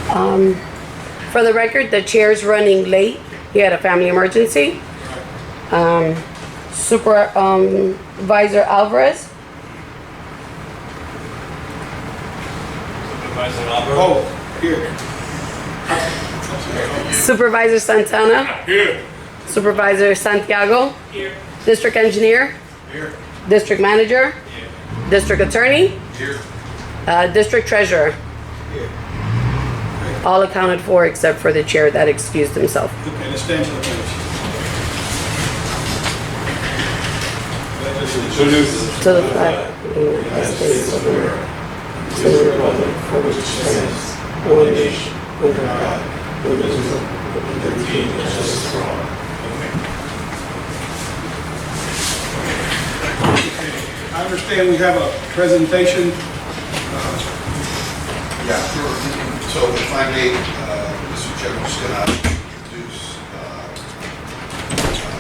For the record, the chair's running late. He had a family emergency. Supervisor Alvarez, Supervisor Alvarez. Oh, here. Supervisor Santana, Here. Supervisor Santiago, Here. District Engineer, Here. District Manager, Here. District Attorney, Here. District Treasurer. Here. All accounted for except for the chair that excused himself. Okay, let's stand to the pledge. Salute. To the flag of the United States of America, to the republic for which it stands, one nation, under God, indivisible, with liberty and justice for all. I understand we have a presentation. Yeah, so if I may, Mr. Chairman, I'm just going to introduce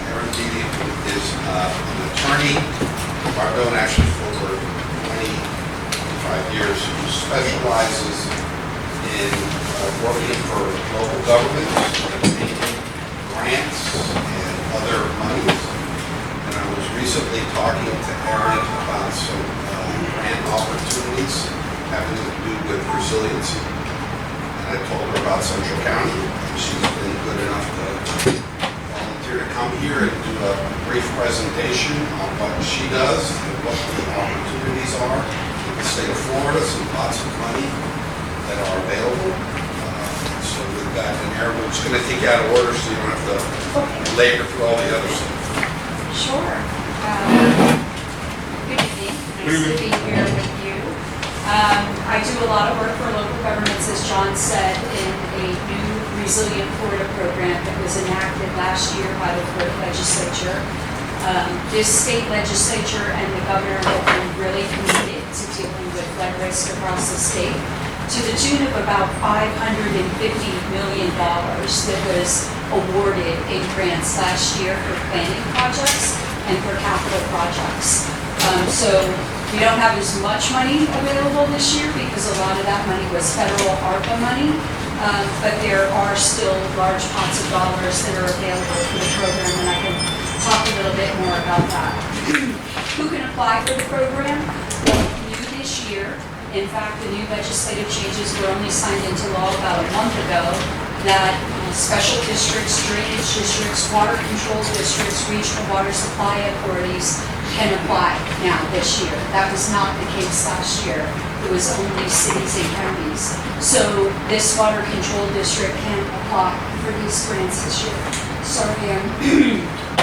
Aaron Beatty, who is an attorney. I've known actually for over 25 years, who specializes in working for local governments, obtaining grants and other monies. And I was recently talking to Aaron about some grant opportunities having to do with resiliency. And I told her about Central County. She's been good enough to volunteer to come here and do a brief presentation on what she does and what the opportunities are in the state of Florida, some lots of money that are available. So with that, and Aaron, we're just going to take you out of order so you don't have to labor through all the other stuff. Sure. Good evening. Nice to be here with you. I do a lot of work for local governments, as John said, in a new Resilient Florida program that was enacted last year by the Florida legislature. This state legislature and the governor have been really committed to dealing with flood risk across the state to the tune of about $550 million that was awarded in grants last year for planning projects and for capital projects. So we don't have as much money available this year because a lot of that money was federal ARPA money, but there are still large pots of dollars that are available for the program, and I can talk a little bit more about that. Who can apply for the program? Well, new this year. In fact, the new legislative changes were only signed into law about a month ago, that special districts, drainage districts, water control districts, regional water supply authorities can apply now this year. That was not the case last year. It was only cities and counties. So this water control district can apply for these grants this year. Sorry, I'm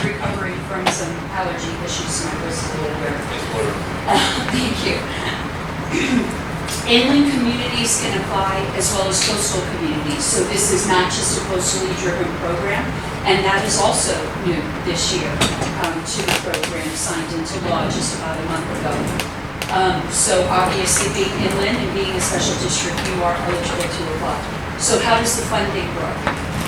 recovering from some allergy issues, so my voice is a little weird. Thank you. Inland communities can apply as well as coastal communities. So this is not just a coastally driven program, and that is also new this year to the program signed into law just about a month ago. So obviously being inland and being a special district, you are eligible to apply. So how does the funding work?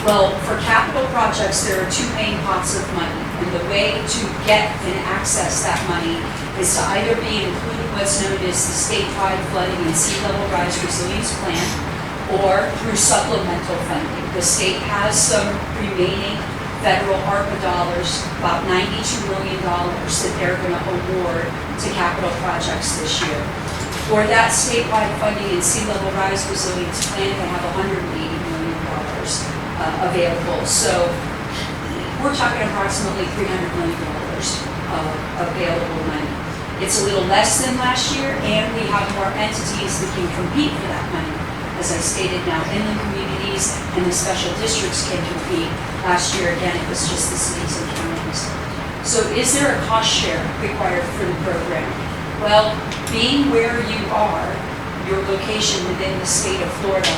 Well, for capital projects, there are two main pots of money, and the way to get and access that money is to either be included what's known as the statewide flooding and sea level rise resilience plan, or through supplemental funding. The state has some remaining federal ARPA dollars, about $92 million that they're going to award to capital projects this year. For that statewide funding and sea level rise resilience plan, they have $180 million available. So we're talking approximately $300 million of available money. It's a little less than last year, and we have more entities that can compete for that money. As I stated, now inland communities and the special districts can compete. Last year, again, it was just the cities and counties. So is there a cost share required for the program? Well, being where you are, your location within the state of Florida,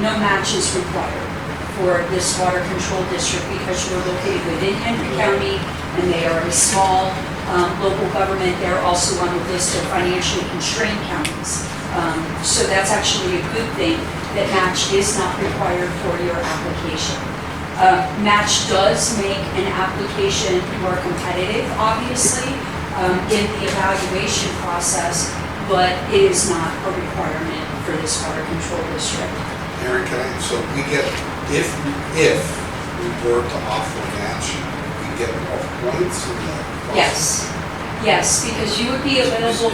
no match is required for this water control district because you're located within Henry County and they are a small local government. They're also on the list of financially constrained counties. So that's actually a good thing that match is not required for your application. Match does make an application more competitive, obviously, in the evaluation process, but it is not a requirement for this water control district. Aaron, so we get, if we were to offer a match, we get more points in the process? Yes, because you would be available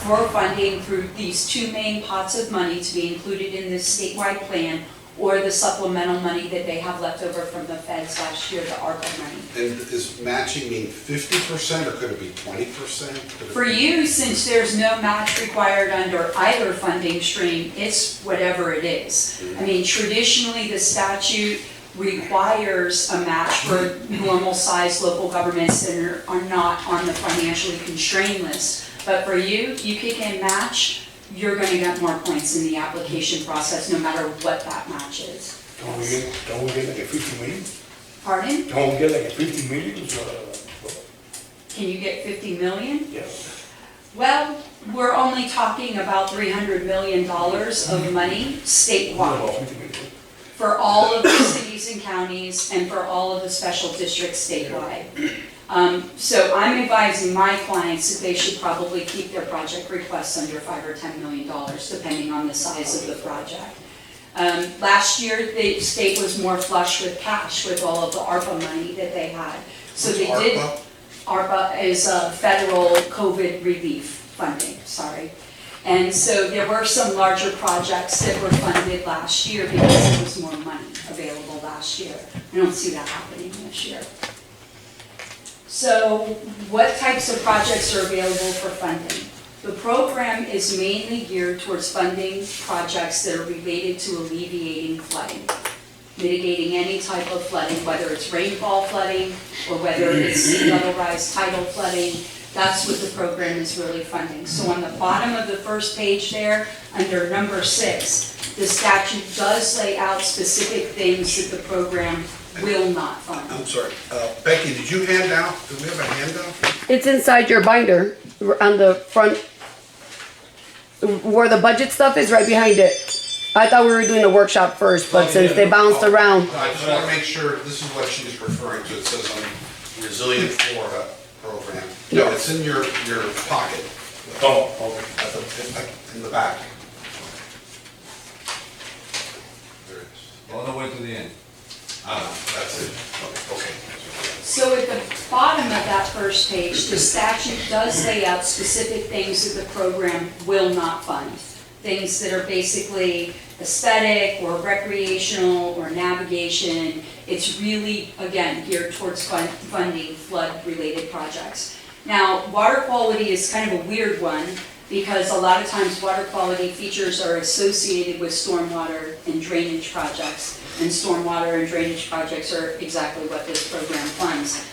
for funding through these two main pots of money to be included in this statewide plan, or the supplemental money that they have left over from the feds last year, the ARPA money. And is matching mean 50% or could it be 20%? For you, since there's no match required under either funding stream, it's whatever it is. I mean, traditionally, the statute requires a match for normal-sized local governments that are not on the financially constrained list. But for you, you kick in match, you're gonna get more points in the application process, no matter what that match is. Don't we get like a 50 million? Pardon? Don't we get like a 50 million? Can you get 50 million? Yeah. Well, we're only talking about $300 million of money statewide About 50 million. for all of the cities and counties and for all of the special districts statewide. So I'm advising my clients that they should probably keep their project requests under $5 or $10 million, depending on the size of the project. Last year, the state was more flush with cash with all of the ARPA money that they had. So What's they did. ARPA? ARPA is federal COVID relief funding, sorry. And so there were some larger projects that were funded last year because there was more money available last year. I don't see that happening this year. So what types of projects are available for funding? The program is mainly geared towards funding projects that are related to alleviating flooding, mitigating any type of flooding, whether it's rainfall flooding or whether it's sea level rise tidal flooding. That's what the program is really funding. So on the bottom of the first page there, under number 6, the statute does lay out specific things that the program will not fund. I'm sorry, Becky, did you hand out, do we have a handout? It's inside your binder on the front, where the budget stuff is, right behind it. I thought we were doing the workshop first, but since they bounced around. I just want to make sure, this is what she's referring to, it says on Resilient Florida program. No, it's in your pocket, Oh, okay. in the back. There it is. All the way to the end. That's it, okay. So at the bottom of that first page, the statute does lay out specific things that the program will not fund. Things that are basically aesthetic or recreational or navigation. It's really, again, geared towards funding flood-related projects. Now, water quality is kind of a weird one because a lot of times water quality features are associated with stormwater and drainage projects. And stormwater and drainage projects are exactly what this program funds.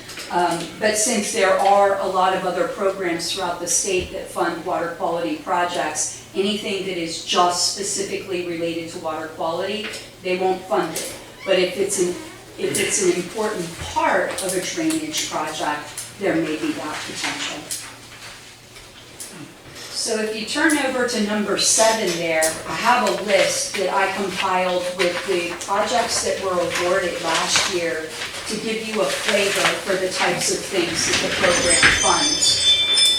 But since there are a lot of other programs throughout the state that fund water quality projects, anything that is just specifically related to water quality, they won't fund it. But if it's an important part of a drainage project, there may be that potential. So if you turn over to number 7 there, I have a list that I compiled with the projects that were awarded last year to give you a flavor for the types of things that the program funds.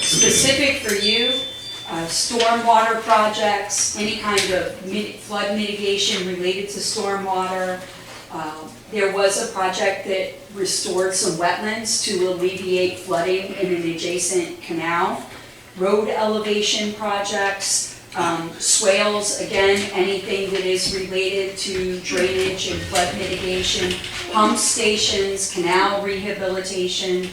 Specific for you, stormwater projects, any kind of flood mitigation related to stormwater. There was a project that restored some wetlands to alleviate flooding in an adjacent canal. Road elevation projects, swales, again, anything that is related to drainage and flood mitigation, pump stations, canal rehabilitation.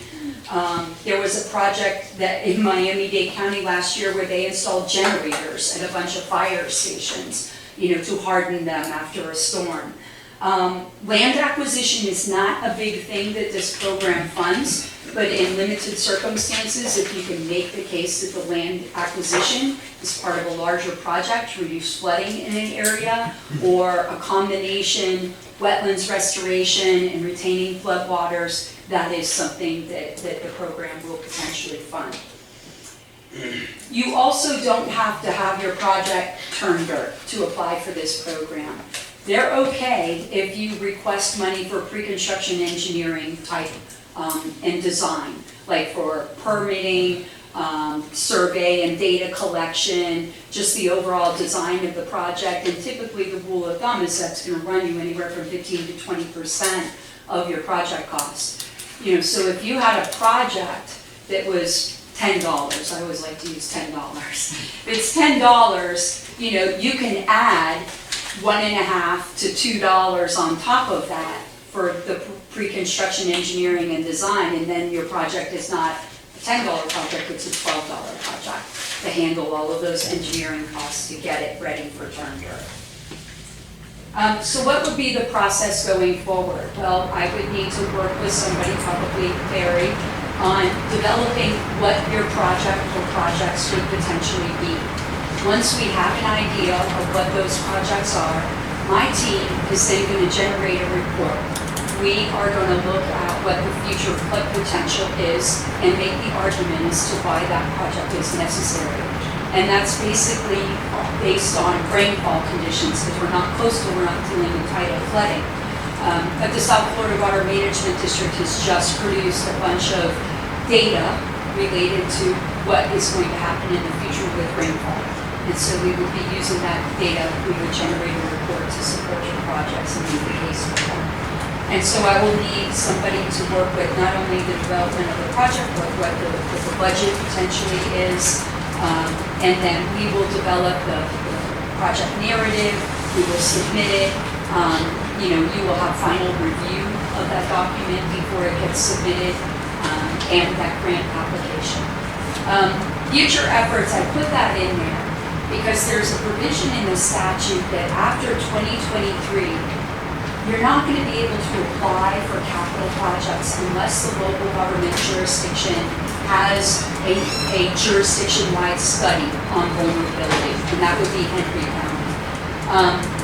There was a project that in Miami-Dade County last year where they installed generators at a bunch of fire stations, to harden them after a storm. Land acquisition is not a big thing that this program funds, but in limited circumstances, if you can make the case that the land acquisition is part of a larger project to reduce flooding in an area, or a combination wetlands restoration and retaining floodwaters, that is something that the program will potentially fund. You also don't have to have your project turn dirt to apply for this program. They're okay if you request money for pre-construction engineering type and design, like for permitting, survey and data collection, just the overall design of the project. And typically the rule of thumb is that's gonna run you anywhere from 15 to 20% of your project cost. You know, so if you had a project that was $10, I always like to use $10. If it's $10, you know, you can add $1.50 to $2 on top of that for the pre-construction engineering and design, and then your project is not a $10 project, it's a $12 project to handle all of those engineering costs to get it ready for turn dirt. So what would be the process going forward? Well, I would need to work with somebody, probably Barry, on developing what your project or projects would potentially be. Once we have an idea of what those projects are, my team is then going to generate a report. We are going to look at what the future flood potential is and make the argument as to why that project is necessary. And that's basically based on rainfall conditions, because we're not coastal, we're not dealing with tidal flooding. But the South Florida Water Management District has just produced a bunch of data related to what is going to happen in the future with rainfall. And so we would be using that data, we would generate a report to support your projects and make the case for them. And so I will need somebody to work with not only the development of the project, but what the budget potentially is. And then we will develop the project narrative, we will submit it. You know, you will have final review of that document before it gets submitted, and that grant application. Future efforts, I put that in there because there's a provision in the statute that after 2023, you're not going to be able to apply for capital projects unless the local government jurisdiction has a jurisdiction-wide study on vulnerability, and that would be Henry County.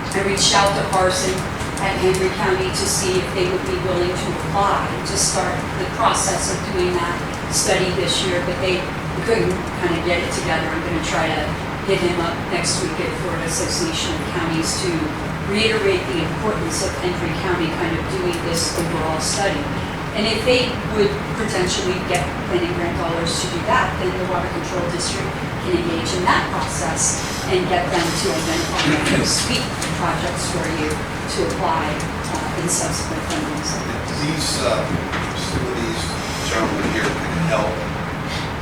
I reached out to Carson at Henry County to see if they would be willing to apply to start the process of doing that study this year, but they couldn't kind of get it together. I'm going to try to hit him up next week at Florida Association of Counties to reiterate the importance of Henry County kind of doing this overall study. And if they would potentially get planning grant dollars to do that, then the Water Control District can engage in that process and get them to identify and speak projects for you to apply in subsequent funding cycles. Some of these gentlemen here can help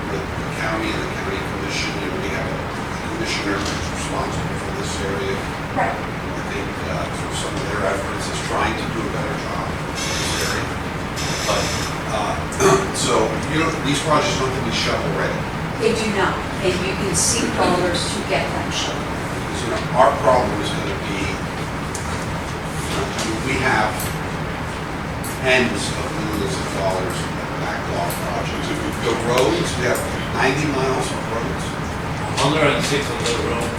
with the county and the county commission, and we have a commissioner responsible for this area. Right. I think through some of their efforts is trying to do a better job in this area. But, so, you know, these projects don't have to be shovel ready. They do not, and you can seek dollars to get them shown. Because, you know, our problem is going to be, I mean, we have tens of millions of dollars of backlog projects. If we go roads, we have 90 miles of roads. 106 on the road.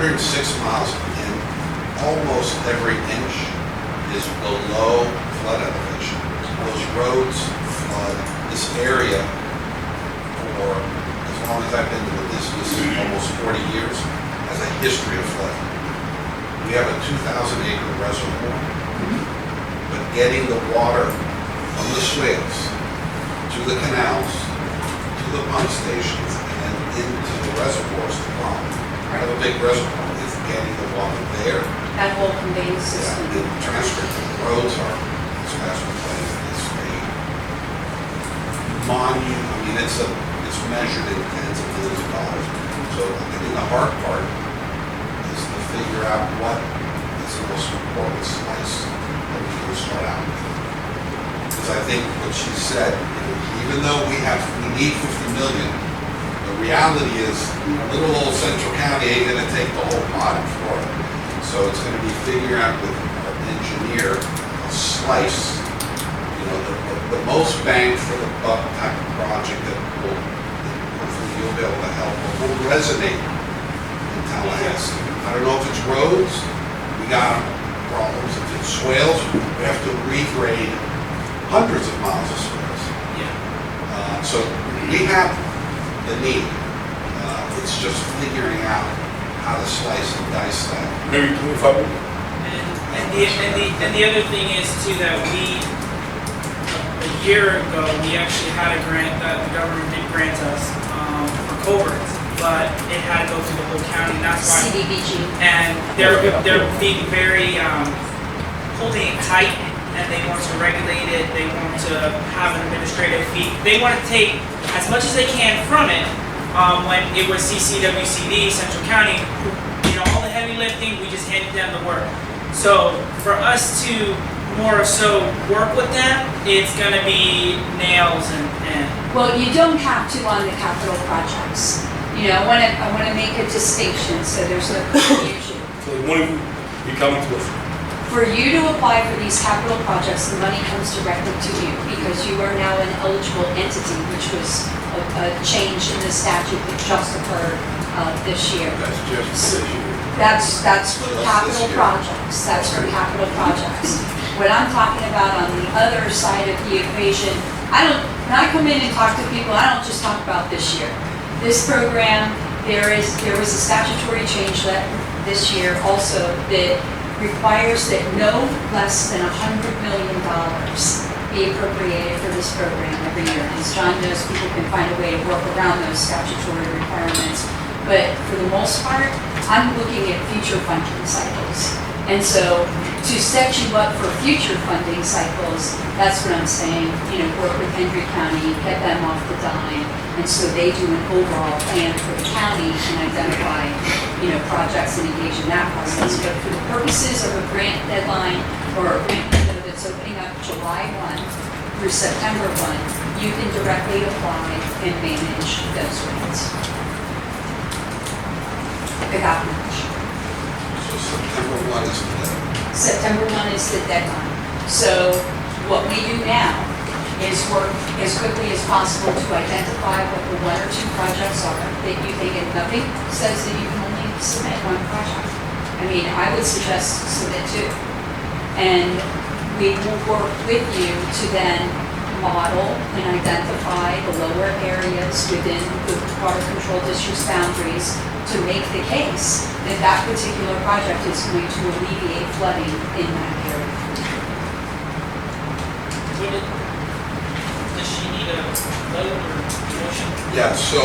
106 miles, and almost every inch is below flood elevation. Those roads flood this area for as long as I've been in the business, almost 40 years, has a history of flooding. We have a 2,000-acre reservoir, but getting the water from the swales to the canals, to the pump stations, and then into the reservoirs to pump. I have a big reservoir. It's getting the water there. That whole conveyance system. Yeah, the transfer to the roads are, as fast as playing, it's a monument. I mean, it's measured in tens of millions of dollars. So I think the hard part is to figure out what is the most important slice that we can start out with. Because I think what she said, even though we need 50 million, the reality is little old Central County ain't gonna take the whole pot in Florida. So it's gonna be figuring out with our engineer a slice, you know, the most bang for the buck type of project that will, hopefully you'll be able to help, but will resonate in Tallahassee. I don't know if it's roads, we got problems. If it's swales, we have to regrade hundreds of miles of swales. So we have the need. It's just figuring out how to slice and dice that. Maybe 25 million. And the other thing is too that a year ago we actually had a grant that the government did grant us culverts, but it had to go through the whole county, and that's why. CDBG. And they're being very, holding it tight, and they want to regulate it, they want to have an administrative fee. They want to take as much as they can from it. When it was CCWCD, Central County, you know, all the heavy lifting, we just handed them the work. So for us to more so work with them, it's gonna be nails and Well, you don't have to on the capital projects. You know, I wanna make a distinction, so there's no confusion. So one of you coming to us. For you to apply for these capital projects, the money comes directly to you because you are now an eligible entity, which was a change in the statute that just occurred this year. That's just this year. That's for Just capital this year. projects, that's for capital projects. What I'm talking about on the other side of the equation, when I come in and talk to people, I don't just talk about this year. This program, there was a statutory change that this year also that requires that no less than $100 million be appropriated for this program every year. As John knows, people can find a way to work around those statutory requirements. But for the most part, I'm looking at future funding cycles. And so to set you up for future funding cycles, that's what I'm saying, you know, work with Henry County, get them off the dime. And so they do an overall plan for the county and identify, you know, projects and engage in that process. But for the purposes of a grant deadline or a grant window that's opening up July 1 through September 1, you can directly apply and manage those grants. Without much. So September 1 is the deadline. September 1 is the deadline. So what we do now is work as quickly as possible to identify what the one or two projects are that you think, and nothing says that you can only submit one project. I mean, I would suggest submit two. And we will work with you to then model and identify the lower areas within the water control district's boundaries to make the case that that particular project is going to alleviate flooding in that area. does she need a vote or motion? Yeah, so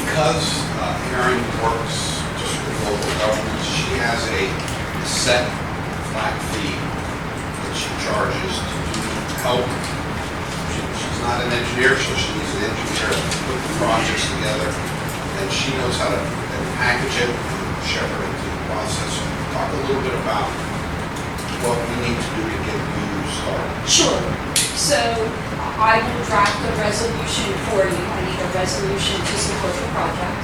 because Erin works just with local governments, she has a set flat fee that she charges to help. She's not an engineer, so she needs an engineer to put the projects together, and she knows how to package it and shepherd it through the process. So talk a little bit about what we need to do to get you started. Sure. So I will draft a resolution for you. I need a resolution to support the project.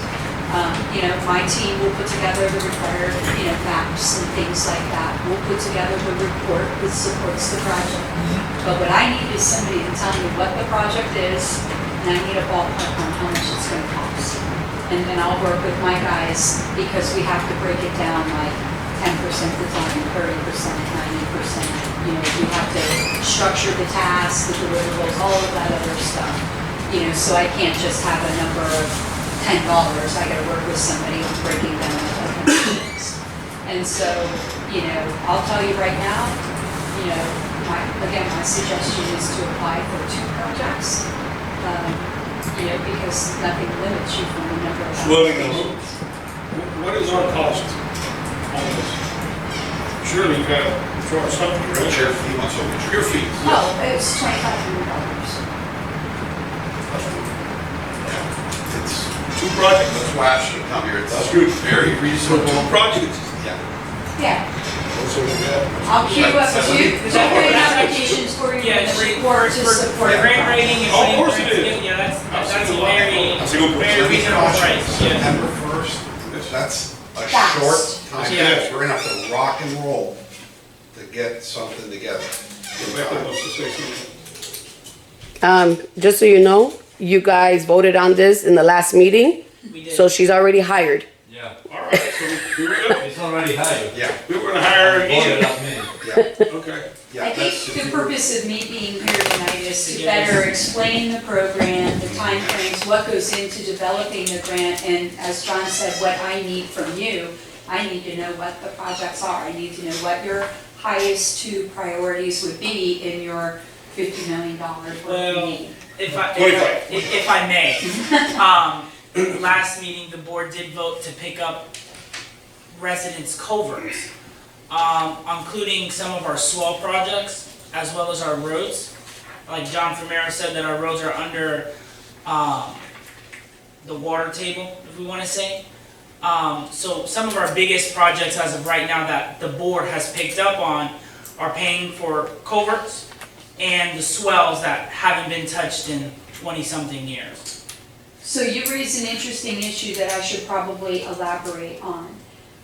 You know, my team will put together the required, you know, maps and things like that. We'll put together the report that supports the project. But what I need is somebody to tell me what the project is, and I need a ballpark on how much it's going to cost. And then I'll work with my guys because we have to break it down like 10% design, 30%, 90%. You know, we have to structure the tasks, the deliverables, all of that other stuff. You know, so I can't just have a number of $10. I got to work with somebody on breaking down the things. And so, you know, I'll tell you right now, you know, my suggestion is to apply for 2 projects. You know, because nothing limits you from the number of. Floating those. What is our cost on this? Surely you gotta charge something, right? What's your fee? What's Your fees. Oh, it's $2,500. It's, 2 projects. that's why I should come here. It's That's good. very reasonable. 2 projects. Yeah. Yeah, Also, we got. I'll queue up That's- 2 grant applications for you Yeah, in it's the report to support. For grant rating and. Of course it is. Yeah, that's a seen a lot. very, That's a good point. very reasonable price, yeah. September 1st, that's a Fast. short time. Yeah. We're gonna have to rock and roll to get something together. Rebecca wants to say something. Just so you know, you guys voted on this in the last meeting, We did. so she's already hired. Yeah, All right, so we were gonna, it's already hired. Yeah, we were gonna hire her Voted again. up me. yeah, Okay. yeah. I that's- think the purpose of me being here tonight is to better explain the program, the timeframes, what goes into developing the grant, and as John said, what I need from you. I need to know what the projects are. I need to know what your highest 2 priorities would be in your $50 million worth Well, need. if I may, last meeting, the board did vote to pick up residents' culverts, including some of our swell projects, as well as our roads. Like John Famera said, that our roads are under, the water table, if we wanna say. So some of our biggest projects as of right now that the board has picked up on are paying for culverts and the swells that haven't been touched in 20-something years. So you raise an interesting issue that I should probably elaborate on.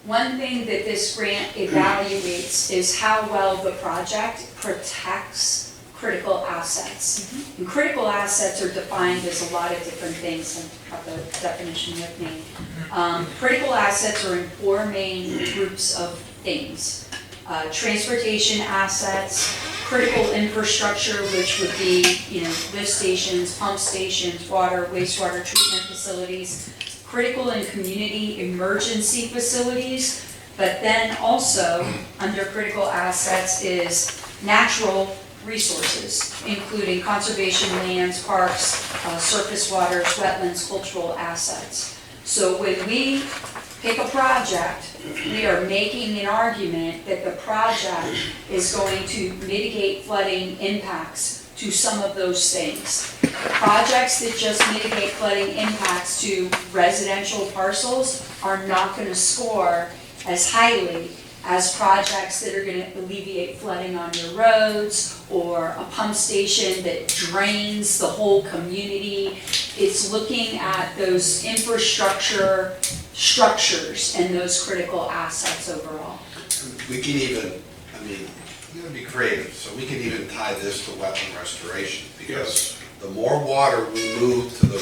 One thing that this grant evaluates is how well the project protects critical assets. And critical assets are defined as a lot of different things, and I have the definition with me. Critical assets are in four main groups of things. Transportation assets, critical infrastructure, which would be, lift stations, pump stations, water, wastewater treatment facilities, critical and community emergency facilities, but then also under critical assets is natural resources, including conservation lands, parks, surface waters, wetlands, cultural assets. So when we pick a project, we are making an argument that the project is going to mitigate flooding impacts to some of those things. Projects that just mitigate flooding impacts to residential parcels are not going to score as highly as projects that are going to alleviate flooding on your roads, or a pump station that drains the whole community. It's looking at those infrastructure structures and those critical assets overall. We can even, you gotta be creative, so we can even tie this to wetland restoration, because the more water we move to the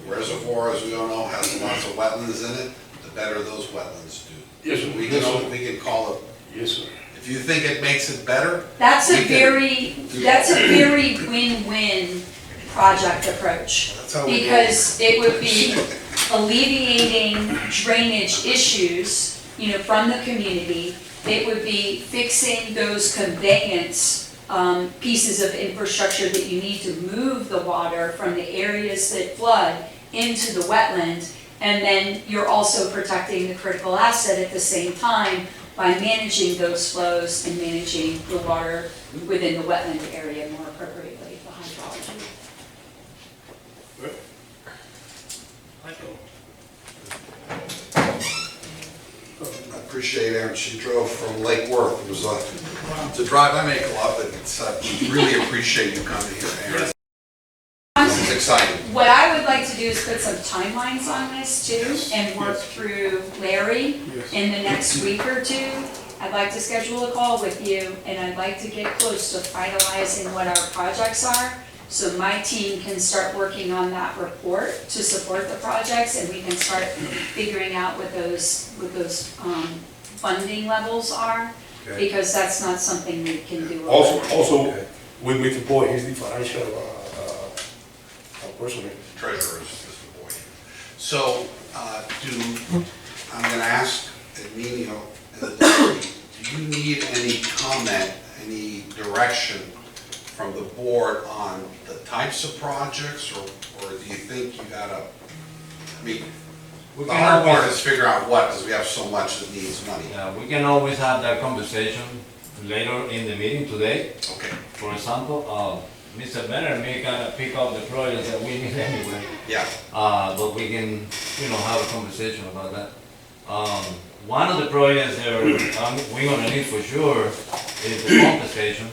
reservoir, as we all know, has lots of wetlands in it, the better those wetlands do. Yes, sir. We can call it, Yes, sir. if you think it makes it better, That's a we can very win-win project approach. That's how we Because it would be alleviating drainage issues, from the community. It would be fixing those conveyance pieces of infrastructure that you need to move the water from the areas that flood into the wetland. And then you're also protecting the critical asset at the same time by managing those flows and managing the water within the wetland area more appropriately, the hydrology. I appreciate Erin, she drove from Lake Worth, it was it's a drive I make a lot, but we really appreciate you coming here, Erin. It's exciting. What I would like to do is put some timelines on this too, and work through Larry in the next week or two. I'd like to schedule a call with you, and I'd like to get close to finalizing what our projects are, so my team can start working on that report to support the projects, and we can start figuring out what those funding levels are, because that's not something we can do. Also, we support his financial, person. Treasurer is the boy. So, I'm gonna ask Emilio and Larry, do you need any comment, any direction from the board on the types of projects, or do you think you gotta, the hard part is figure out what, because we have so much that needs money. Yeah, we can always have that conversation later in the meeting today. Okay. For example, Mr. Benner may kind of pick up the projects that we need anyway. Yeah. But we can, have a conversation about that. One of the projects that we're gonna need for sure is the pump station.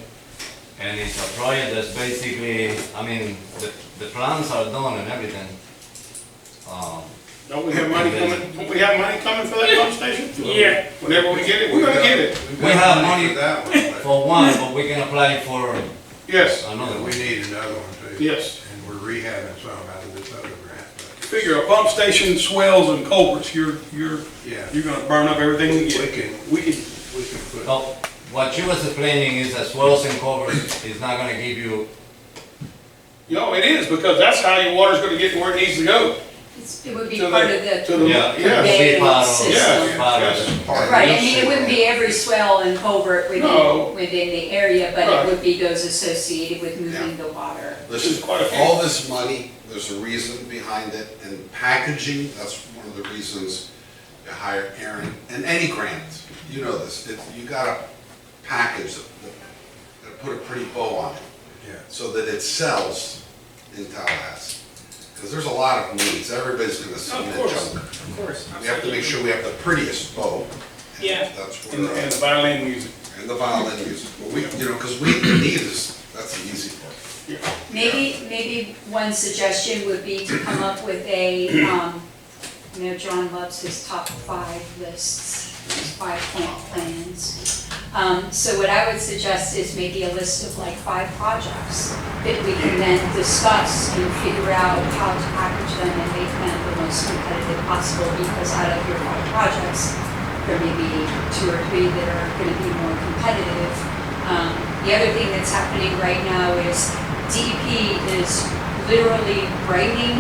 And it's a project that's basically, the plans are done and everything. Don't we have money coming, don't we have money coming for that pump station? Yeah. Whenever we get it, we're gonna get it. We have money for that one, for one, but we can apply for Yes, another We one. need another one too. yes. And we're rehabbing some out of this other grant, Figure a pump station, swells and culverts, you're but yeah, gonna burn up everything we we get. can put, Well, what you was explaining is that swells and covers is not gonna give you, It is, because that's how your water's gonna get to where it needs to go. It would be To part the- of to the, the- yeah, Yeah. be part of, Yeah. part of Yes. it. right, it wouldn't be every swell and culvert No. within the area, but Right. it would be those associated with moving the water. This is Listen, quite a few. all this money, there's a reason behind it, and packaging, that's one of the reasons you hire Aaron. And any grant, you know this, you gotta package it, put a pretty bow on it, Yeah. so that it sells in Tallahassee. Because there's a lot of needs, everybody's gonna Of submit course, junk. of course. We have to make sure we have the prettiest bow. and Yeah. That's And where, the violin music. and the violin music, but we, you know, because we, the need is, that's the easy part. Yeah. Maybe one suggestion would be to come up with a, you know, John loves his top 5 lists, his 5-point plans. So what I would suggest is maybe a list of like 5 projects that we can then discuss and figure out how to package them and make them the most competitive possible, because out of your 5 projects, there may be 2 or 3 that are gonna be more competitive. The other thing that's happening right now is DEP is literally writing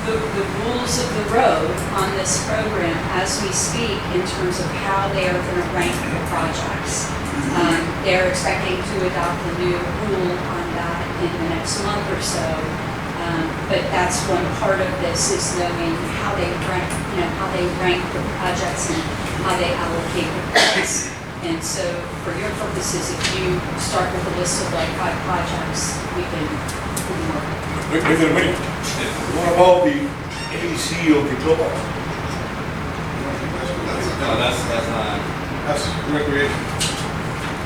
the rules of the road on this program as we speak in terms of how they are going to rank the projects. They're expecting to adopt a new rule on that in the next month or so. But that's one part of this, is knowing how they rank, you know, how they rank the projects and how they allocate the credits. And so for your purposes, if you start with a list of like 5 projects, we can work. Wait a minute. What about the AC of the clubhouse? No, that's not. That's recreation.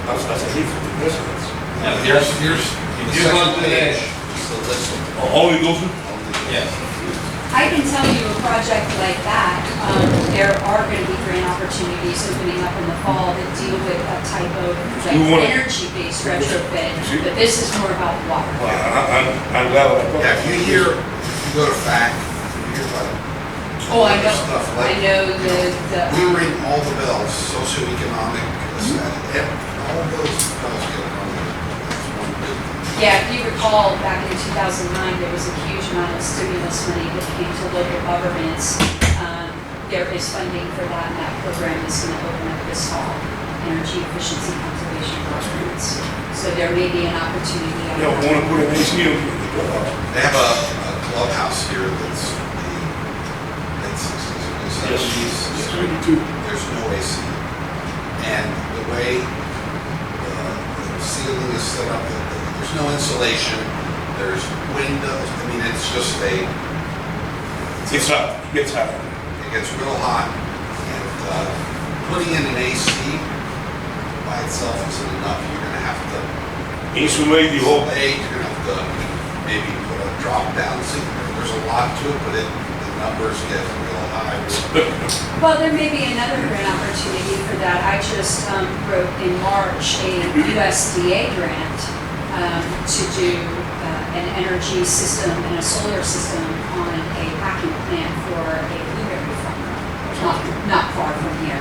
That's a need for the residents. Yeah, Here's if the you go second to the, page, it's the list of Only those? yes, I can tell you a project like that, there are going to be grant opportunities opening up in the fall that deal with a type of like We wanna- energy-based retrofit, See? but this is more about water. I'm glad I thought. Yeah, if you go to FAC, you hear about Oh, I know, stuff I like, know we ring all the bells, socioeconomic, all of those bells get rung. That's one big. yeah, if you recall, back in 2009, there was a huge amount of stimulus money that came to local governments. There is funding for that, and that program is going to open up this fall, energy efficiency conservation programs. So there may be an opportunity. on Yeah, we that. want to put an AC on the clubhouse. They have a clubhouse here that's the mid-60s, Yes. 70s. There's no AC. And the way the ceiling is set up, there's no insulation, there's windows, I mean, it's just It's hot, it gets hot. it gets real hot. And putting in an AC by itself isn't enough. You're gonna have to Insulate the whole. insulate, you're gonna have to maybe put a drop down seat. There's a lot to it, but the numbers get real high. Well, there may be another grant opportunity for that. I just wrote in March a USDA grant to do an energy system and a solar system on a packing plant for a blueberry farmer, not far from here.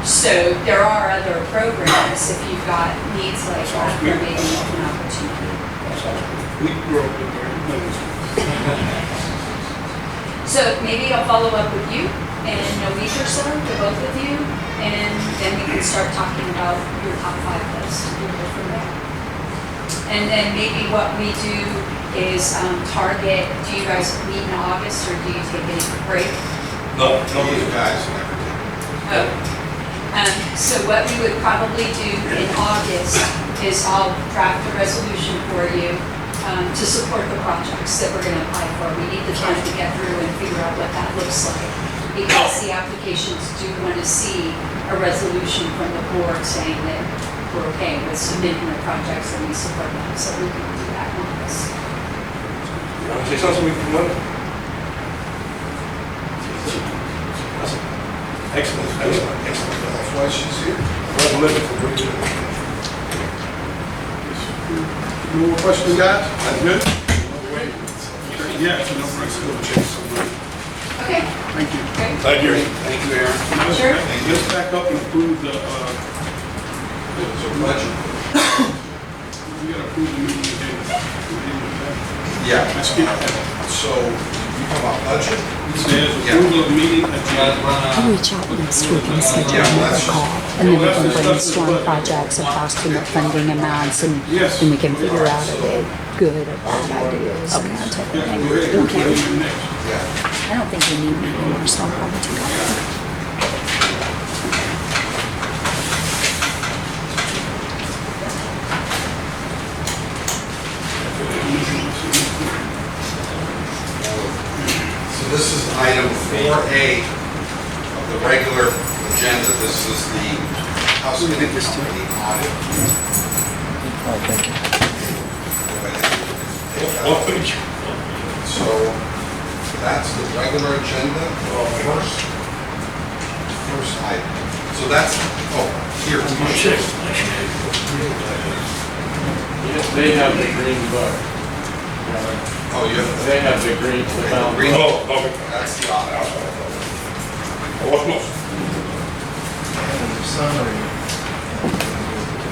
So there are other programs, if you've got needs like that, there may be an opportunity. We grew up with there. So maybe I'll follow up with you in a week or so, the both of you, and then we can start talking about your top 5 list and go from there. And then maybe what we do is target, do you guys meet in August or do you take a break? No, You guys never did. Oh. So what we would probably do in August is I'll draft a resolution for you to support the projects that we're going to apply for. We need the time to get through and figure out what that looks like, because the applications do want to see a resolution from the board saying that we're okay with submitting the projects and we support them, so we can do that on this. You want to say something we can learn? Excellent, excellent, excellent. That's why she's here. Congratulations for bringing it. No more questions, guys? That's good? Yeah, so no questions. Okay, Thank you. great. Thank you. Thank you, Aaron. Sure. Let's back up and approve the, It's a budget. we gotta approve the meeting agenda. Yeah. Let's get that. So About budget? It says approval of meeting agenda. I'll reach out next week and schedule Yeah, another that's- call. And then we can brainstorm projects and estimate funding amounts and then we can figure out if they're good or bad ideas and that type of Yeah, thing. go ahead. Okay. What do you next? Yeah. I don't think we need me anymore, so I'll probably take off. So this is item 4A of the regular agenda. This is the House Committee audit. So that's the regular agenda, first item. So that's, here. They have the green book. Oh, you have They have the green, the bound. green. Oh, okay. That's the audit. What's most?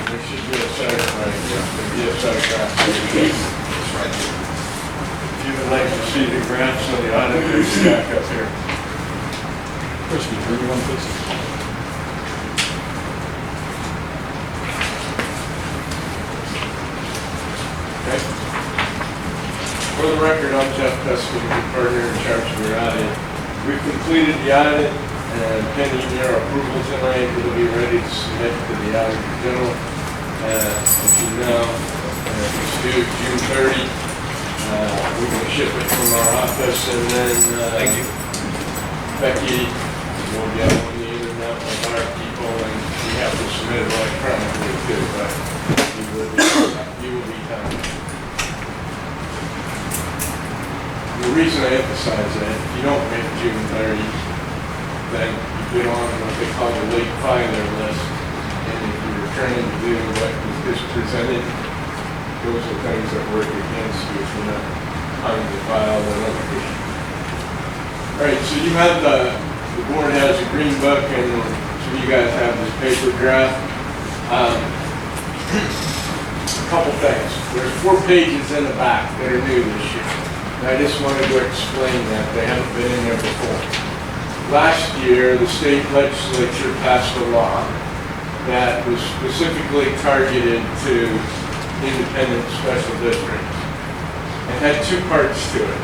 There should be a set, right? There'd be a set of graphs. It's right here. If you would like to see the graphs of the audit, they stack up here. Okay. For the record, I'm Jeff Peskin, the partner in charge of your audit. We've completed the audit, and pending your approval tonight, it'll be ready to submit to the Auditor General. As you know, it's due June 30. We're going to ship it from our office, and then Becky will get on the internet with our people, and we have to submit it electronically too, but you will be done. The reason I emphasize that, if you don't make June 30, then you get on what they call the late filer list. And if you're trying to do what is presented, those are things that work against you if you're not on the file and everything. All right, so you have the board has a green book, and so you guys have this paper draft. A couple things. There's 4 pages in the back that are new this year. And I just wanted to explain that. They haven't been in there before. Last year, the state legislature passed a law that was specifically targeted to independent special districts. It had 2 parts to it.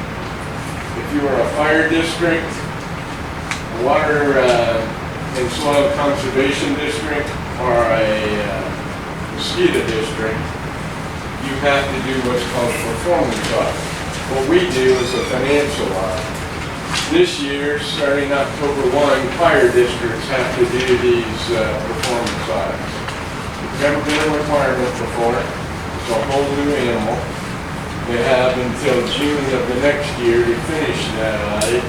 If you were a fire district, a water and soil conservation district, or a mosquito district, you have to do what's called a performance audit. What we do is a financial audit. This year, starting October 1, fire districts have to do these performance audits. It's never been a requirement before. It's a whole new animal. They have until June of the next year to finish that audit.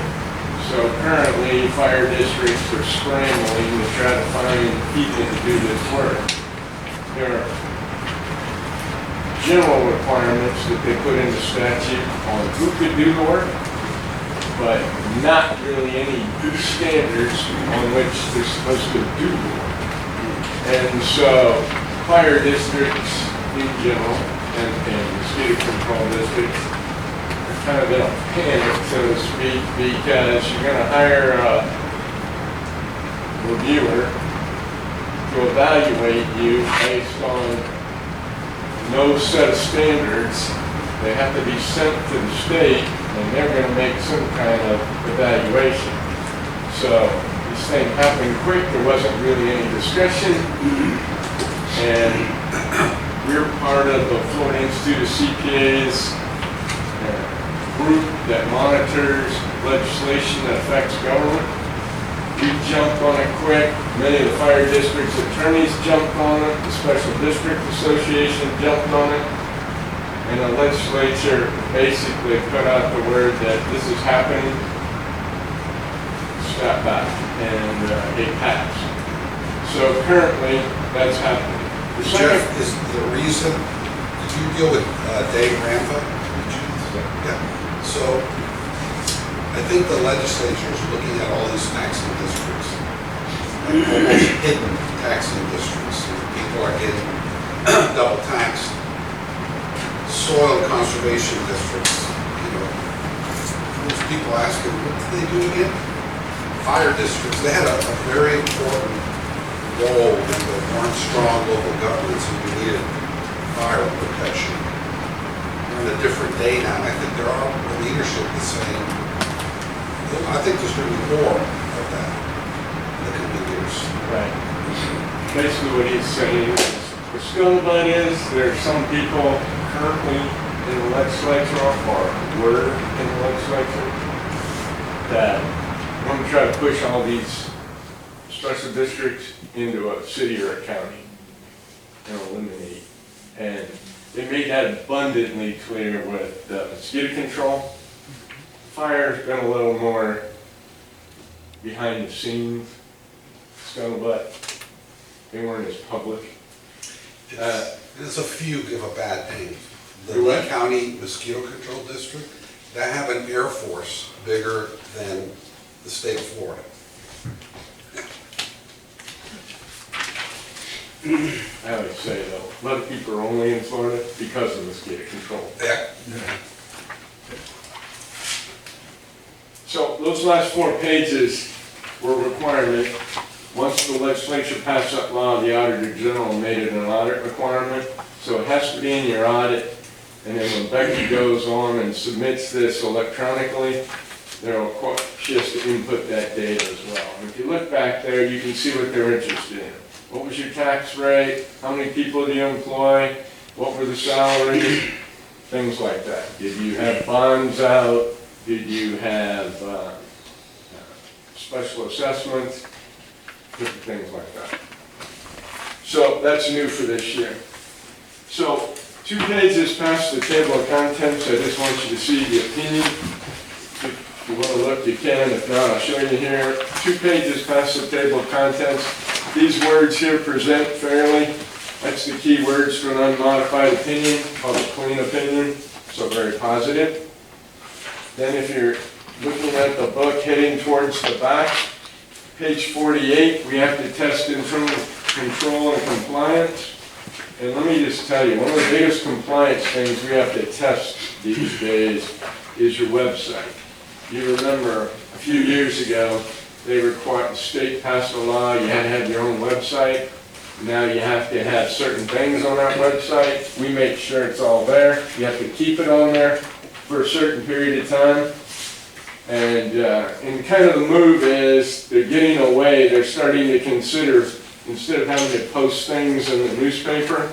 So currently, fire districts are scrambling to try to find people to do this work. There are general requirements that they put in the statute on who could do the work, but not really any standards on which they're supposed to do the work. And so fire districts in general and mosquito control districts are kind of in a panic, so to speak, because you're going to hire a reviewer to evaluate you based on no set of standards. They have to be sent to the state, and they're going to make some kind of evaluation. So this thing happened quick. There wasn't really any discussion, and we're part of the Florida Institute of CPAs group that monitors legislation that affects government. We jumped on it quick. Many of the fire district's attorneys jumped on it. The Special District Association jumped on it. And the legislature basically put out the word that this is happening. Step back. And it passed. So currently, that's happening. The Jeff, second, is the reason, did you deal with Dave Rampa? Yeah. So I think the legislature is looking at all these taxing districts, like almost hidden taxing districts. People are getting double taxed. Soil conservation districts, people asking, what did they do again? Fire districts, they had a very important role in the weren't strong local governments and we needed fire protection. We're in a different day now, and I think there are leadership that's saying, I think there's going to be more of that in the coming years. Right. Basically what he's saying is, the scuttlebutt is, there are some people currently in the legislature or were in the legislature that want to try to push all these special districts into a city or a county and eliminate. And they made that abundantly clear with mosquito control. Fire's been a little more behind the scenes, scuttlebutt. They weren't as public. There's a few give a bad name. The Do what? Lee County Mosquito Control District, they have an air force bigger than the state of Florida. I would say though, a lot of people are only in Florida because of mosquito control. Yeah. So those last 4 pages were a requirement. Once the legislature passed that law, the Auditor General made it an audit requirement. So it has to be in your audit. And then when Becky goes on and submits this electronically, she has to input that data as well. And if you look back there, you can see what they're interested in. What was your tax rate? How many people do you employ? What were the salaries? Things like that. Did you have bonds out? Did you have special assessments? Different things like that. So that's new for this year. So 2 pages past the table of contents, I just want you to see the opinion. If you want to look, you can. If not, I'll show you here. 2 pages past the table of contents. These words here present fairly. That's the key words for an unmodified opinion, called a clean opinion, so very positive. Then if you're looking at the book heading towards the back, page 48, we have to test internal control and compliance. And let me just tell you, one of the biggest compliance things we have to test these days is your website. You remember a few years ago, the state passed a law, you had to have your own website. Now you have to have certain things on that website. We make sure it's all there. You have to keep it on there for a certain period of time. And kind of the move is they're getting away, they're starting to consider, instead of having to post things in the newspaper,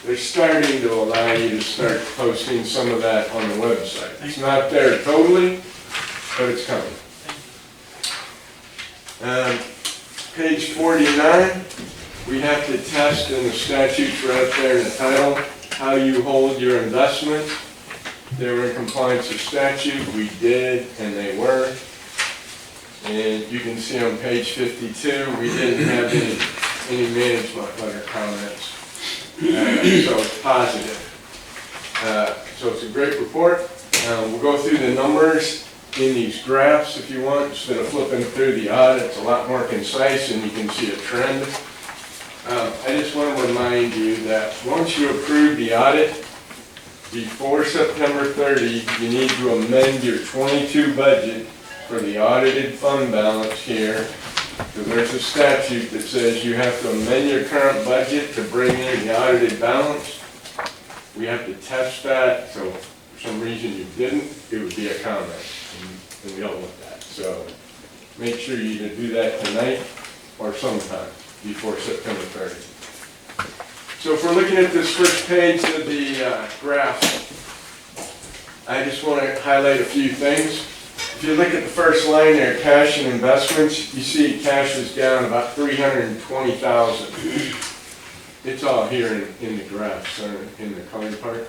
they're starting to allow you to start posting some of that on the website. It's not there totally, but it's coming. Page 49, we have to test, and the statute's right up there in the title, how you hold your investment. They were in compliance with statute, we did, and they were. And you can see on page 52, we didn't have any management letter comments. So it's positive. So it's a great report. We'll go through the numbers in these graphs if you want. Instead of flipping through the audit, it's a lot more concise and you can see a trend. I just want to remind you that once you approve the audit, before September 30, you need to amend your 22 budget for the audited fund balance here. So there's a statute that says you have to amend your current budget to bring in the audited balance. We have to test that, so if for some reason you didn't, it would be a comment, and we don't want that. So make sure you either do that tonight or sometime before September 30. So if we're looking at this first page of the graph, I just want to highlight a few things. If you look at the first line there, cash and investments, you see cash was down about $320,000. It's all here in the graphs, in the colored part.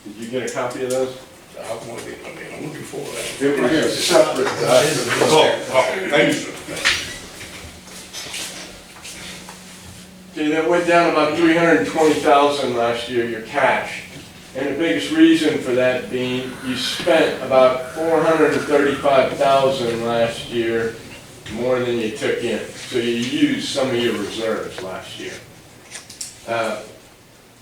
Did you get a copy of those? I'm looking for that. It was a separate document. Thank you. Okay, that went down about $320,000 last year, your cash. And the biggest reason for that being you spent about $435,000 last year more than you took in. So you used some of your reserves last year.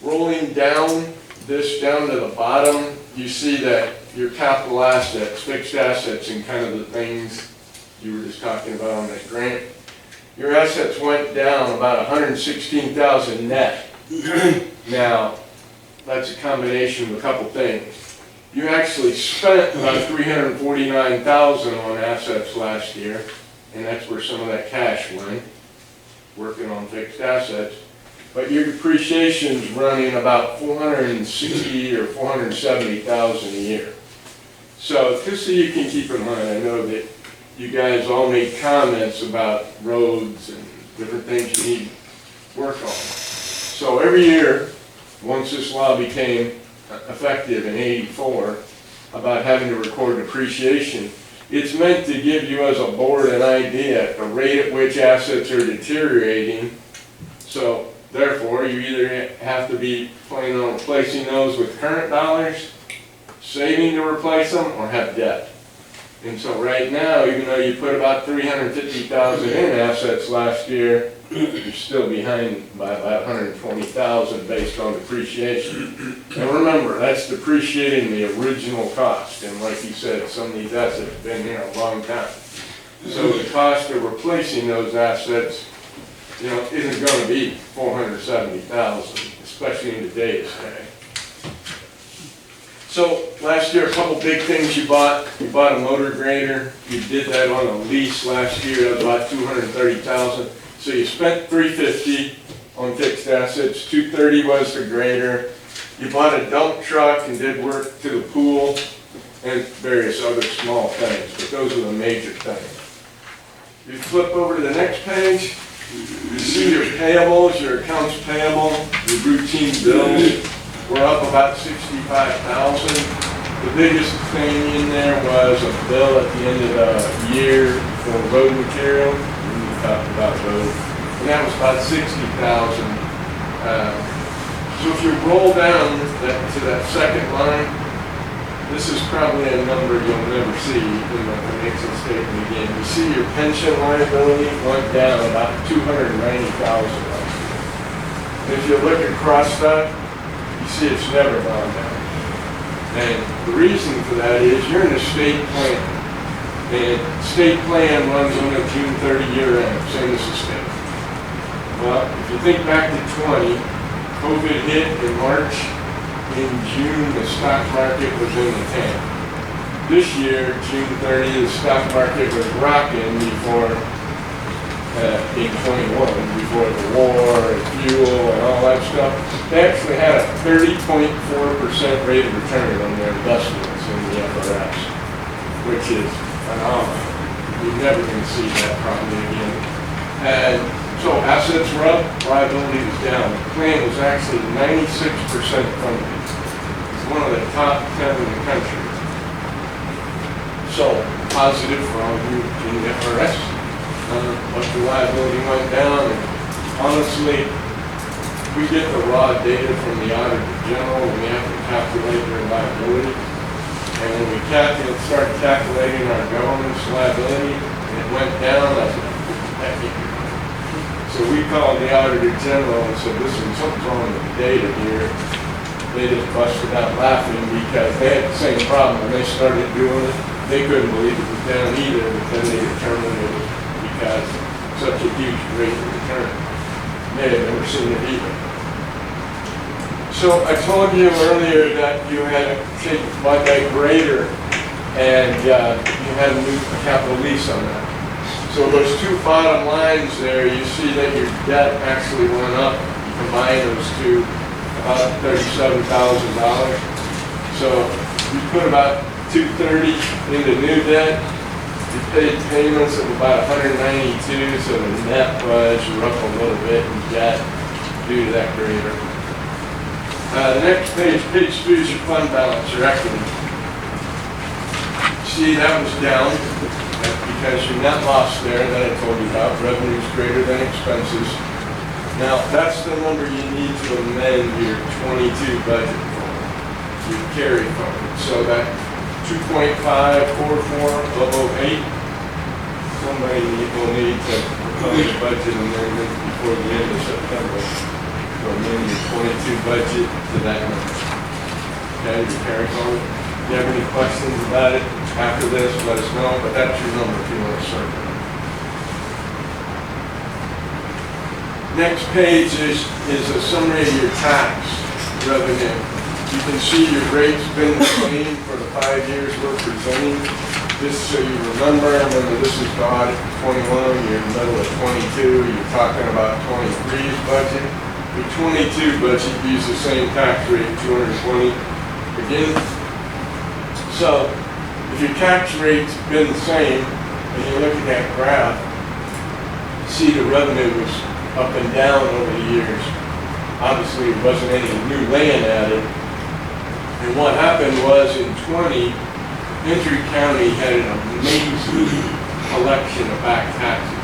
Rolling down this down to the bottom, you see that your capital assets, fixed assets, and kind of the things you were just talking about on that grant, your assets went down about 116,000 net. Now, that's a combination of a couple things. You actually spent about 349,000 on assets last year, and that's where some of that cash went, working on fixed assets. But your depreciation's running about 460 or 470,000 a year. So just so you can keep in mind, I know that you guys all made comments about roads and different things you need to work on. So every year, once this law became effective in '84, about having to record depreciation, it's meant to give you as a board an idea, the rate at which assets are deteriorating. So therefore, you either have to be planning on replacing those with current dollars, saving to replace them, or have debt. And so right now, even though you put about 350,000 in assets last year, you're still behind by about 120,000 based on depreciation. And remember, that's depreciating the original cost. And like you said, some of these assets have been here a long time. So the cost of replacing those assets, isn't going to be 470,000, especially in today's day. So last year, a couple big things you bought. You bought a motor grader. You did that on a lease last year. That was about 230,000. So you spent 350 on fixed assets. 230 was the grader. You bought a dump truck and did work to the pool and various other small things. But those are the major things. You flip over to the next page. You see your payables, your accounts payable, your routine bills. We're up about 65,000. The biggest thing in there was a bill at the end of the year for road material. We talked about road. And that was about 60,000. So if you roll down to that second line, this is probably a number you'll never see in the financial statement again. You see your pension liability went down about 290,000. And if you look across that, you see it's never gone down. And the reason for that is you're in a state plan. And state plan runs on a June 30 year end, same as the state. Well, if you think back to 20, COVID hit in March. In June, the stock market was in the tank. This year, June 30, the stock market was rocking before, in 21, before the war and fuel and all that stuff. They actually had a 30.4% rate of return on their investments in the FRS, which is phenomenal. You're never going to see that probably again. And so assets were up, liability was down. The plan was actually 96% funded. It's one of the top 10 in the country. So positive for all you in the FRS. But the liability went down. And honestly, we get the raw data from the Auditor General and we have to calculate their liability. And when we started calculating our government's liability, and it went down, I said, so we called the Auditor General and said, listen, something's wrong with the data here. They just busted out laughing because they had the same problem when they started doing it. They couldn't believe it was down either, but then they determined it was because such a huge rate of return. They had never seen it either. So I told you earlier that you had to bought that grader and you had a new capital lease on that. So those two bottom lines there, you see that your debt actually went up. You combine those two, about $37,000. So you put about $230 into new debt. You paid payments of about $192, so the net was you're up a little bit in debt due to that grader. The next page 2 is your fund balance, your equity. See, that was down. That's because your net loss there that I told you about, revenue is greater than expenses. Now, that's the number you need to amend your 22 budget for, your carry forward. So that 2.54408, somebody will need to propose a budget amendment before the end of September to amend your 22 budget to that number. Okay, your carry forward. you have any questions about it after this, let us know, but that's your number if you want to circle. Next page is a summary of your tax revenue. You can see your rate's been the same for the 5 years we're presenting. Just so you remember this is the audit 21, you're in the middle of 22, you're talking about 23's budget. The 22 budget used the same tax rate, 220 again. So if your tax rate's been the same, and you look at that graph, see the revenue was up and down over the years. Obviously, there wasn't any new land added. And what happened was in 20, Hendry County had an amazing collection of back taxes.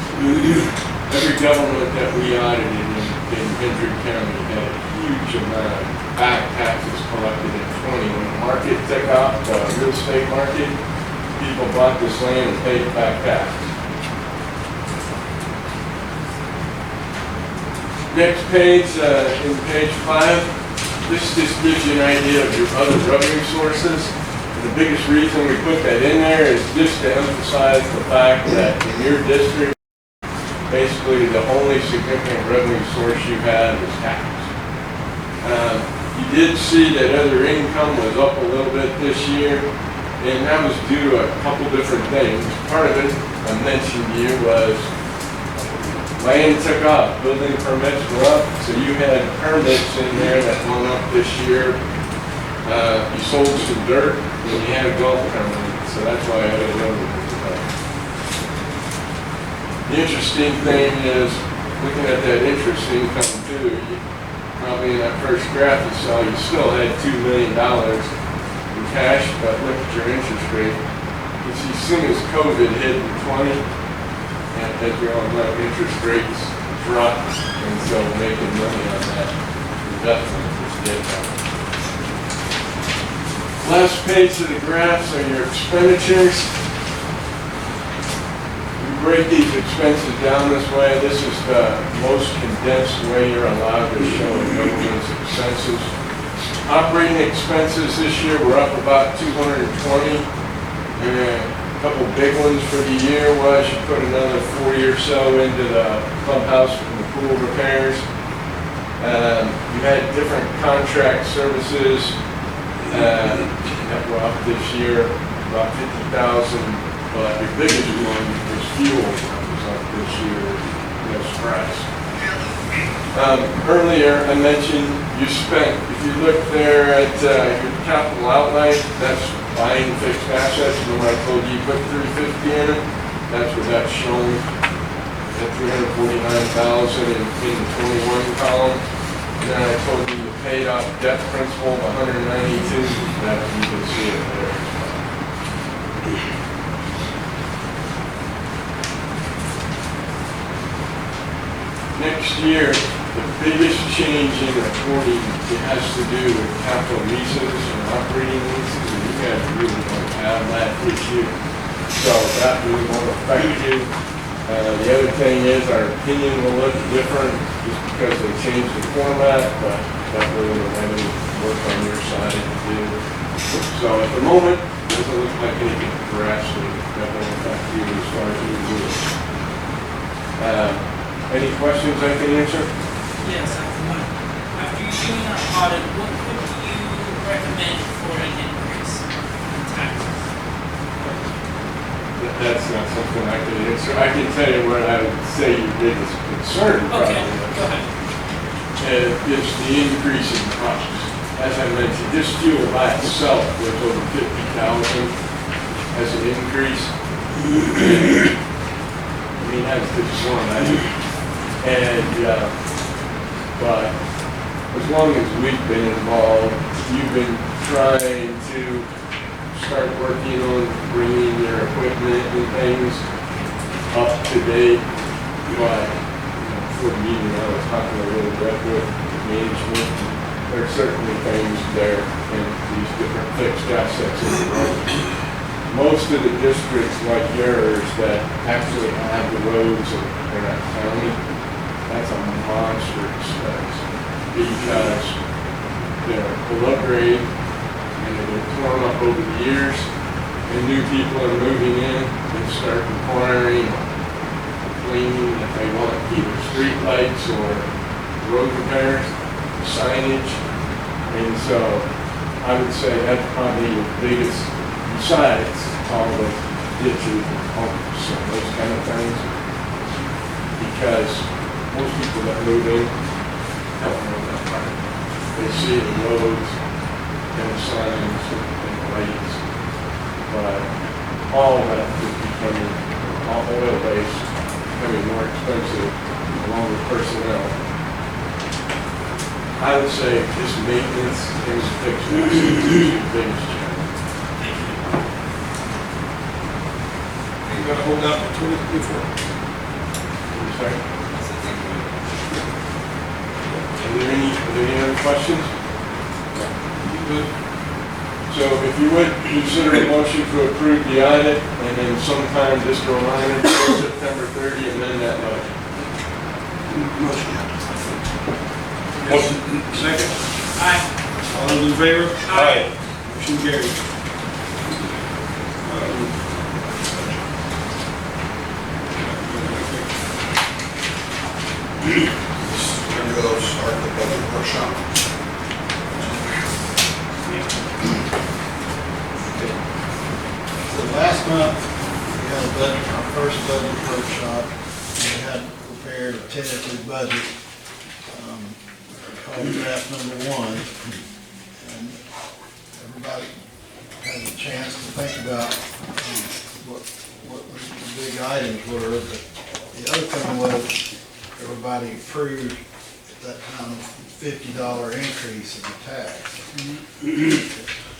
Every government that we audited in Hendry County had a huge amount of back taxes collected in 20. When the market took off, the real estate market, people bought this land and paid back taxes. Next page, in page 5, this just gives you an idea of your other revenue sources. And the biggest reason we put that in there is just to emphasize the fact that in your district, basically the only significant revenue source you have is tax. You did see that other income was up a little bit this year, and that was due to a couple different things. Part of it I mentioned to you was land took off, building permits were up, so you had permits in there that went up this year. You sold some dirt, and you had a golf tournament, so that's why I had a number. The interesting thing is, looking at that interest income too, probably in that first graph you saw, you still had $2 million in cash, but look at your interest rate. You see, as soon as COVID hit in 20, and as we all know, interest rates dropped, and so making money on that investment is dead now. Last page of the graphs are your expenditures. We break these expenses down this way. This is the most condensed way you're allowed to show government's expenses. Operating expenses this year were up about 220. A couple big ones for the year was you put another 40 or so into the clubhouse and the pool repairs. You had different contract services that were up this year, about 50,000, but the biggest one was fuel that was up this year, no surprise. Earlier I mentioned you spent, if you look there at your capital outlay, that's buying fixed assets. Remember I told you put 350 in it? That's what that's showing at 349,000 in the 21 column. And then I told you you paid off debt principal of 192. That you can see it there. Next year, the biggest change in reporting has to do with capital leases and operating leases, and you guys really don't have that this year. So that really won't affect you. The other thing is our opinion will look different just because they changed the format, but that really don't have any work on your side to do. So at the moment, it doesn't look like anything drastic that will affect you as far as you do it. Any questions I can answer? Yes, I have one. After you doing an audit, what would you recommend for an increase in taxes? That's not something I can answer. I can tell you what I would say your biggest concern probably Okay, go ahead. is the increase in costs. As I mentioned, this fuel by itself was over 50,000 as an increase. I mean, that's just one item. And, but as long as we've been involved, you've been trying to start working on bringing your equipment and things up to date. But before the meeting, I was talking a little bit with management. There are certainly things there in these different fixed assets in the road. Most of the districts like yours that actually have the roads in that county, that's a monster expense because they're below grade and they been torn up over the years, and new people are moving in and start inquiring, cleaning, if they want either street lights or road repairs, signage. And so I would say that's probably the biggest, besides all the ditches and pumps and those kind of things. Because most people that move in don't know that part. They see the roads and the signs and the lights. But all that is becoming, all oil-based, becoming more expensive along with personnel. I would say just maintenance and fixing is the biggest challenge. You gotta hold out for 2024. Sorry? Are there any other questions? So if you would consider a motion to approve the audit and then sometime just a reminder before September 30, amend that budget. Motion. Second? Aye. All those in favor? Aye. Motion carried. We're gonna go start the budget workshop. So last month, we had our first budget workshop. We had prepared a tentative budget called draft number 1. And everybody has a chance to think about what the big items were. But the other thing was, everybody approved at that time a $50 increase in the tax.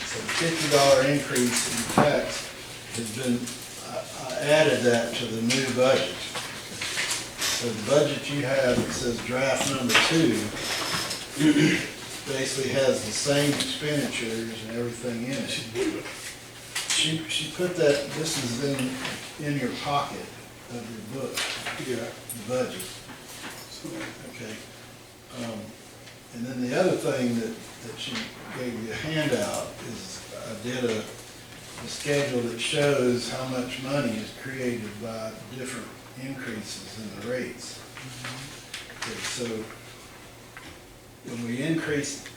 So the $50 increase in tax has been, I added that to the new budget. So the budget you have, it says draft number 2, basically has the same expenditures and everything in it. She put that, this is in your pocket of your book, the budget. Okay. And then the other thing that she gave you a handout is I did a schedule that shows how much money is created by different increases in the rates. Okay, so when we increased,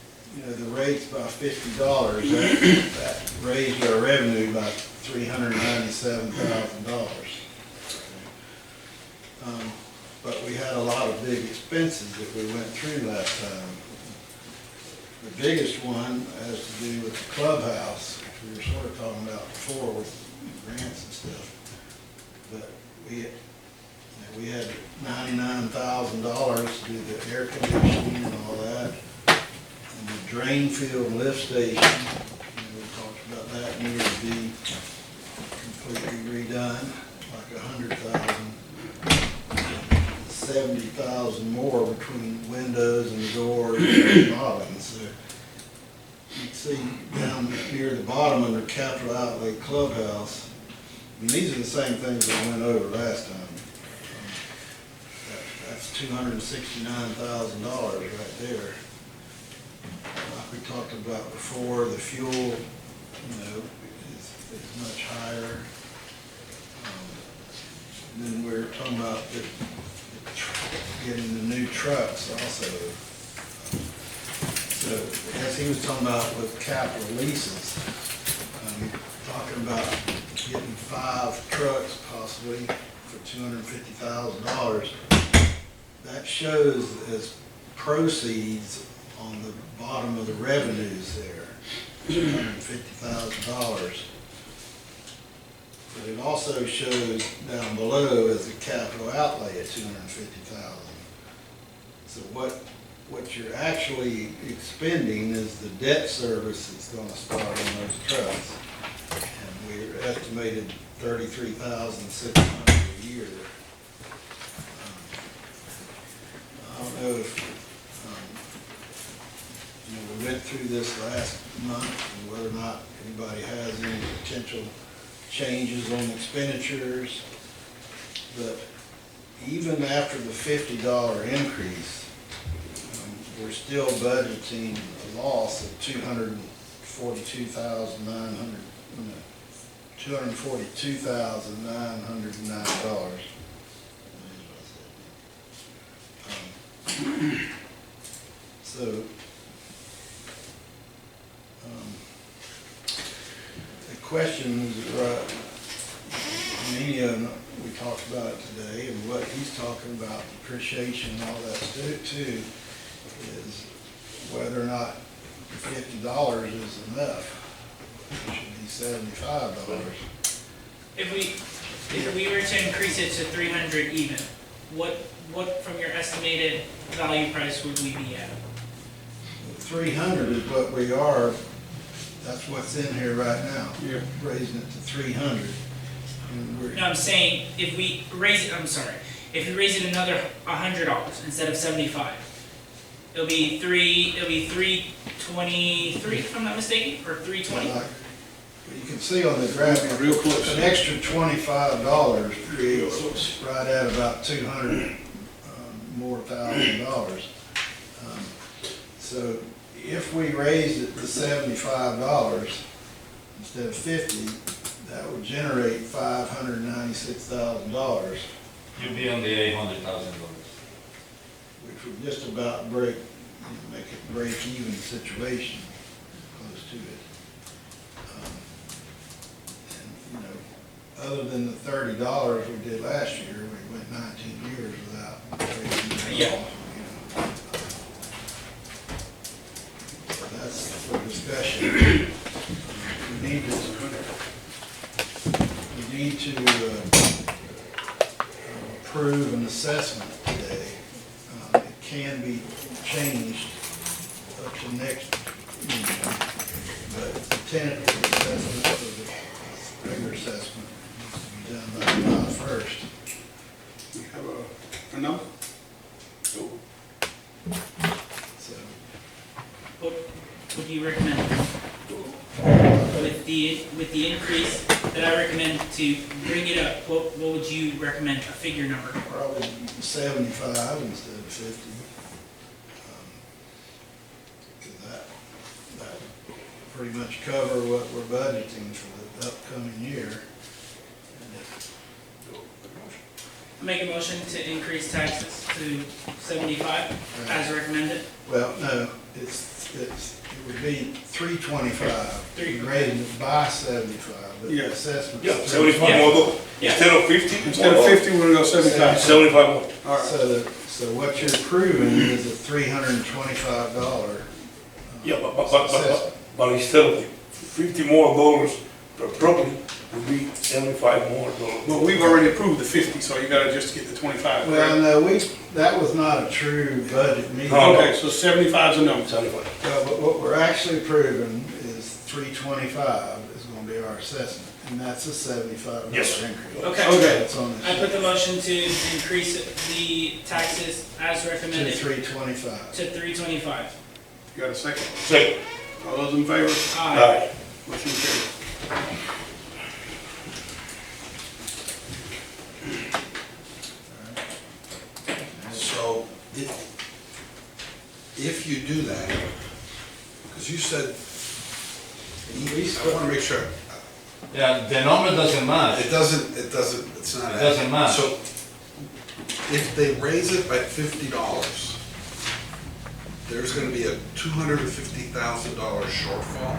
the rates by $50, that raised our revenue by $397,000. But we had a lot of big expenses that we went through last time. The biggest one has to do with the clubhouse, which we were sort of talking about before with grants and stuff. But we had $99,000 to do the air conditioning and all that. And the drain field lift station, we talked about that, needed to be completely redone, like $100,000. 70,000 more between windows and doors and remodeling. So you can see down near the bottom under capital outlay clubhouse, and these are the same things that I went over last time. That's $269,000 right there. Like we talked about before, the fuel, is much higher. Then we're talking about getting the new trucks also. So as he was talking about with capital leases, talking about getting 5 trucks possibly for $250,000. That shows as proceeds on the bottom of the revenues there, $250,000. But it also shows down below as a capital outlay at $250,000. So what you're actually expending is the debt service that's going to start on those trucks. And we're estimated $33,600 a year. I don't know if we went through this last month and whether or not anybody has any potential changes on expenditures, but even after the $50 increase, we're still budgeting a loss of $250,000 $242,909. So, the questions, many of them, we talked about it today, and what he's talking about, depreciation and all that too, is whether or not $50 is enough. It should be $75. If we were to increase it to 300 even, what from your estimated value price would we be at? 300 is what we are, that's what's in here right now. Yeah. Raising it to 300. And we're, No, I'm saying if we raise it, if we raise it another $100 instead of 75, it'll be 323 if I'm not mistaken, or 320. like, you can see on the graph, Real close. an extra $25 creates right at about $200 more $1,000. So if we raised it to $75 instead of 50, that would generate $596,000, You'd be on the $800,000. which would just about make it break-even situation, close to it. And, other than the $30 we did last year, we went 19 years without raising it at all. So that's for discussion. We need to approve an assessment today. It can be changed up to next meeting, but the tentative assessment for the regular assessment needs to be done by July 1st. We have a number? So, What would you recommend? With the increase that I recommend to bring it up, what would you recommend, a figure number? probably 75 instead of 50. 'Cause that pretty much cover what we're budgeting for the upcoming year. And Make a motion to increase taxes to 75 as recommended. well, no, it would be 325. Raising it by 75, but the Yeah. assessment. Yeah, 75 more though. Yeah. Instead of 50? Instead of 50, we're gonna go 75. 75 more. All right. So what you're approving is a $325. Yeah, but instead of 50 more dollars per property, would be 75 more dollars. Well, we've already approved the 50, so you gotta just get the 25. Well, correct? no, that was not a true budget meeting. No. Okay, so 75 is a number. 75. But what we're actually approving is 325 is gonna be our assessment, and that's a $75 Yes. increase. Okay. That's on the I put the motion to increase the taxes as to recommended 325. to 325. You got a second? Second. All those in favor? Aye. Motion carried. So if you do that, because you said, I want to make sure, Yeah, the number doesn't match. it's not. It doesn't match. So if they raise it by $50, there's going to be a $250,000 shortfall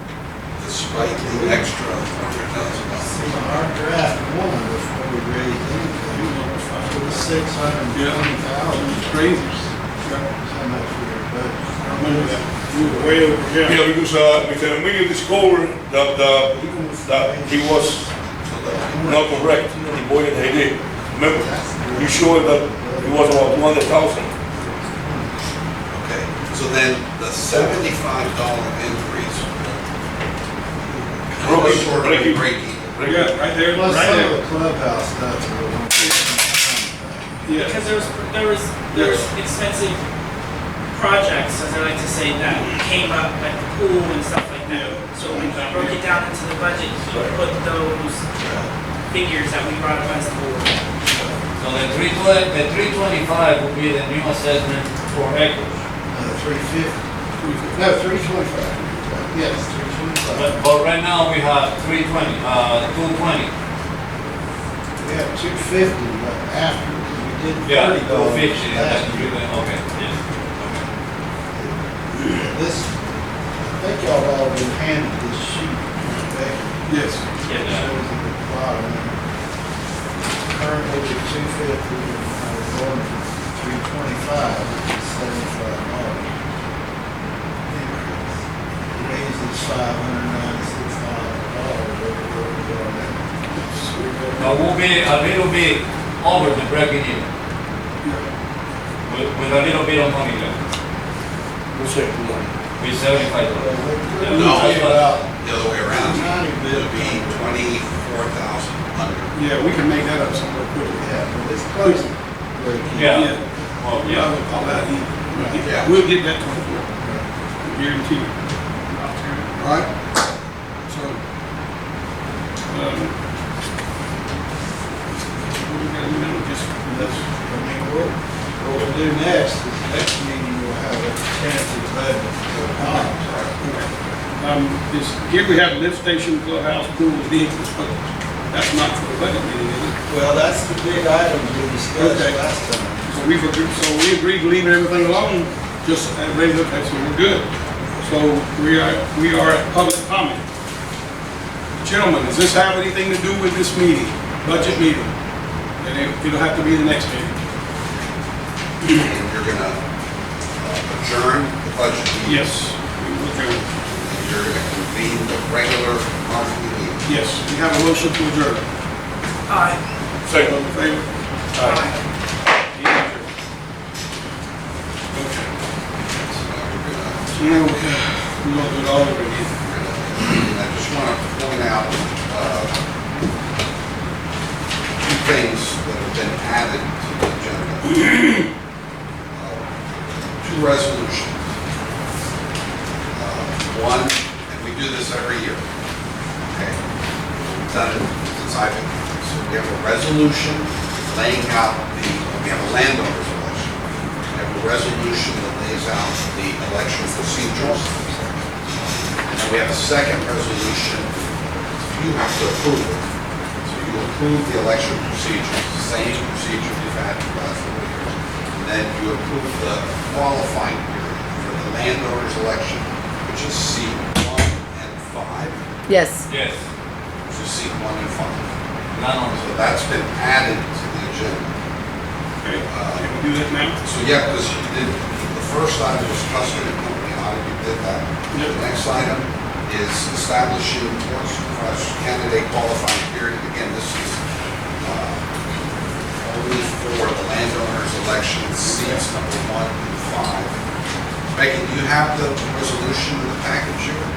despite the extra $100,000. See, our draft one before we raised anything, it was 620,000. It's crazy. How much we were budgeting. I remember that. We were way over, Yeah, yeah. because Mr. Emilio discovered that he was not correct in the budget they did. Remember, he showed that it was about 200,000. Okay, so then the $75 increase. Broken, Short of break even. break even. Yeah, right there, Plus right some of there. the clubhouse stuff. Yeah. Because there was expensive projects, as I like to say, that came up, like the pool and stuff like that. So we broke it down into the budget, so we put those figures that we brought up as the board. So the 325 will be the new assessment for acres. 350. No, 325. Yes, 325. But right now we have 320, 220. We have 250, but after we did Yeah, $30 250, last year. okay, yes. This, I think y'all all been handed this sheet. Okay? Yes. It shows at the bottom. Currently at 250, we're going to 325, which is $75. Increase. Raises $596,000 over that. Now we'll be a little bit over the breaking even. With a little bit of money left. We'll check the money. With $75. No, That's what- the other way around. It would be 24,000 under. Yeah, we can make that up somewhere quickly. Yeah, but it's close. Yeah. Oh, Yeah, yeah. we'll call that even. Yeah. We'll get that 24, guarantee. All right? So, what we gotta do now, just, That's, I mean, what we'll do next is next meeting we'll have a tentative budget for the bonds. this, here we have lift station, clubhouse, pool, vehicles, but that's not for the budget meeting, is it? Well, that's the big item we discussed Okay. last time. So we agreed to leave everything alone, just, everybody look, so we're good. So we are at public comment. Gentlemen, does this have anything to do with this meeting, budget meeting? And it'll have to be the next meeting. And you're gonna adjourn the budget meeting. Yes. We will adjourn. And you're gonna convene the regular monthly meeting. Yes, we have a motion to adjourn. Aye. Second. All in favor? Aye. So now we're gonna, Now, we're gonna do it all over again. and I just wanna point out, two things that have been added to the agenda. Two resolutions. One, and we do this every year, okay? We've done it since I've been here. So we have a resolution laying out we have a landowner's election. We have a resolution that lays out the election procedures. And then we have a second resolution, you have to approve it. So you approve the election procedures, the same procedure you've had for the last 4 years. And then you approve the qualifying period for the landowner's election, which is seat 1 and 5, Yes. Yes. which is seat 1 and 5. Not on. So that's been added to the agenda. Okay, can we do that now? So yeah, because you did, the first item was custody and company audit, you did that. Yep. The next item is establishing board supervisor candidate qualifying period. Again, this is only for the landowner's election, seats number 1 and 5. Becky, do you have the resolution in the package here?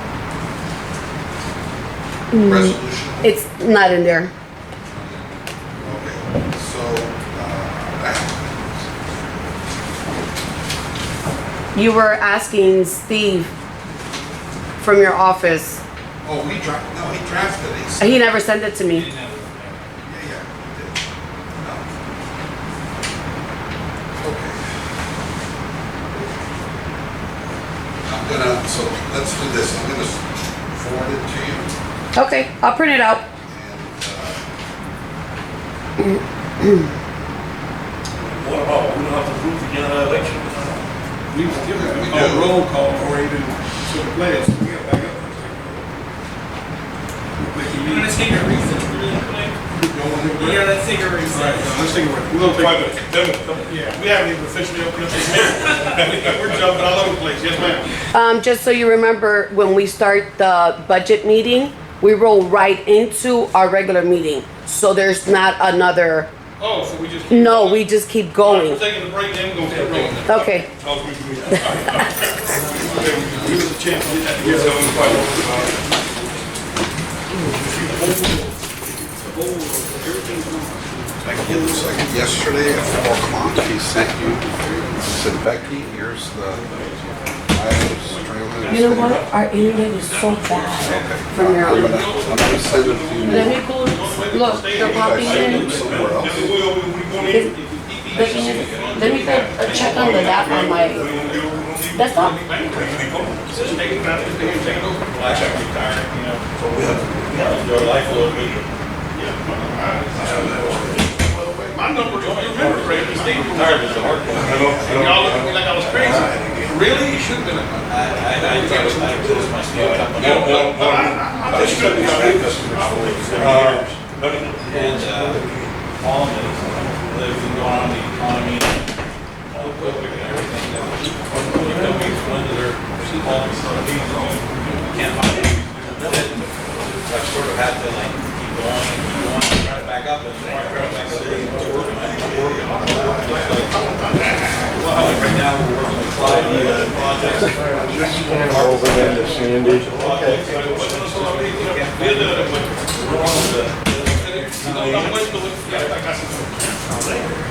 Resolution? It's not in there. Okay, so, that. You were asking Steve from your office. Oh, he drafted it. He never sent it to me. Yeah, he did. No. Okay. I'm gonna, so let's do this. I'm gonna forward it to you. Okay, I'll print it out. What about, we don't have to prove the general election? We still have We a do. roll call or even to the players. We gotta back up. You wanna take a recess really quick? Yeah, let's take a All right, recess. let's take a break. We're gonna take. 5 minutes, 10 minutes. Yeah, we haven't even officially opened up this meeting. We're jumping all over the place. Yes, ma'am. Just so you remember, when we start the budget meeting, we roll right into our regular meeting. So there's not another, Oh, so we just. no, we just keep All right, going. we're taking a break, then we're gonna keep rolling. Okay. Give us a chance to get that together. Like it looks like yesterday at 4 o'clock, he sent you, he said, Becky, here's the items, trailers. You know what? Our internet is so bad from your I'm end. gonna send it to you. Let me go, look, they're popping in. Somewhere else. Let me go check on the app on my desktop. Your life will be. My number, you remember, Ray, the state. Tired is the hard part. I know. And y'all looked at me like I was crazy. Really? You should have been. No, just cut it out. And Palm is, they've been going on the economy, all the equipment and everything, that you know, we explained to their Palm fees, can't find it. So I sort of had to like keep going, try to back up, and try to back up, it's working, right now, we're working with 5 projects. Over there to Sandy.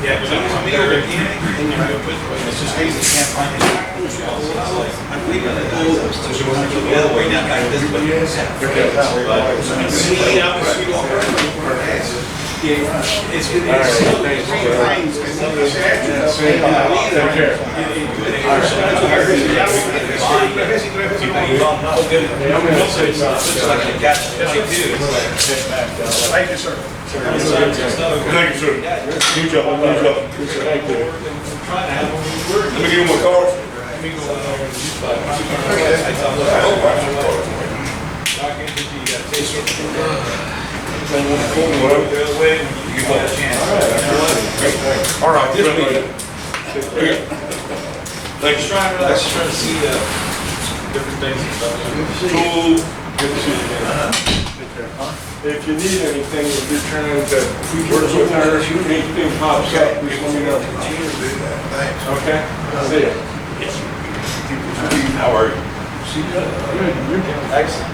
Yeah, because I'm here again, it's just crazy, can't find it. I believe that the other way down back this way. It's Take care. I'm gonna say something. It's like a catch 22. Thank you, sir. Thank you, sir. Good job, good job. Thank you. Let me give you my card. All right, just thank you. Just trying to see different things and stuff. Cool. Good to see you again. If you need anything, if you're trying to work with her, if anything pops up, please let me know. Okay? See ya. How are you? Good, you're good. Excellent.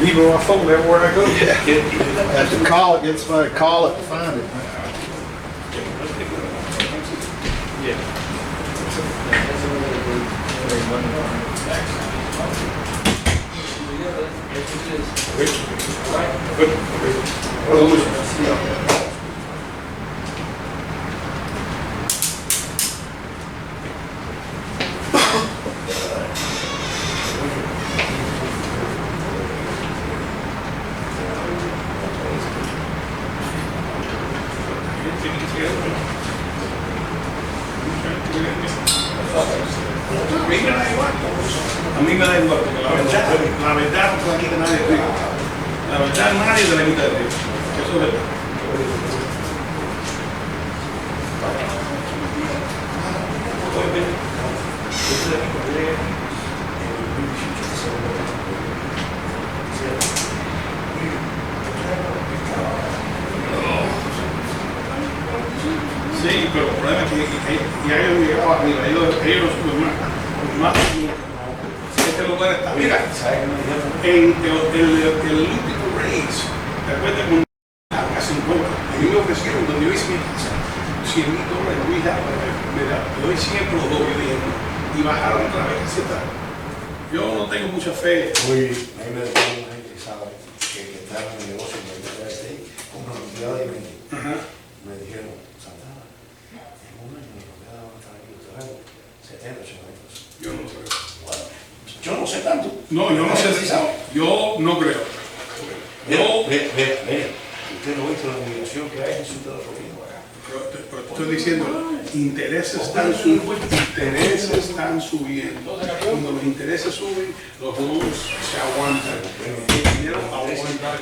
Leaving my phone everywhere I go. Have to call it, get somebody to call it and find it. A mí me da igual, porque la verdad no aquí que nadie diga. La verdad nadie se le gusta decir. Eso es verdad. Sí, pero el problema es que ya ellos llegaban arriba, ellos más este lugar está, mira, en el Olympic Race, ¿te acuerdas con a 50? A mí me ofrecieron, donde yo hice mi casa, $100,000, mira, le doy 100 por los dos, yo dije, y bajaron otra vez, así está. Yo no tengo mucha fe. Muy, a mí me decía una gente que sabe que está en el negocio, compra una propiedad y vende. Me dijeron, Santana, en un año la propiedad va a estar aquí, te traigo 70, 80 años. Yo no sé. Bueno, yo no sé tanto. No, yo no sé. Yo no creo. Yo, Mira, usted no ha visto la humillación que hay en Ciudad de la Florida. Pero te estoy diciendo, intereses están subiendo. Cuando los intereses suben, los bonos se aguantan. El dinero aguanta.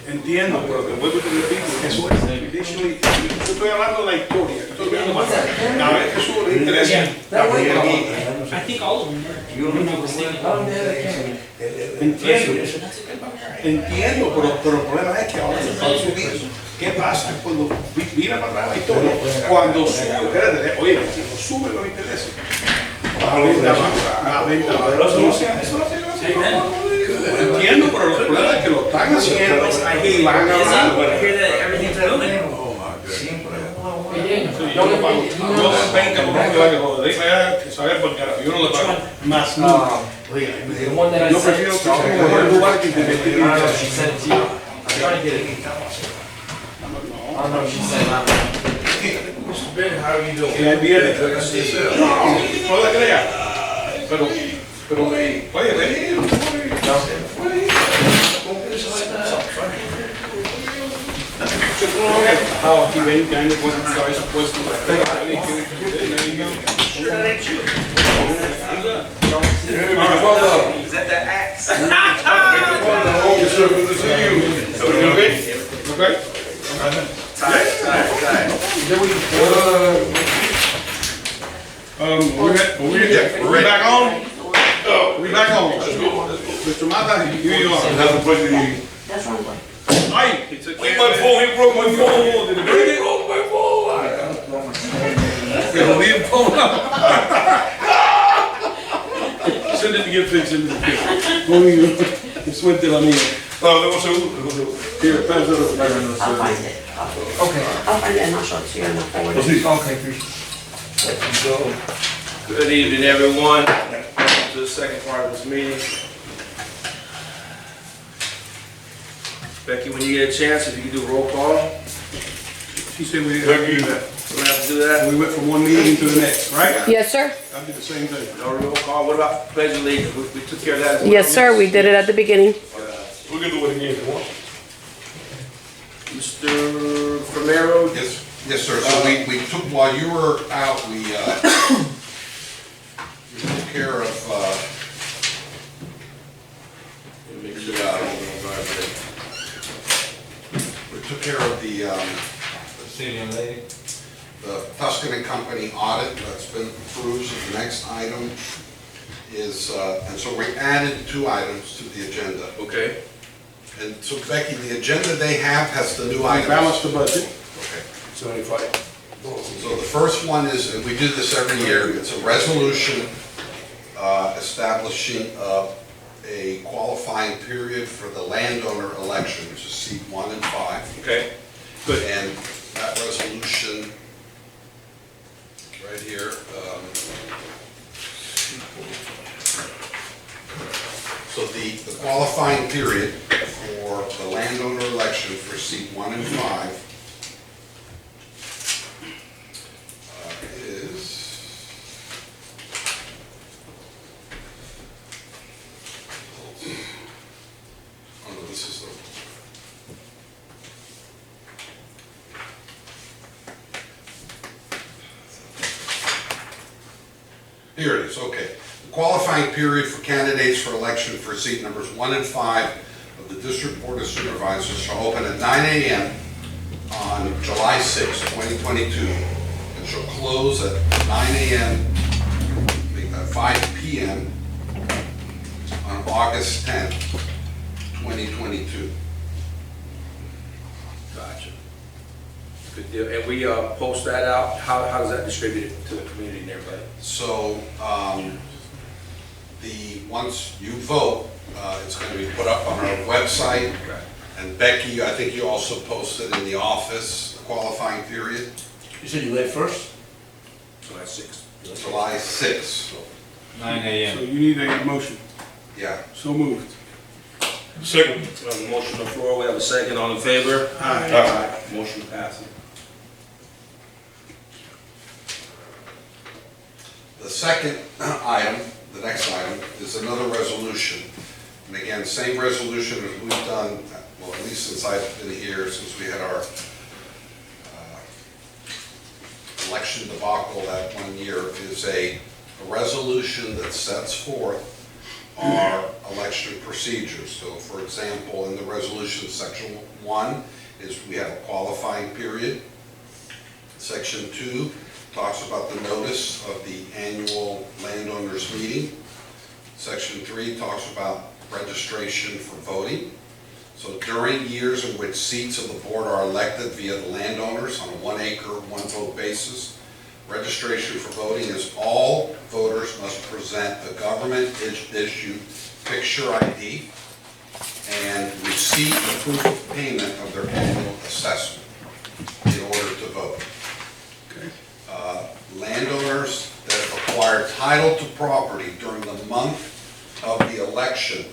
Entiendo, pero te vuelvo a te repito, eso es additionally. Yo estoy hablando de la historia. Estoy viendo más. Cada vez que suben los intereses, I think all of them Entiendo, pero el problema es que ahora se están subiendo. ¿Qué pasa cuando mira para atrás la historia? Cuando sube, espérate, oye, cuando suben los intereses, la venta baja. Eso no se hace. Entiendo, pero el problema es que lo están haciendo y van a I hablar. hear that everything's booming. Yo no pago. Yo venga por un lado, déjame saber porque yo no le pago. Más no. Yo prefiero que sea en un lugar que te mete. Que viene. No la crea. Pero oye, ven. Aquí 20 años con su cabeza puesta. Is that the axe? Yes, sir, good to see you. Okay? Okay? We back on? We back on. Mr. Mata, here you are. That's one way. Ay, Wait, my phone, he broke my phone. Did he break it? Oh, my phone. pero bien send it to get fixed in the suerte la mía. No, debo seguro. Here, pass it over. I'll find it. Okay. I'll find it and I'll show it to you and I'll forward it. Good evening, everyone. Welcome to the second part of this meeting. Becky, when you get a chance, if you could do a roll call. She said we didn't have to do that. We don't have to do that. We went from one meeting to the next, right? Yes, sir. I did the same thing. No roll call. What about pledge of allegiance? We took care of that as well. Yes, sir. We did it at the beginning. We can do it again if you want. Mr. Romero? Yes, sir. So we took, while you were out, we took care of, we took care of the Tuscan and Company audit that's been approved. So the next item is, and so we added 2 items to the agenda. Okay. And so Becky, the agenda they have has the new We items. balanced the budget. Okay. 75. So the first one is, and we do this every year, it's a resolution establishing a qualifying period for the landowner election, which is seat 1 and 5. Okay. Good. And that resolution, right here, so the qualifying period for the landowner election for seat 1 and 5 is oh no, this is the here it is, okay. The qualifying period for candidates for election for seat numbers 1 and 5 of the District Board of Supervisors shall open at 9 a.m. on July 6, 2022, and shall close at 9 a.m., 5 p.m. on August 10, 2022. Gotcha. Good deal. And we post that out. How does that distribute it to the community and everybody? So, once you vote, it's going to be put up on our website. Okay. And Becky, I think you also posted in the office, the qualifying period, You said you left first? July 6th. July 6th. 9 So a.m. you need a motion. Yeah. So moved. Second. We have a motion on the floor. We have a second. All in favor? Aye. Motion passes. The second item, the next item, is another resolution. And again, same resolution as we've done, well, at least since I've been here, since we had our election debacle that one year is a resolution that sets forth our election procedures. So for example, in the resolution, section 1 is we have a qualifying period. Section 2 talks about the notice of the annual landowners meeting. Section 3 talks about registration for voting. So during years in which seats of the board are elected via the landowners on a 1 acre, 1 vote basis, registration for voting is all voters must present a government-issued picture ID and receipt of proof of payment of their annual assessment in order to vote. Landowners that have acquired title to property during the month of the election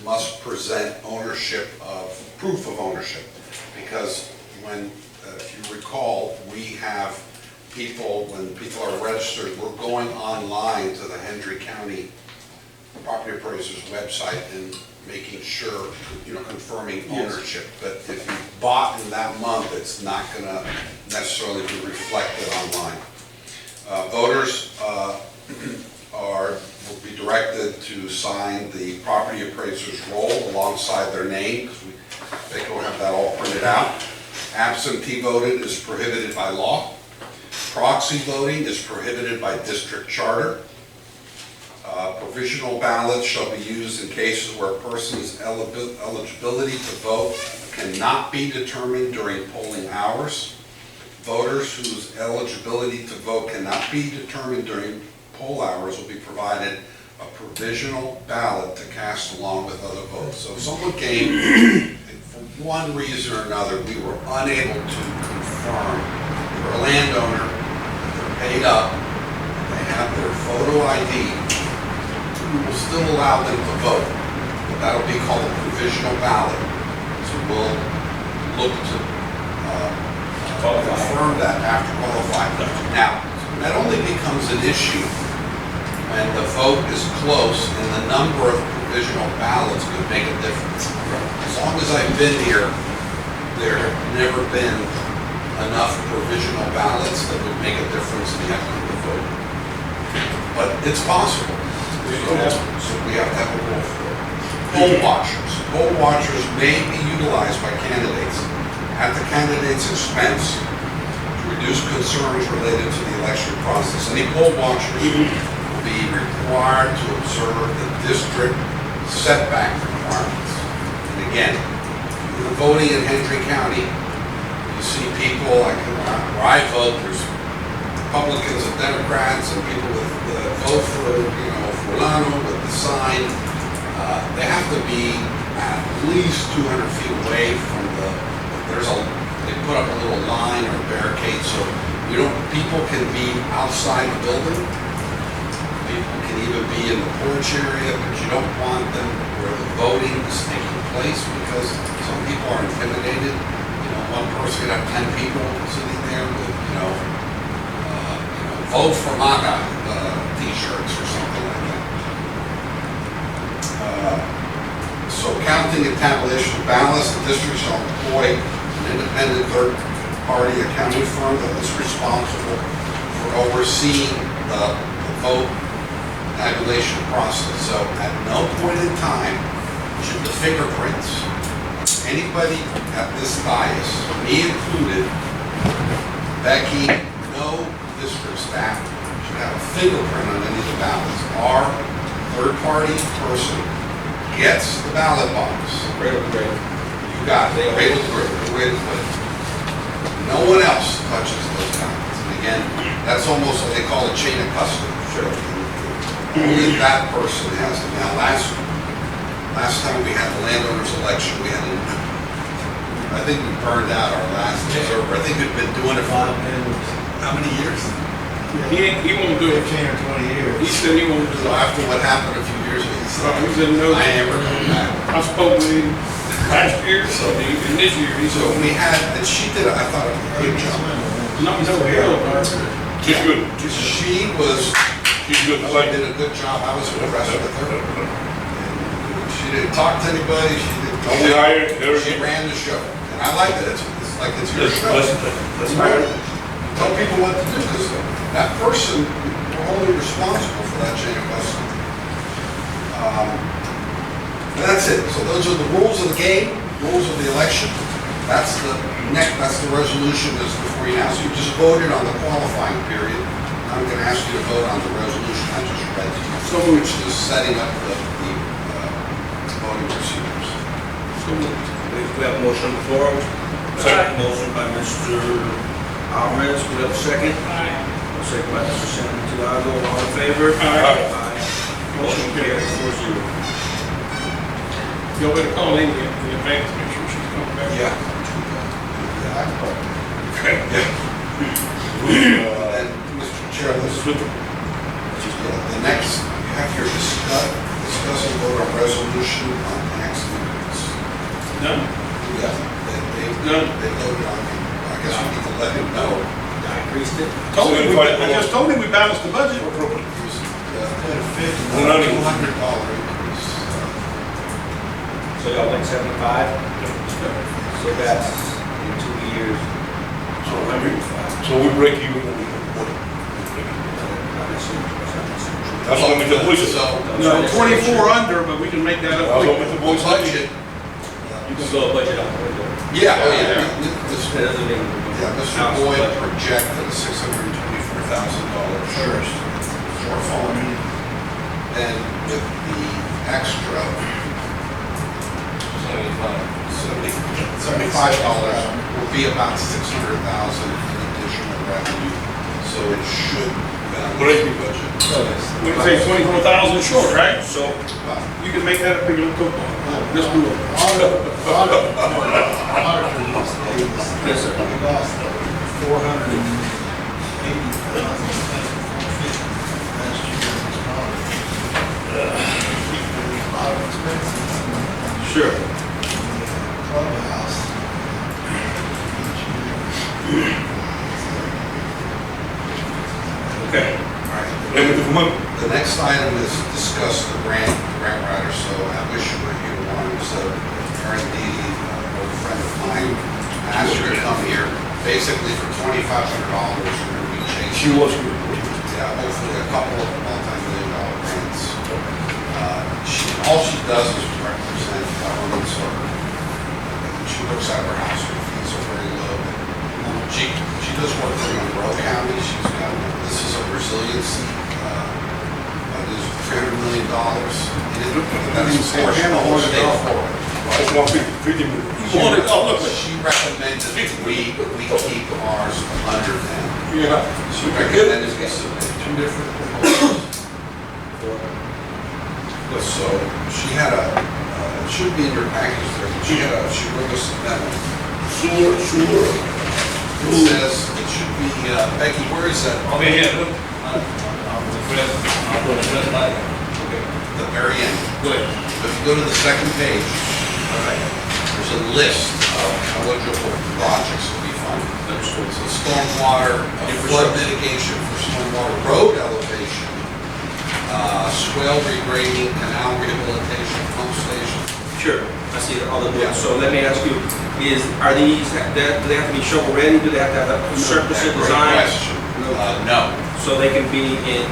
must present ownership of, proof of ownership. Because when, if you recall, we have people, when people are registered, we're going online to the Hendry County Property Appraiser's website and making sure, confirming ownership. But if you bought in that month, it's not gonna necessarily be reflected online. Voters will be directed to sign the property appraiser's roll alongside their name, because they don't have that all printed out. Absentee voting is prohibited by law. Proxy voting is prohibited by district charter. Provisional ballots shall be used in cases where a person's eligibility to vote cannot be determined during polling hours. Voters whose eligibility to vote cannot be determined during poll hours will be provided a provisional ballot to cast along with other votes. So if someone came, and for one reason or another, we were unable to confirm they're a landowner, they're paid up, they have their photo ID, we will still allow them to vote. But that'll be called a provisional ballot. So we'll look to confirm that after qualifying. Now, that only becomes an issue when the vote is close and the number of provisional ballots could make a difference. As long as I've been here, there have never been enough provisional ballots that would make a difference in the outcome of the vote. But it's possible. So we have to have a rule for it. Poll watchers. Poll watchers may be utilized by candidates at the candidate's expense to reduce concerns related to the election process. Any poll watchers will be required to observe the district setback requirements. And again, the voting in Hendry County, you see people like where I vote, there's Republicans and Democrats and people with vote for, Fulano with the sign. They have to be at least 200 feet away from they put up a little line or barricade so people can be outside the building. People can even be in the porch area, but you don't want them where the voting is taking place because some people are intimidated. One person could have 10 people sitting there with, vote for MAGA t-shirts or something like that. So counting and tabulation of ballots, the district shall employ an independent third-party accounting firm that is responsible for overseeing the vote tabulation process. So at no point in time should the fingerprints, anybody at this dais, me included, Becky, no district staff should have a fingerprint on any of the ballots. Our third-party person gets the ballot box. Cradle to cradle. You got it. Cradle to cradle. The way to put it. No one else touches those ballots. And again, that's almost what they call a chain of custody. Sure. Only that person has it. Now, last time we had the landowners election, we had I think we burned out our last observer. I think we've been doing it for how many years? He won't do it. 15 or 20 years. He said he won't do So it. after what happened a few years ago, he said, He said no. I ain't ever coming back. I spoke with him last year, and this year, he So said, we had, and she did, I thought, a good job. not no hell. She's good. She was, She's good. I she like did it. a good job. I was impressed with her. And she didn't talk to anybody. She didn't. We hired her. She ran the show, and I liked it. It's like it's your Let's, show. let's hire her. tell people what to do, because that person, we're only responsible for that chain of custody. And that's it. So those are the rules of the game, rules of the election. That's the resolution that's before you now. So you just voted on the qualifying period. I'm going to ask you to vote on the resolution I just read to you. So which is setting up the voting procedures. So we have a motion on the floor. Second. Motion by Mr. Alvarez. We have a second. Aye. Second by Mr. Santiago. All in favor? Aye. Motion carries 4-0. Y'all better call in the advance, make sure she's coming back. Yeah. Okay. And Mr. Chair, the next, you have here discuss and vote on resolution on tax increase. None? Yeah, they voted on it. I guess we need to let him know. I increased it. I just told him we balanced the budget. $200 increase. So y'all went 75? So that's in 2 years. So 105. So we break even when we report. That's what Mr. Boyd said. No, 24 under, but we can make that up. That's what Mr. Boyd said. Budget. You can go a budget out the window. Yeah, oh yeah. That doesn't mean. Yeah, Mr. Boyd projected a $624,000 shortfall. And with the extra $75 will be about $600,000 in additional revenue. So it should break the budget. We can say 24,000 short, right? So You can make that a big little football. Let's do it. yes, sir. We lost 480,000 last year in this college. There's a lot of expenses. Sure. Clubhouse. Okay. The next item is discuss the grant writer, so I wish you were here one, so Karen Deedy, an old friend of mine, asked her to come here, basically for $2,500, we're going to be chasing. She was here. Yeah, hopefully a couple of multi-million-dollar grants. All she does is represent governments, or she looks at her house, her fees are very low. She does work for Monroe County. This is a resiliency. It is $300 million. That's a portion of the state forward. She recommended that we keep ours under them. Yeah. She recommended we submit 2 different proposals. So she had it should be in your package there, but she wrote us a memo. Sure. It says, it should be, Becky, where is that? Over here, look. The very end. Good. If you go to the second page, there's a list of eligible projects to be funded. So stormwater, flood mitigation for stormwater, road elevation, swale regrading, canal rehabilitation, pump station. Sure. I see all the bills. So let me ask you, are these, do they have to be shovel ready? Do they have to have a surface Great design? question. No. So they can be in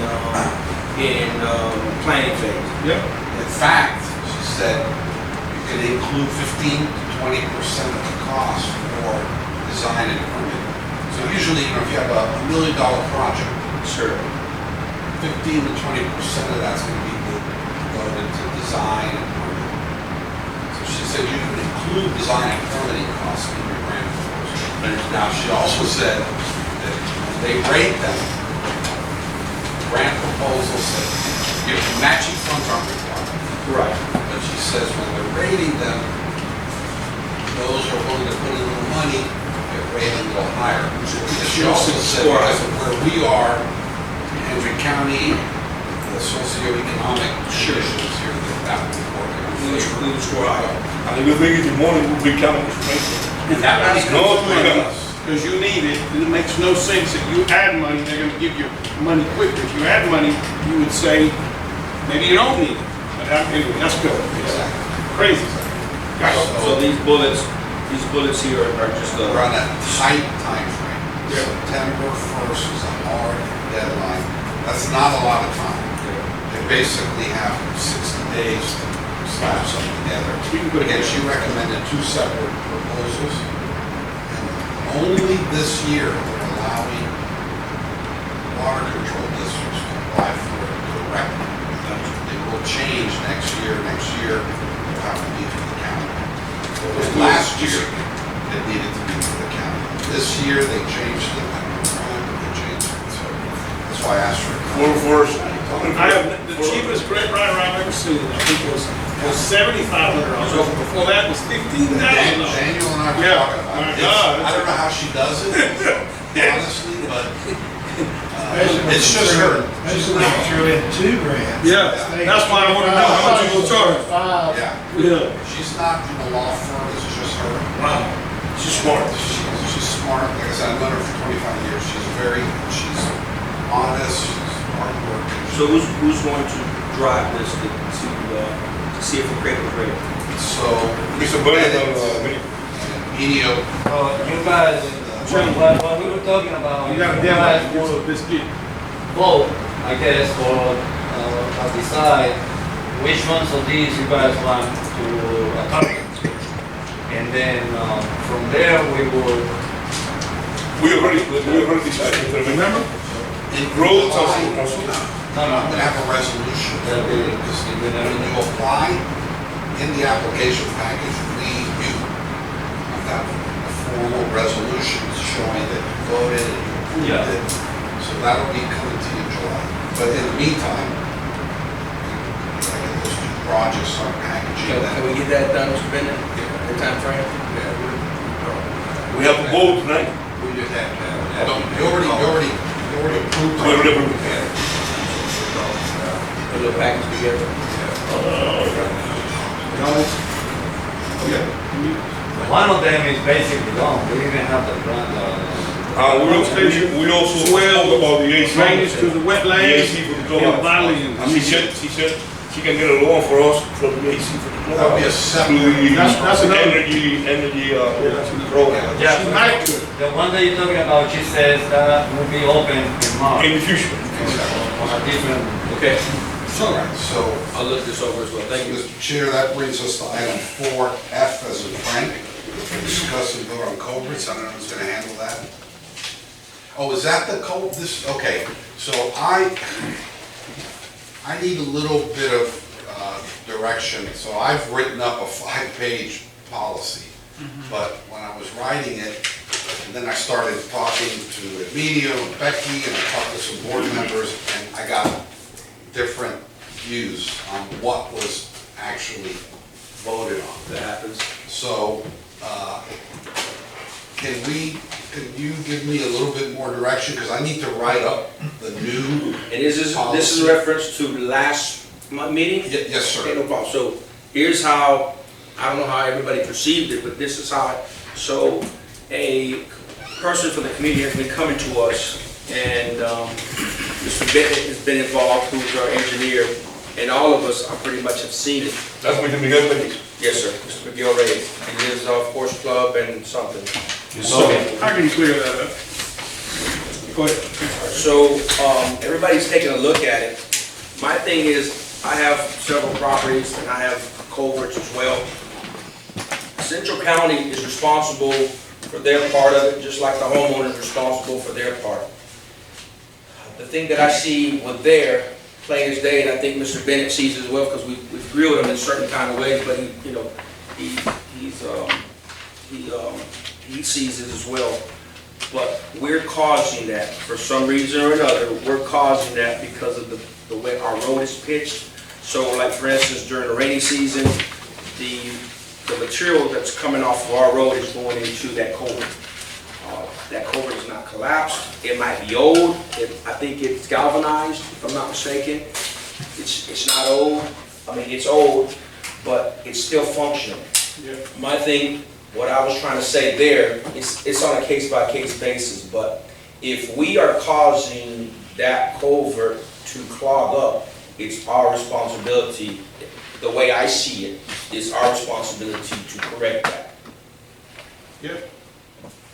planning phase? Yep. In fact, she said you could include 15 to 20% of the cost for design and permitting. So usually, if you have a $1 million project, Sure. 15 to 20% of that's going to be devoted to design and permitting. So she said you can include design and permitting costs in your grant proposal. Now, she also said that when they rate them, grant proposals say your matching funds aren't required. Right. But she says when they're rating them, those who are willing to put in a little money get rated a little higher. She also said because of where we are in Hendry County, the socioeconomic conditions here, that would work. And the good thing is the money will be counted. That's No, because you need it. It makes no sense if you add money, they're gonna give you money quicker. If you add money, you would say, maybe you don't need it. But anyway, that's good. Crazy. So these bullets here are just We're on a tight time frame. September 1st is a hard deadline. That's not a lot of time. They basically have 60 days to slap something together. Again, she recommended 2 separate proposals. And only this year they're allowing water control districts to apply for it directly. It will change next year. Next year, it'll have to be for the county. Last year, it needed to be for the county. This year, they changed it. I don't know why, but they changed it. So that's why I asked for it. I have, the cheapest grant writer I've ever seen, I think was $7,500. Before that was $15,000. Daniel and I were Yeah. talking about My it. God. I don't know how she does it, honestly, but it's just her. Especially if you're in 2 grants. Yeah, that's why I want to know how much you gonna charge. Yeah. Yeah. She's not in a law firm, it's just her. Wow. She's smart. She's smart. Like I said, I've known her for 25 years. She's honest, she's hardworking. So who's going to drive this to see if the crate was ready? So, Mr. Bennett, Enio. You guys, what we were talking about, You got a you guys demo, would this kid. vote, I guess, or decide which ones of these you guys want to target. And then from there, we will. We already decided, remember? In Roads July, also. I'm gonna have a resolution. Because when you apply in the application package, you have a formal resolution showing that you voted and you approved it. So that'll be coming to you in July. But in the meantime, like those 2 projects start packaging. Can we get that done, Mr. Bennett? The time frame? We have to vote tonight. We just have to have it. You already approved it. We already approved it. Put a little package together? One of them is basically gone. We even have the plan. We also spoke about the AC. Drainage to the The wetlands. AC for the clubhouse. Volume. She said she can get a loan for us for the AC for the clubhouse. That'll be a separate. Through the That's another- energy that's another- program. Yeah, She might could. the one that you're talking about, she says that will be open in March In the future. on a different. Okay, So, so I'll look this over as well. Thank you. Mr. Chair, that brings us to item 4F as in Frank. Discuss and vote on culverts. I don't know who's gonna handle that. Oh, is that the okay, so I need a little bit of direction. So I've written up a 5-page policy. But when I was writing it, and then I started talking to Emilio and Becky, and I talked to some board members, and I got different views on what was actually voted on. That happens. So, can you give me a little bit more direction, because I need to write up the new. And this is a reference to last meeting? Yes, sir. Okay, no problem. So here's how, I don't know how everybody perceived it, but this is how, so a person from the community has been coming to us, and Mr. Bennett has been involved, who's our engineer, and all of us pretty much have seen it. That's what the Miguel Reyes. Yes, sir, Mr. McGill Reyes. He lives off Horse Club and something. So, I can clear that up. Go ahead. So, everybody's taking a look at it. My thing is, I have several properties and I have culverts as well. Central County is responsible for their part of it, just like the homeowner is responsible for their part. The thing that I see with their, plain as day, and I think Mr. Bennett sees as well, because we've grilled him in certain kind of ways, but he sees it as well. But we're causing that, for some reason or another, we're causing that because of the way our road is pitched. So like for instance, during the rainy season, the material that's coming off of our road is going into that culvert. That culvert is not collapsed. It might be old. I think it's galvanized, if I'm not mistaken. It's not old. I mean, it's old, but it's still functional. Yeah. My thing, what I was trying to say there, it's on a case-by-case basis, but if we are causing that culvert to clog up, it's our responsibility, the way I see it, it's our responsibility to correct that. Yeah.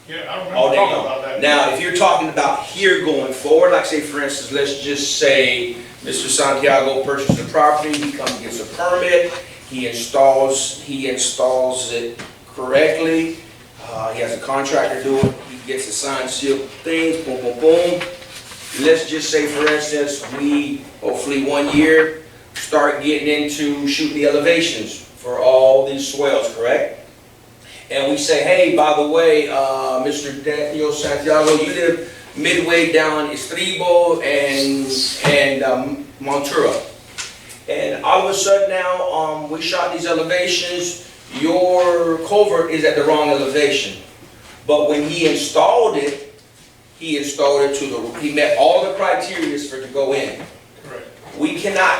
Yeah, I All remember day talking long. about that. Yeah. Now, if you're talking about here going forward, like say for instance, let's just say Mr. Santiago purchased a property, he comes and gets a permit, he installs it correctly, he has a contractor do it, he gets the signed sealed things, boom, boom, boom. Let's just say for instance, we hopefully 1 year start getting into shooting the elevations for all these swells, correct? And we say, hey, by the way, Mr. Daniel Santiago, you live midway down Estribo and Montura. And all of a sudden now, we shot these elevations, your culvert is at the wrong elevation. But when he installed it he met all the criteria for it to go in. Correct. We cannot,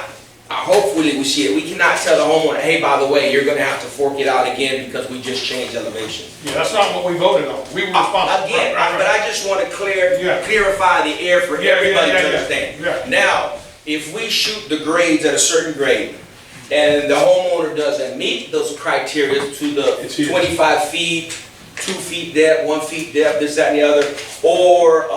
hopefully we see it, we cannot tell the homeowner, hey, by the way, you're gonna have to fork it out again because we just changed elevation. Yeah, that's not what we voted on. We were responsible. Again, but I just want to Yeah. clarify the air for everybody to understand. Yeah. Now, if we shoot the grades at a certain grade, and the homeowner doesn't meet those criteria to the It's here. 25 feet, 2 feet depth, 1 feet depth, this, that, and the other, or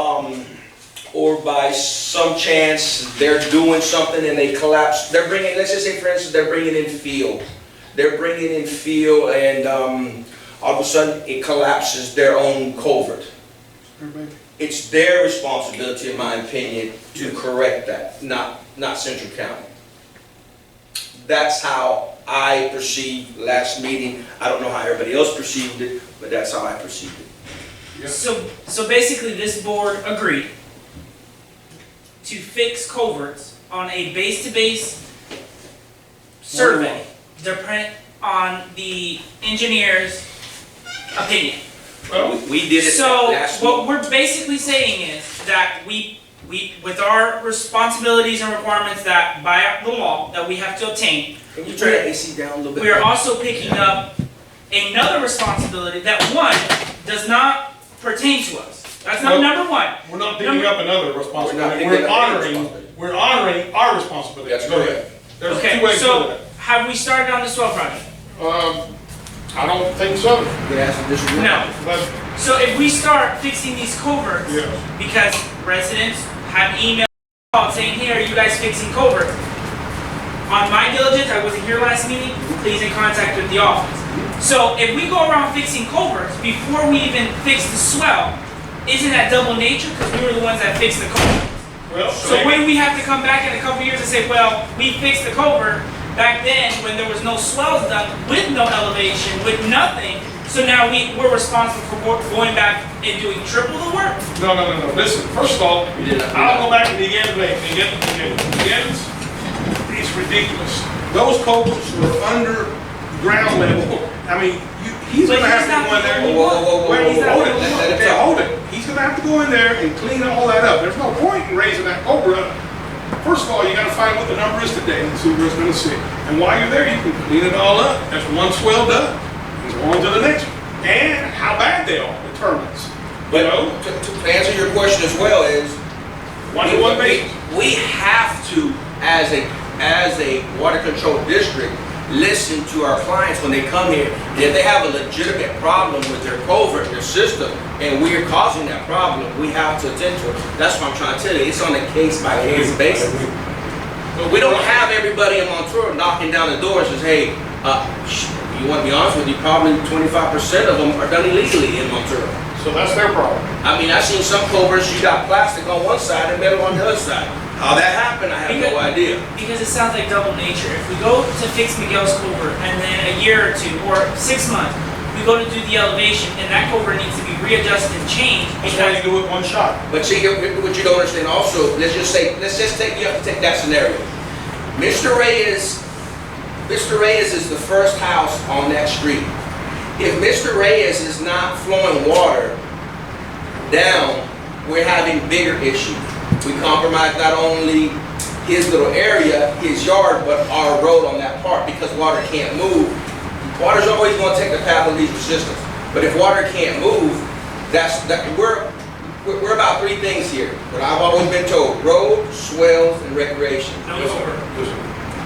by some chance, they're doing something and they collapse, they're bringing, let's just say for instance, they're bringing in field. They're bringing in field and all of a sudden it collapses their own culvert. It's their responsibility, in my opinion, to correct that, not Central County. That's how I perceived last meeting. I don't know how everybody else perceived it, but that's how I perceived it. So basically, this board agreed to fix culverts on a base-to-base survey, dependent on the engineer's opinion. Well, We did it So last what week. we're basically saying is that we, with our responsibilities and requirements that by the law that we have to obtain, Can you turn that AC down a little bit? we are also picking up another responsibility that one does not pertain to us. That's not Well, number one. We're not picking up another responsibility. picking up any We're honoring our responsibility. That's Go ahead. correct. There's Okay, two ways to do so have we started on the swell project? that. I don't think so. You asked them this week. No. But, So if we start fixing these culverts, yes. because residents have emailed saying, hey, are you guys fixing culverts? On my diligence, I wasn't here last meeting, please in contact with the office. So if we go around fixing culverts before we even fix the swell, isn't that double nature? Because we were the ones that fixed the culvert. Well, So when do we have to come back in a couple years and say, well, we fixed the culvert back then when there was no swells done, with no elevation, with nothing. So now we're responsible for going back and doing triple the work? No. Listen, first of all, I'll go back to the end. It's ridiculous. Those culverts were under ground level. I mean, he's But gonna have he's to not go in there. the only one. Wait, He's not hold the it. only one. Okay, hold it. He's gonna have to go in there and clean all that up. There's no point in raising that culvert up. First of all, you gotta find what the number is today and see where it's gonna sit. And while you're there, you can clean it all up. That's one swell done. He's on to the next one. And how bad they are determines. But to answer your question as well is, One basis. we have to, as a water control district, listen to our clients when they come here. If they have a legitimate problem with their culvert, their system, and we are causing that problem, we have to attend to it. That's what I'm trying to tell you. It's on a case by case basis. We don't have everybody in Montura knocking down the door and says, hey, you want to be honest with you, probably 25% of them are done illegally in Montura. So that's their problem. I mean, I've seen some culverts, you got plastic on one side and metal on the other side. How that happened, I have no idea. Because it sounds like double nature. If we go to fix Miguel's culvert and then a year or two or 6 months, we go to do the elevation and that culvert needs to be readjusted and changed That's why you because do it one shot. But see, what you don't understand also, you have to take that scenario. Mr. Reyes is the first house on that street. If Mr. Reyes is not flowing water down, we're having bigger issues. We compromise not only his little area, his yard, but our road on that part because water can't move. Water's always going to take the path of least resistance. But if water can't move, we're about three things here. But I've always been told: road, swells, and recreation. no culvert.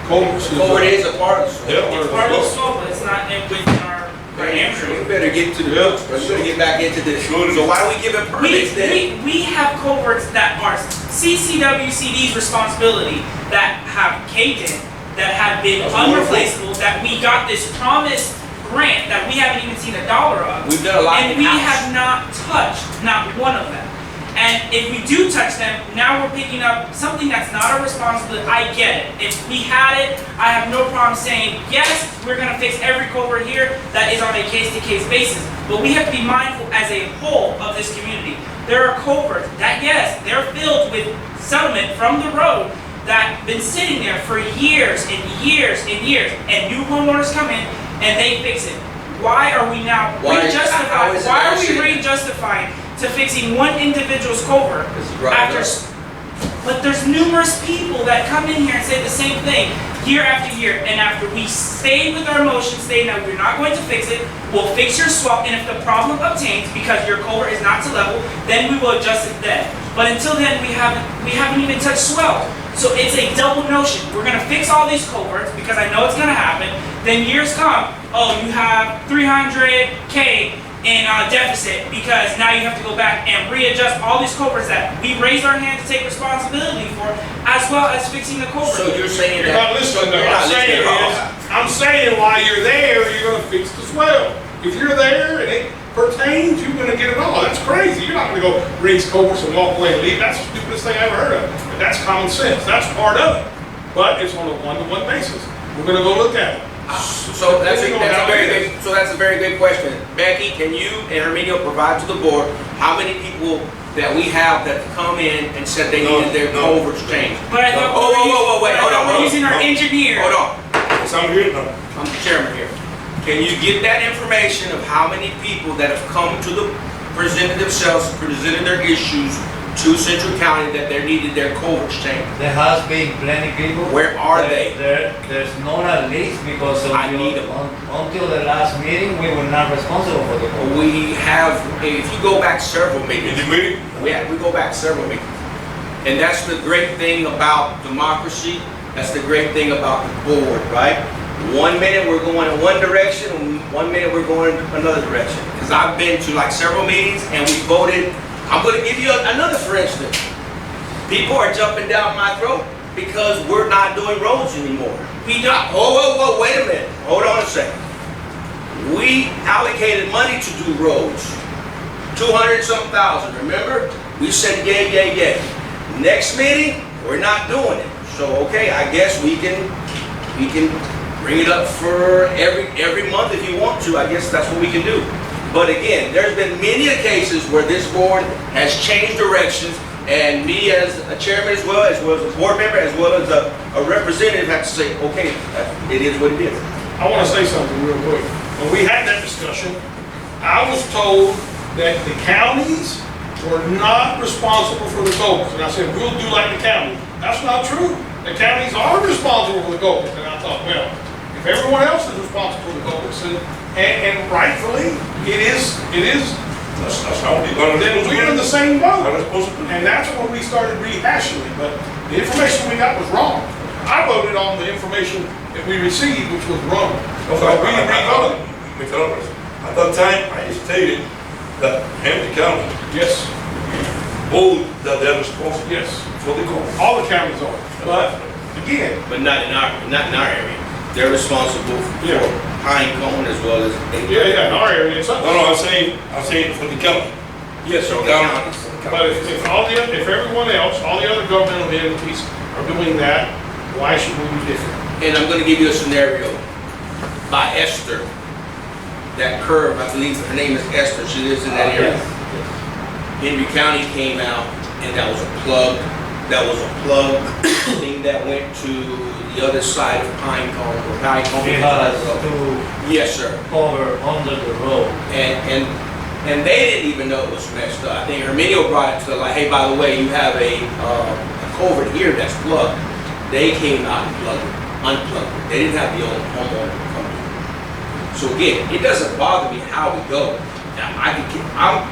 Culverts Culvert is a part of the swell. Yeah. It's part of the swell, but it's not within our You better get to the books, bro. You better get back into this. So why do we give it permits then? We have culverts that are CCWCD's responsibility, that have caved in, that have been unreplaceable, that we got this promised grant that we haven't even seen $1 of. We've done a lot and in we house. have not touched, not one of them. And if we do touch them, now we're picking up something that's not our responsibility. I get it. If we had it, I have no problem saying, yes, we're gonna fix every culvert here that is on a case-to-case basis. But we have to be mindful as a whole of this community. There are culverts that, yes, they're filled with sediment from the road that been sitting there for years and years and years, and new homeowners come in and they fix it. Why are we now re-justifying? Why are we re-justifying to fixing one individual's culvert after? But there's numerous people that come in here and say the same thing year after year, and after we stay with our motion, saying that we're not going to fix it, we'll fix your swell, and if the problem obtains because your culvert is not to level, then we will adjust it then. But until then, we haven't even touched swell. So it's a double notion. We're gonna fix all these culverts because I know it's gonna happen. Then years come, oh, you have 300K in deficit because now you have to go back and readjust all these culverts that we raised our hand to take responsibility for, as well as fixing the culvert. So you're saying You're not listening to what I'm saying while you're there, you're gonna fix the swell. If you're there and it pertains, you're gonna get it all. That's crazy. You're not gonna go raise culverts and walk away and leave. That's the stupidest thing I ever heard of. But that's common sense. That's part of it. But it's on a one-to-one basis. We're gonna go look at it. So that's a very good question. Becky, can you and Herminio provide to the board how many people that we have that come in and said they needed their culverts changed? But I thought wait, hold on. we're using our engineer. Hold on. I'm here now. I'm the chairman here. Can you get that information of how many people that have come to presented themselves, presented their issues to Central County that they needed their culverts changed? There has been plenty people. Where are they? There's not a list because I need them. Until the last meeting, we were not responsible for the culvert. We have, if you go back several meetings. In the meeting? Yeah, we go back several meetings. And that's the great thing about democracy. That's the great thing about the board, right? 1 minute we're going in one direction, and 1 minute we're going another direction. Because I've been to like several meetings and we voted. I'm going to give you another for instance. People are jumping down my throat because we're not doing roads anymore. We don't. Whoa, wait a minute. Hold on a second. We allocated money to do roads. 200-something thousand, remember? We said yay. Next meeting, we're not doing it. So okay, I guess we can bring it up for every month if you want to. I guess that's what we can do. But again, there's been many cases where this board has changed directions, and me as a chairman as well as a board member, as well as a representative have to say, okay, it is what it is. I want to say something real quick. When we had that discussion, I was told that the counties were not responsible for the culverts. And I said, we'll do like the county. That's not true. The counties are responsible for the culverts. And I thought, well, if everyone else is responsible for the culverts, and rightfully, it is, That's how we got it. then we're in the same boat. And that's when we started rehashing it. But the information we got was wrong. I voted on the information that we received, which was wrong. So we re-voted. At that time, I stated that Hampton County, Yes, both that they're responsible yes. for the call. All the counties are. But again, But not in our area. They're responsible for Pine Cone as well as. yeah, in our area, it's up. No, I'm saying for the county. Yes, sir. But if everyone else, all the other governmental entities are doing that, why should we be different? And I'm going to give you a scenario by Esther. That curve, I believe her name is Esther. She lives in that area. Henry County came out, and that was a plug. That was a plug thing that went to the other side of Pine Cone. Where Pine Cone We had to yes, sir. cover under the road. And they didn't even know it was messed up. I think Herminio brought it to like, hey, by the way, you have a culvert here that's plugged. They came out and unplugged it. They didn't have the old homeowner come in. So again, it doesn't bother me how we go. Now,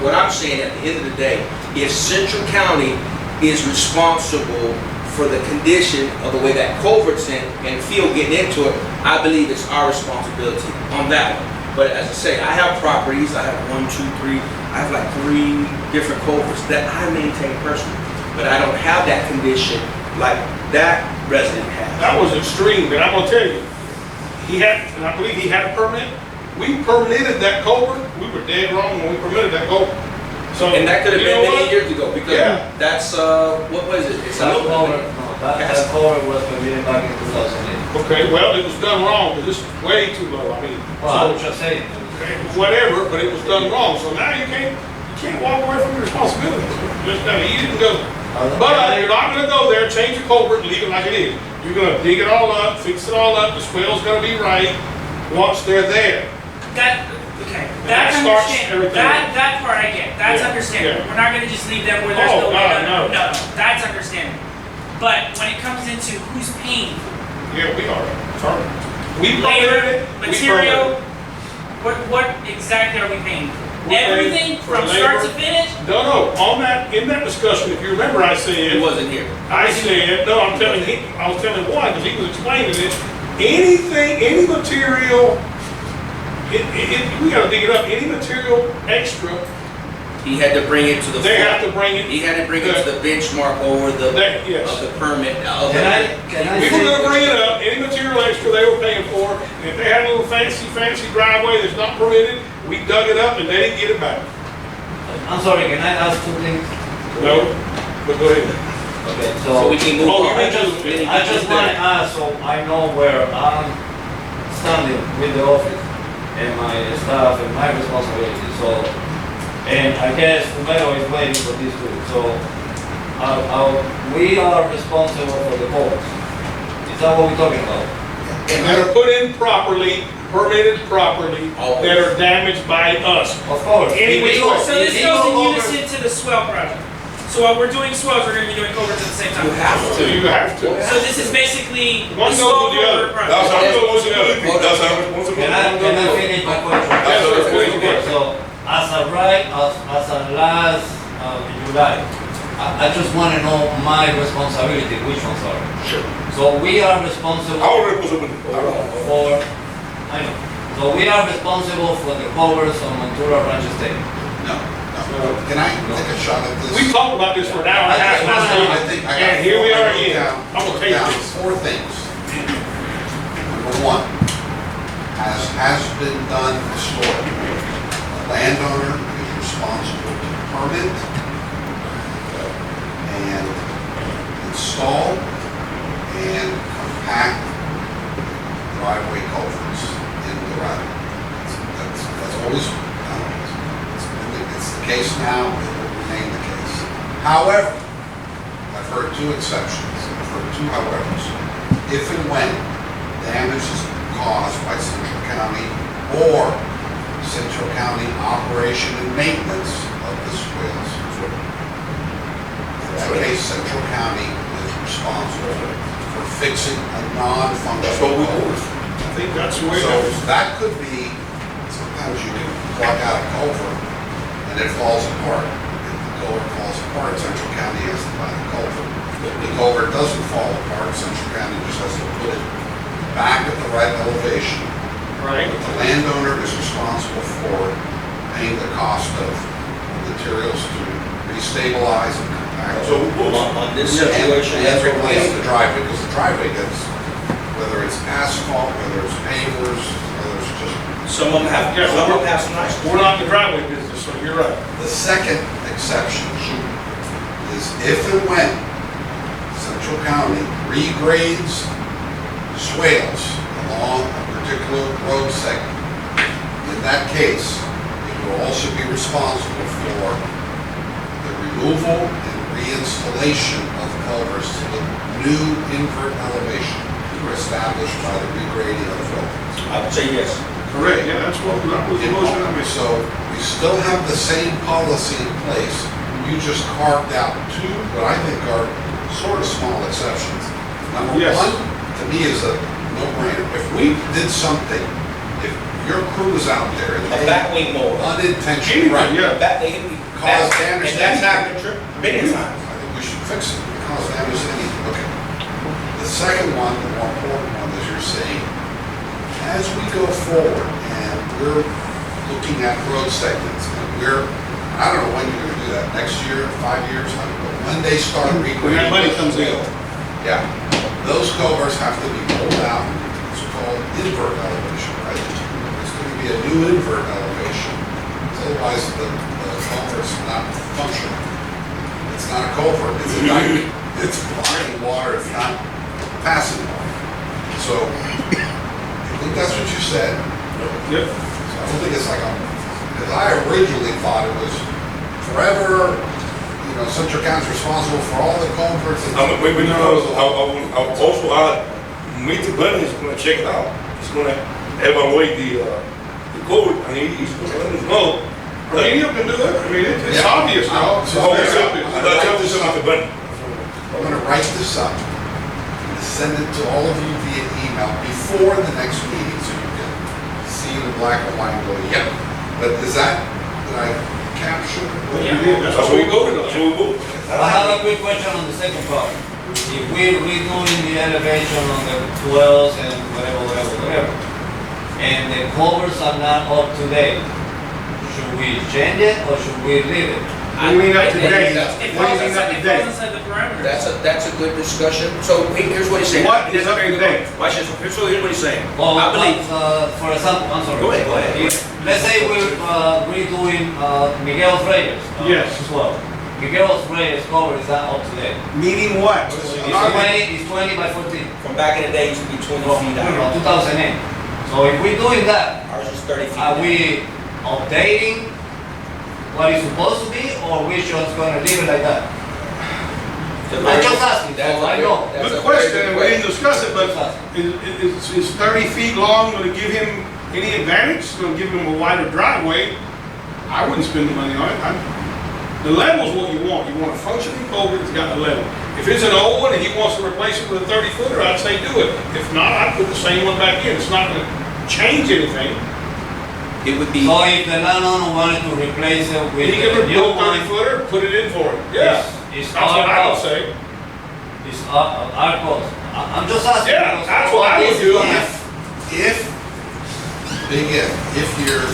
what I'm saying at the end of the day, if Central County is responsible for the condition of the way that culvert's in and field getting into it, I believe it's our responsibility on that one. But as I say, I have properties, I have 1, 2, 3, I have like 3 different culverts that I maintain personally. But I don't have that condition like that resident has. That was extreme, but I'm gonna tell you, he had, and I believe he had a permit. We permitted that culvert. We were dead wrong when we permitted that culvert. So, And that could have you been know many what? years ago, because Yeah. that's, what was it? It's That a culvert, no, that culvert was permitted back in 2008. Okay, well, it was done wrong, because it's way too low, I mean. Well, I was just saying. Okay, whatever, but it was done wrong, so now you can't walk away from your responsibilities. Just, I mean, you didn't go. But you're not gonna go there, change the culvert, and leave it like it is. You're gonna dig it all up, fix it all up, the swell's gonna be right, once they're there. Okay, that that's starts understandable. everything. That part I get, that's Yeah, understandable. yeah. We're not gonna just leave them where there's Oh, no, God, no. no, that's understandable. But when it comes into who's paying for Yeah, we are, sorry. We labor, permitted it. we material, permitted what exactly are we paying for? We're paying Everything for from start to labor. finish? it. No, on that, in that discussion, if you remember, I said. It wasn't here. I said, no, I was telling one, because he was explaining it, anything, any material, we gotta dig it up, any material extra, He had to bring it to the. they have to bring it. He had to bring it to the benchmark over the, Yes. of the permit. Of Can I We were gonna say, bring it up, any material extra they were paying for, and if they had a little fancy driveway that's not permitted, we dug it up and they didn't get it back. I'm sorry, can I ask 2 things? No, but go ahead. Okay, So we can move Oh, on. you I just want to ask, so I know where I'm standing with the office and my staff and my responsibility. So, and I guess Romero is waiting for this too. So, we are responsible for the culverts. Is that what we're talking about? And that are put in properly, permitted properly, that are damaged by us. Of course. Any which way. So this goes in unison to the swell project. So while we're doing swells, we're gonna be doing culverts at the same time. You have to. So this is basically One the goes swell with the other. culvert That's project. how it's supposed to be. That's how it's supposed to be. Can I finish my question? Yes, sir, please, Okay, please. so as of last July, I just want to know my responsibility, which ones are. Sure. So we are responsible Our responsibility. for, I know, so we are responsible for the culverts on Montura Ranch Estate. No. Can I take a shot at this? We talked about this for an hour and a half I last I week, think I got and here we four- are I wrote again. down- I'm gonna wrote take down this. 4 things. Number 1, as has been done historically, the landowner is responsible to permit and install and compact driveway culverts in the right. That's always, it's the case now, it will remain the case. However, I've heard 2 exceptions, I've heard 2 howevers. If and when damage is caused by Central County or Central County operation and maintenance of the swales. In that case, Central County is responsible for fixing a non-functional. That's what we do. I think that's the way So it is. that could be, sometimes you can plug out a culvert and it falls apart. If the culvert falls apart, Central County has to buy the culvert. If the culvert doesn't fall apart, Central County just has to put it back at the right elevation. Right. But the landowner is responsible for paying the cost of materials to restabilize and compact. So, On this And situation, and that's what replace we the driveway, because the driveway gets, whether it's asphalt, whether it's pavers, whether it's just. Some of them have, Yeah, some of them have some nice. We're not in the driveway business, so you're right. The second exception is if and when Central County regrades swales along a particular road segment. In that case, it will also be responsible for the removal and reinstallation of culverts to the new invert elevation established by the regrading of the culverts. I would say yes. Correct, yeah, that was the motion I made. So we still have the same policy in place. You just carved out 2, what I think are sort of small exceptions. Number Yes. 1, to me, is a no-brainer. If we did something, if your crew was out there and A batwing mower. unintentionally, right, Yeah. cause damage And to that's anything, happened many times. I think we should fix it, cause damage to anything, okay. The second one, the more important one, is you're saying, as we go forward and we're looking at road segments, and I don't know when you're gonna do that, next year, 5 years, I don't know, when they start regrading. When that money comes in. Yeah, those culverts have to be pulled out, it's called invert elevation, right? It's gonna be a new invert elevation, otherwise the culvert's not functional. It's not a culvert, it's a dike, it's blocking water, it's not passing water. So, I think that's what you said. Yep. So I don't think it's like because I originally thought it was forever, Central County's responsible for all the culverts and. I also add, Mr. Bennett is gonna check it out. He's gonna evaluate the code, and he's gonna let us know. Remedial can do it, I mean, it's obvious now. It's very obvious. I'm gonna write this up, and send it to all of you via email before the next meeting, so you can see in black and white and go, yep. But did I capture? That's what we voted on. I have a quick question on the second part. If we're redoing the elevation on the wells and whatever, and the covers are not up to date, should we change it or should we leave it? What do you mean up to date? It What do falls you mean up to inside date? the parameters. That's a good discussion. So here's what he's saying. What is up to date? Watch this. Here's what he's saying. Well, I believe. for example, I'm sorry. Go ahead. Let's say we're redoing Miguel Reyes. Yes. As well. Miguel Reyes cover is not up to date. Meaning what? It's 20 by 14. From back in the day, it used to be 20 feet From out. 2008. So if we're doing that, Ours is 30 feet. are we updating what it's supposed to be, or we just gonna leave it like that? I'm just asking, so I know. Good question, and we didn't discuss it, but is 30 feet long gonna give him any advantage? It's gonna give him a wider driveway. I wouldn't spend the money on it. The level's what you want. You want a functioning culvert that's got a level. If it's an old one and he wants to replace it with a 30-footer, I'd say do it. If not, I'd put the same one back in. It's not gonna change anything. It would be. So if the landowner wanted to replace it with He can a new build a one, 30-footer, put it in for him. Yeah, it's that's what I would say. It's our cost. I'm just asking. Yeah, because that's what I would do. If you're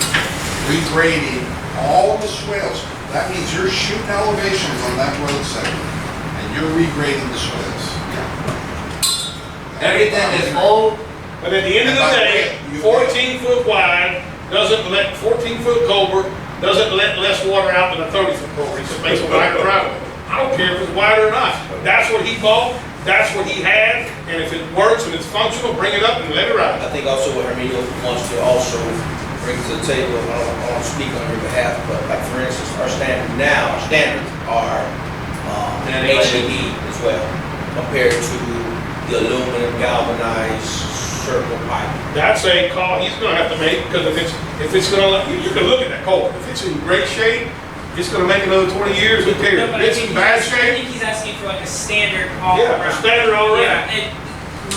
regrading all the swales, that means you're shooting elevations on that road segment, and you're regrading the swales. Everything is old. But at the end of the day, 14-foot wide doesn't let, 14-foot culvert doesn't let less water out than a 30-foot culvert. It just makes a wider driveway. I don't care if it's wider or not. That's what he bought, that's what he had, and if it works and it's functional, bring it up and let it ride. I think also what Herminio wants to also bring to the table, I don't want to speak on your behalf, but like for instance, our standards are HDD as well, compared to the aluminum galvanized circle pipe. That's a call he's gonna have to make, because if it's gonna let, you can look at that culvert. If it's in great shape, it's gonna make another 20 years, who cares? No, but If it's in bad I shape, think he's asking for like a standard all yeah, a around. standard all around. Yeah, and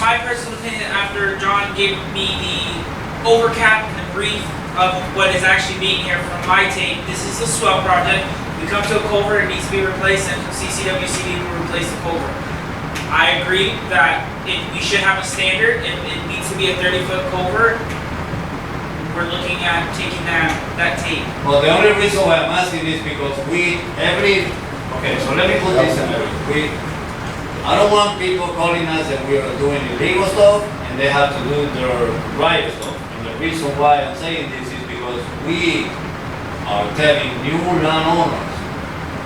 my personal opinion, after John gave me the overcap and the brief of what is actually being here from my take, this is a swell project. We come to a culvert, it needs to be replaced, and CCWCD will replace the culvert. I agree that we should have a standard, it needs to be a 30-foot culvert. We're looking at taking that tape. Well, the only reason why I'm asking is because okay, so let me put this in there. I don't want people calling us that we are doing illegal stuff and they have to do their right stuff. And the reason why I'm saying this is because we are telling new landowners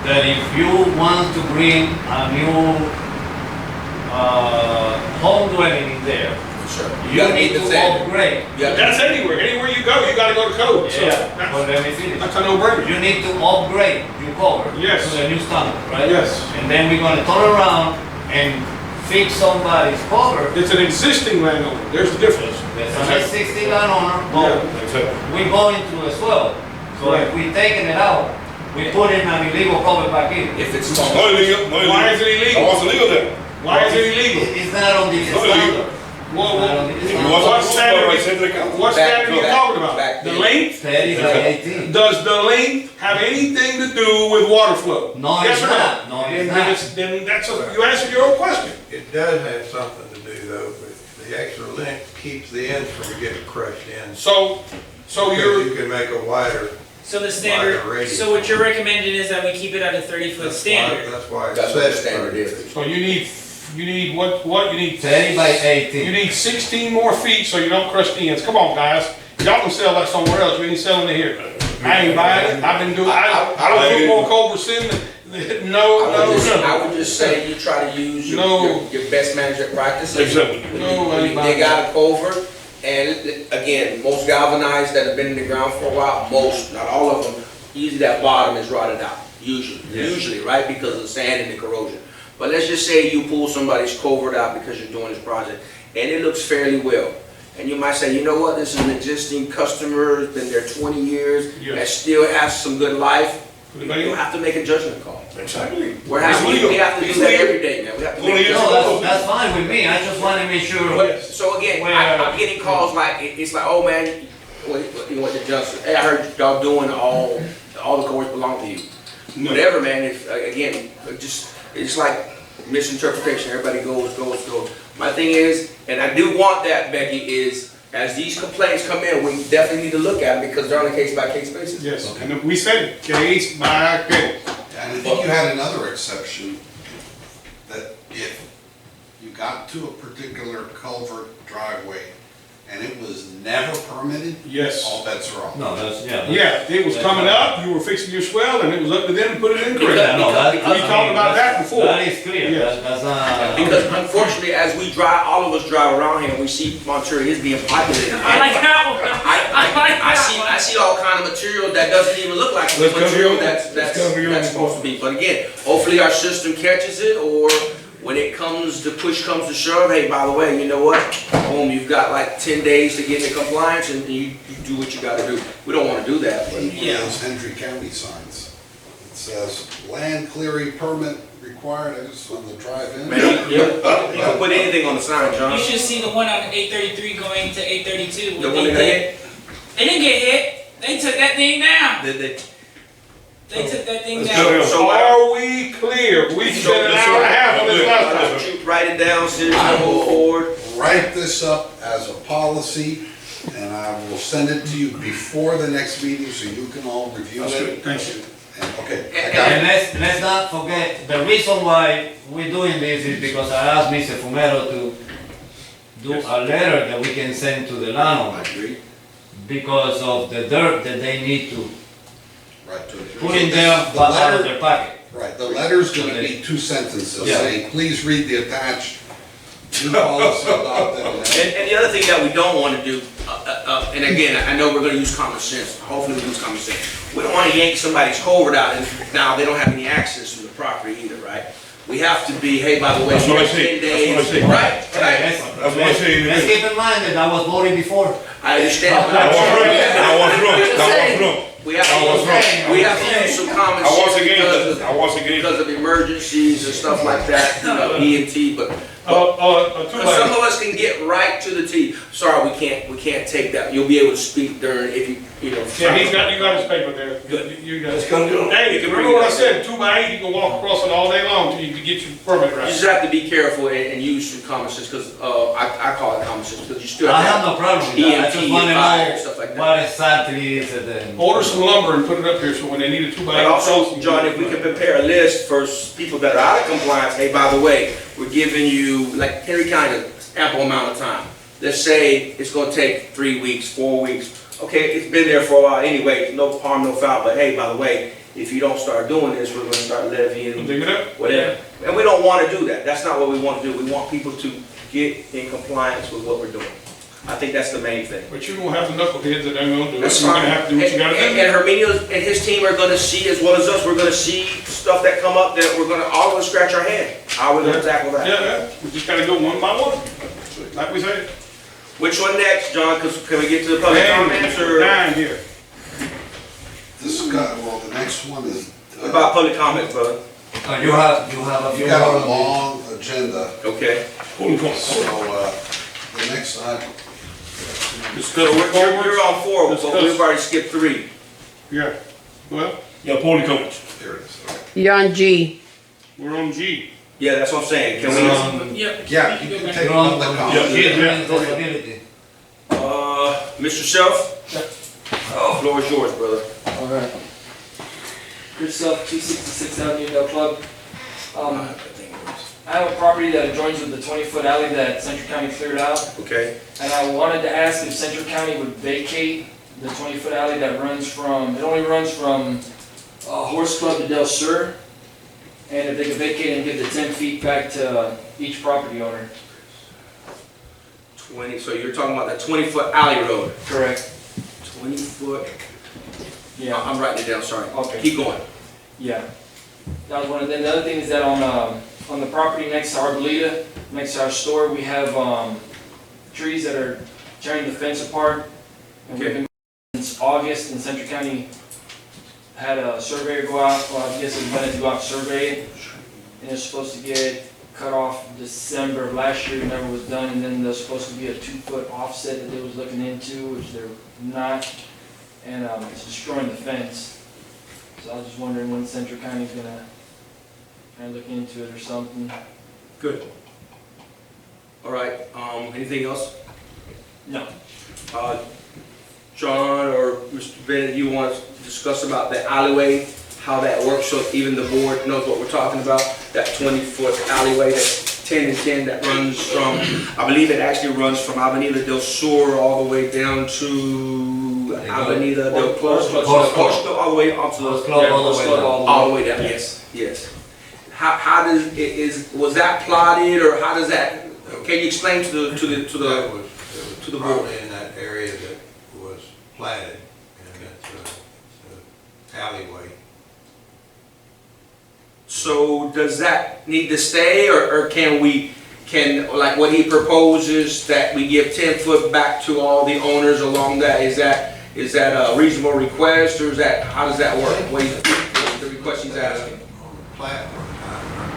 that if you want to bring a new home dwelling in there, you need to upgrade. That's anywhere you go, you gotta go to code. So Yeah, well, let me finish. that's a no-brainer. You need to upgrade your cover Yes. to the new standard, right? Yes. And then we're gonna turn around and fix somebody's cover. It's an existing landowner, there's the difference. There's an existing landowner, but we go into as well. So if we taking it out, we put in an illegal cover back in. If it's No illegal, no illegal. Why is it illegal? What's illegal then? Why is it illegal? It's not on the illegal. standard. What standard are you talking about? The length? 30 by 18. Does the length have anything to do with water flow? No, Yes it's or no? not. No, it's Then not. that's, you answered your own question. It does have something to do though, but the extra length keeps the ends from getting crushed in. So So You can make a wider, So the standard, Wider radius. so what you're recommending is that we keep it at a 30-foot standard? that's why. That's what the standard is. So you need what, you need? 30 by 18. You need 16 more feet so you don't crush the ends. Come on, guys. Y'all can sell that somewhere else. We ain't selling it here. I ain't buying it. I've been doing, I don't put more Cobra Sin than, no. I would just say you try to use your best management practices. Exactly. No, I ain't You buying dig out a culvert, and again, most galvanized that have been in the ground for a while, most, not all of them, usually that bottom is rotted out, usually, right, because of the sand and the corrosion. But let's just say you pull somebody's culvert out because you're doing this project, and it looks fairly well. And you might say, you know what, this is an existing customer, been there 20 years, that still has some good life. You have to make a judgment call. Exactly. We have to do that every day, man. We have to make a No, that's fine with me. I just want to make sure. So again, I'm getting calls like, it's like, oh man, you went to Johnson. Hey, I heard y'all doing all the cores belong to you. Whatever, man, again, it's like misinterpretation. Everybody goes. My thing is, and I do want that, Becky, is as these complaints come in, we definitely need to look at them because they're on a case-by-case basis. Yes, and we said it, case by case. And I think you had another exception, that if you got to a particular culvert driveway and it was never permitted, Yes. all bets are off. No, that's, yeah. Yeah, it was coming up, you were fixing your swell, and it was up to them to put it in correct. Yeah, no, We talked about that before. That is clear. Yes. That's not. Because unfortunately, as we drive, all of us drive around here, and we see Monterey is being populated. I like that one. I like that I see all kind of material that doesn't even look like the Let's cover material your- that's let's cover your- supposed to be. But again, hopefully our system catches it, or when it comes, the push comes to shove, hey, by the way, you know what? Boom, you've got like 10 days to get into compliance, and you do what you gotta do. We don't wanna do that, but Even those Hendry County signs, it says land clearing permit required, I just on the drive-in. man, you can put anything on the sign, John. You should see the one on 833 going to 832. The What one they that did. hit? They didn't get hit. They took that thing down. They They took that thing Let's down. go. So are we clear? We spent an hour and a half on this last time. Write it down, send it I to will forward. write this up as a policy, and I will send it to you before the next meeting, so you can all review That's it. good, thank you. And, okay, I got And it. let's not forget, the reason why we're doing this is because I asked Mr. Fumero to do a letter that we can send to the landowner because of the dirt that they need to Right. put in there The but out of letter- their pocket. Right, the letter's gonna be 2 sentences Yeah. saying, please read the attached new policy adopted. And the other thing that we don't want to do, and again, I know we're going to use common sense, hopefully we use common sense. We don't want to yank somebody's culvert out and now they don't have any access to the property either, right? We have to be, hey, by the way, That's what I you have say. 10 days. That's what I say. Right, right. That's what I say. Let's keep in mind that I was voting before. I understand. I was wrong. We have I was wrong. we have to use some common I was sense against it. I was against it. because of emergencies and stuff like that, you know, EMT, but Too but some late. of us can get right to the T. Sorry, we can't take that. You'll be able to speak during, if you know. Yeah, you got his paper there. You got it. Hey, You can remember bring what I it up. said, 2 by 8, you can walk across it all day long till you can get your permit You right. just have to be careful and use some common sense, because, I call it common sense, because you still I have have to no problem with that. I EMT just want and to fire and know stuff like that. what exactly is it then. Order some lumber and put it up here, so when they need a 2 by 8. But also, John, if we can prepare a list for people that are out of compliance, hey, by the way, we're giving you, like Henry County, ample amount of time. Let's say it's gonna take 3 weeks, 4 weeks. Okay, it's been there for a while anyway, no harm, no foul, but hey, by the way, if you don't start doing this, we're gonna start levying Dig it up. whatever. And we don't wanna do that. That's not what we wanna do. We want people to get in compliance with what we're doing. I think that's the main thing. But you're gonna have the knuckleheads that ain't gonna do it. That's You're fine. gonna have to do what you gotta And do. Herminio and his team are gonna see, as well as us, we're gonna see stuff that come up that we're gonna, all of us scratch our head. How are we gonna tackle that? Yeah, we just gotta go one by one, like we said. Which one next, John? Cause can we get to the public comments or? Nine here. This guy, well, the next one is. What about public comments, brother? You have a few You got a more. long agenda, Okay. so, the next item, So you're on 4, but we've already skipped 3. Yeah, well, Yeah, Paulie comments. here it is. Okay. You're on G. we're on G. Yeah, that's what I'm saying. Can we, Yeah, you can take You're on public on comment. children's disability. Mr. Shelf? Floor is yours, brother. All right. Good stuff, 266 Avenue Del Club. I have a property that adjoins with the 20-foot alley that Central County cleared out. Okay. And I wanted to ask if Central County would vacate the 20-foot alley that runs from, it only runs from Horse Club to Del Sur. And if they could vacate and give the 10 feet back to each property owner. 20, so you're talking about that 20-foot alley road? Correct. 20-foot. Yeah. I'm writing it down, sorry. Okay. Keep going. Yeah. That was one of them. The other thing is that on the property next to Arbolita, next to our store, we have trees that are tearing the fence apart. And we've been since August, and Central County had a surveyor go out, well, I guess it's better to go out and survey it. And it's supposed to get cut off December of last year, never was done, and then there's supposed to be a 2-foot offset that they was looking into, which they're not, and it's destroying the fence. So I was just wondering when Central County's gonna kind of look into it or something. Good. All right, anything else? No. John or Mr. Bennett, you want to discuss about the alleyway, how that works, so even the board knows what we're talking about? That 20-foot alleyway, that 10 and 10 that runs from, I believe it actually runs from Avenida del Sur all the way down to Avenida del Club, all the way onto the all the way down. Yes, yes. How does was that plotted, or how does that? Can you explain to the board? Probably in that area that was platted, and that's the alleyway. So does that need to stay, or can like what he proposes, that we give 10 foot back to all the owners along that? Is that a reasonable request, or is that, how does that work? What is the request he's asking? On the plat, I'm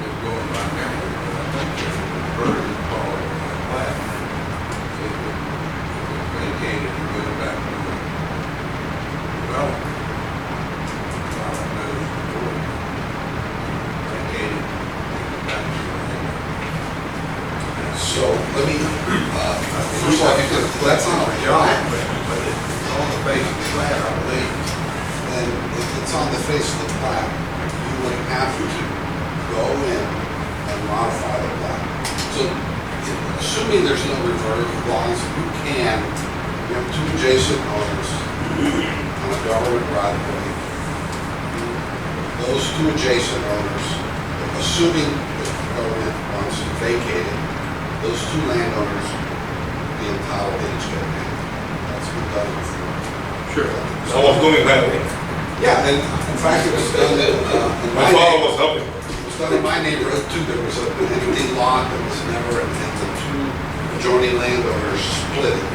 just going by memory, but I think the version called plat. It was vacated and given back to the developer. I don't know the board. Vacated, given back to the landowner. So let me, first of all, because that's not a job, but it's on the face of the plat, I believe. And if it's on the face of the plat, you would have to go in and modify the plat. So assuming there's no reverter clause, you have two adjacent owners on a government right of way. Those two adjacent owners, assuming the government wants to vacate it, those two landowners be entitled to each get paid. That's been done before. Sure. So I was going that way. Yeah, and in fact, it was done in My father was helping. It was done in my neighborhood too. There was an empty lot that was never, and the two adjoining landowners split it.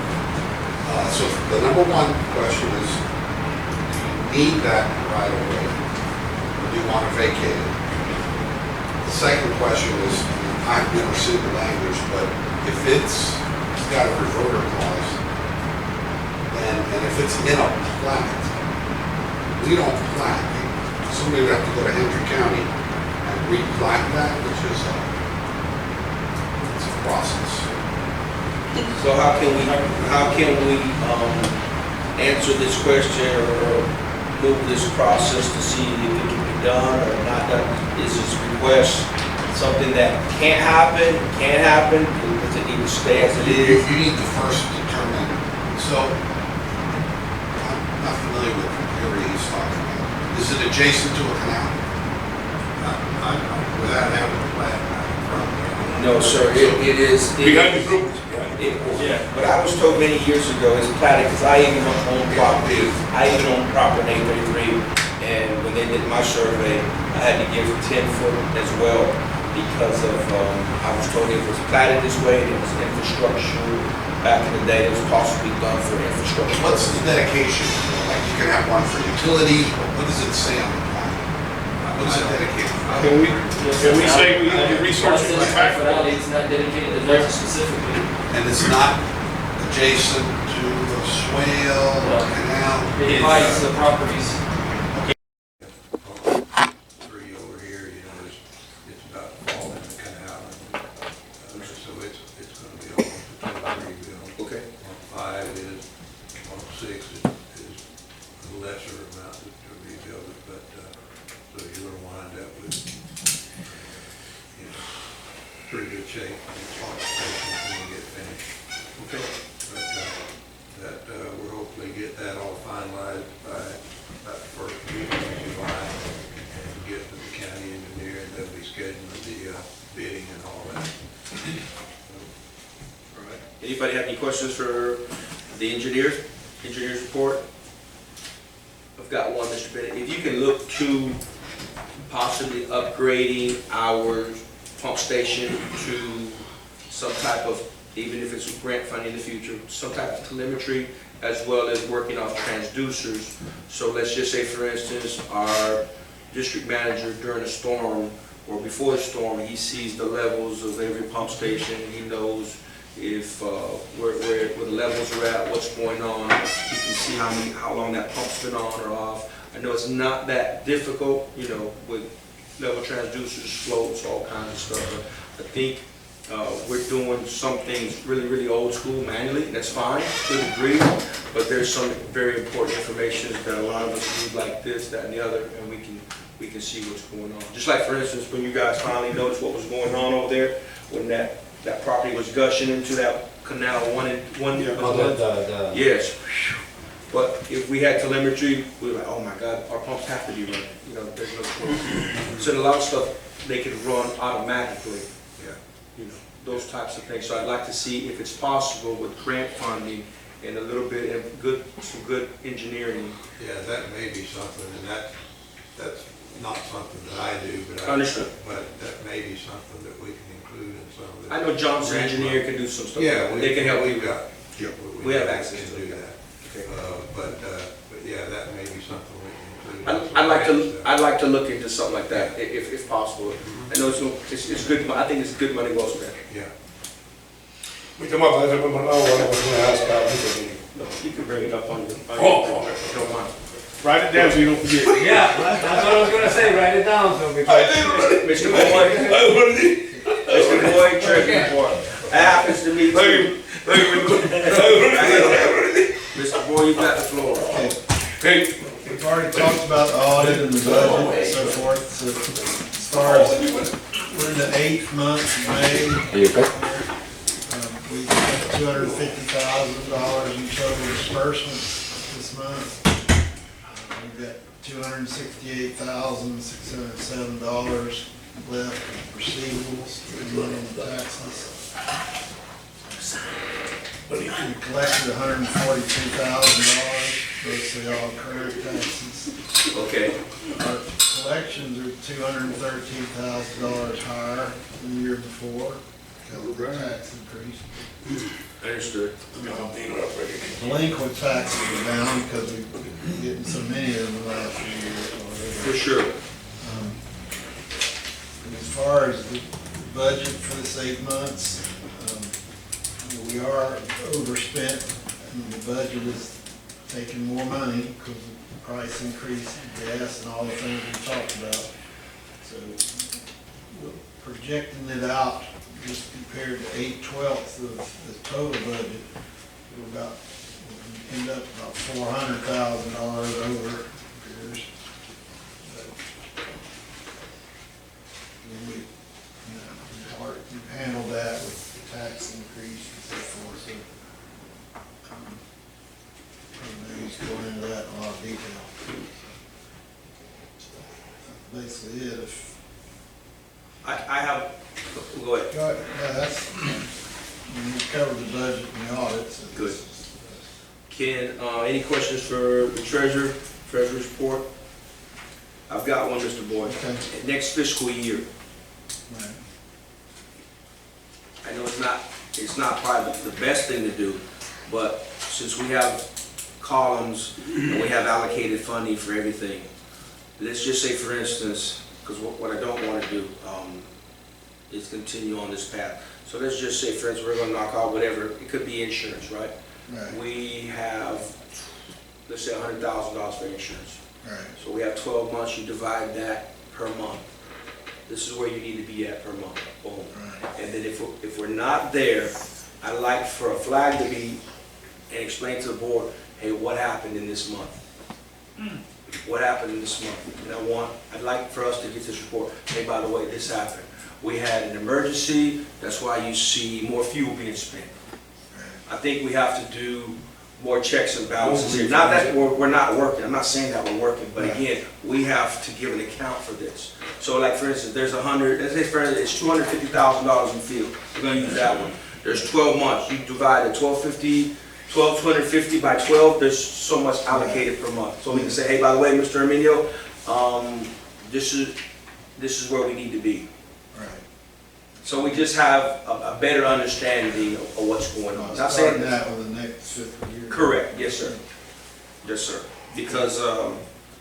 So the number one question is, do you need that right of way? Or do you want to vacate it? The second question is, I've never seen the language, but if it's got a reverter clause, and if it's in a plat, we don't plat. Somebody would have to go to Hendry County and replat that, which is it's a process. So how can we answer this question or move this process to see if it can be done or not done? Is this request something that can't happen, does it need to stay as it is? You need to first determine, so I'm not familiar with the area he's talking about. Is it adjacent to a canal? Without having a plat in front of me. No, sir, it is. Behind the group. Yeah, but I was told many years ago it's platted, because I even own property, property in 833, and when they did my survey, I had to give 10 foot as well, because of, I was told it was platted this way, and it was infrastructure, back in the day, it was possibly done for infrastructure. What's the dedication? Like you can have one for utilities, but what does it say on the plan? What is it dedicated? Can we say we need to research it back? It's not dedicated to that specifically. And it's not adjacent to a swale or canal? It divides the properties. Three over here, it's about to fall in the canal. So it's going to be almost a 23 bill. Okay. On 5 is, on 6 is shape and pump station when we get finished. Okay. But we'll hopefully get that all finalized by about the first week of July and get to the county engineer, and they'll be scheduling the bidding and all that. All right. Anybody have any questions for the engineer's report? I've got one, Mr. Bennett. If you can look to possibly upgrading our pump station to some type of, even if it's grant funding in the future, some type of telemetry, as well as working off transducers. So let's just say, for instance, our district manager during a storm or before the storm, he sees the levels of every pump station. He knows if where the levels are at, what's going on. He can see how long that pump's been on or off. I know it's not that difficult, you know, with level transducers, floats, all kinds of stuff. But I think we're doing some things really old school manually, and that's fine to a degree, but there's some very important information that a lot of us need, like this, that, and the other, and we can see what's going on. Just like, for instance, when you guys finally noticed what was going on over there, when that property was gushing into that canal, yes. But if we had telemetry, we were like, oh my God, our pumps have to be running. You know, there's no choice. So a lot of stuff they can run automatically. Yeah. You know, those types of things. So I'd like to see if it's possible with grant funding and a little bit of some good engineering. Yeah, that may be something, and that's not something that I do, but Understood. But that may be something that we can include in some of the. I know Johnson Engineer can do some stuff. Yeah, they can help. We've got. We have access to do that. Okay. But yeah, that may be something we can include. I'd like to look into something like that if possible. I know it's good. I think it's good money well spent. Yeah. Mr. Mata, I remember now what I was going to ask our No, you can bring it up on your. Don't mind. Write it down so you don't forget. Yeah, that's what I was gonna say, write it down so we. Mr. Boyd, Treasurer Report. That happens to me too. Mr. Boyd, you got the floor. Hey. We've already talked about the audit and the budget and so forth, so as far as, we're in the 8th month of May. Are you okay? We spent $250,000 in total disbursements this month. We've got $268,607 left in receivables and money in taxes. We collected $142,000, mostly all current taxes. Okay. Our collections are $213,000 higher than the year before, because of the tax increase. Understood. Delinquent taxes are down because we've been getting so many of them the last few years already. For sure. And as far as the budget for this 8 months, we are overspent, and the budget is taking more money because of the price increase in gas and all the things we talked about. So we're projecting it out just compared to 8/12 of the total budget. We'll end up about $400,000 over years. And we've handled that with the tax increase and so forth, so maybe just going into that in a lot of detail. That's basically it. I have, go ahead. Yeah, that's, we covered the budget and the audit. So good. Ken, any questions for the treasurer's report? I've got one, Mr. Boyd. Okay. Next fiscal year. Right. I know it's not probably the best thing to do, but since we have columns and we have allocated funding for everything, let's just say, for instance, because what I don't want to do is continue on this path. So let's just say, for instance, we're going to knock out whatever, it could be insurance, right? Right. We have, let's say $100,000 for insurance. Right. So we have 12 months, you divide that per month. This is where you need to be at per month, boom. Right. And then if we're not there, I'd like for a flag to be, and explain to the board, hey, what happened in this month? What happened in this month? And I'd like for us to get this report, hey, by the way, this happened. we had an emergency, that's why you see more fuel being spent. I think we have to do more checks and balances here. Not that we're not working, I'm not saying that we're working, but again, we have to give an account for this. So like for instance, there's let's say for instance, it's $250,000 in fuel, we're gonna use that one. There's 12 months, you divide it 250 by 12, there's so much allocated per month. So we can say, hey, by the way, Mr. Arminio, this is where we need to be. Right. So we just have a better understanding of what's going on. Not saying Starting that with the next fiscal year. correct, yes, sir. Yes, sir. Because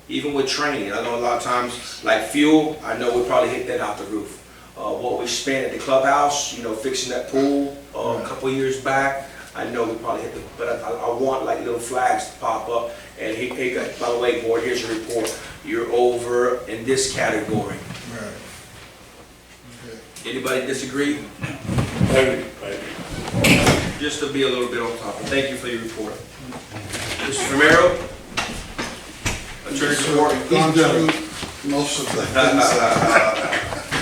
even with training, I know a lot of times, like fuel, I know we probably hit that out the roof. What we spent at the clubhouse, you know, fixing that pool a couple of years back, I know we probably hit the, but I want like little flags to pop up. And hey, by the way, board, here's your report. You're over in this category. Right. Okay. Anybody disagree? I agree. Just to be a little bit on top. Thank you for your report. Mr. Romero? Attorney report? We've gone through most of the things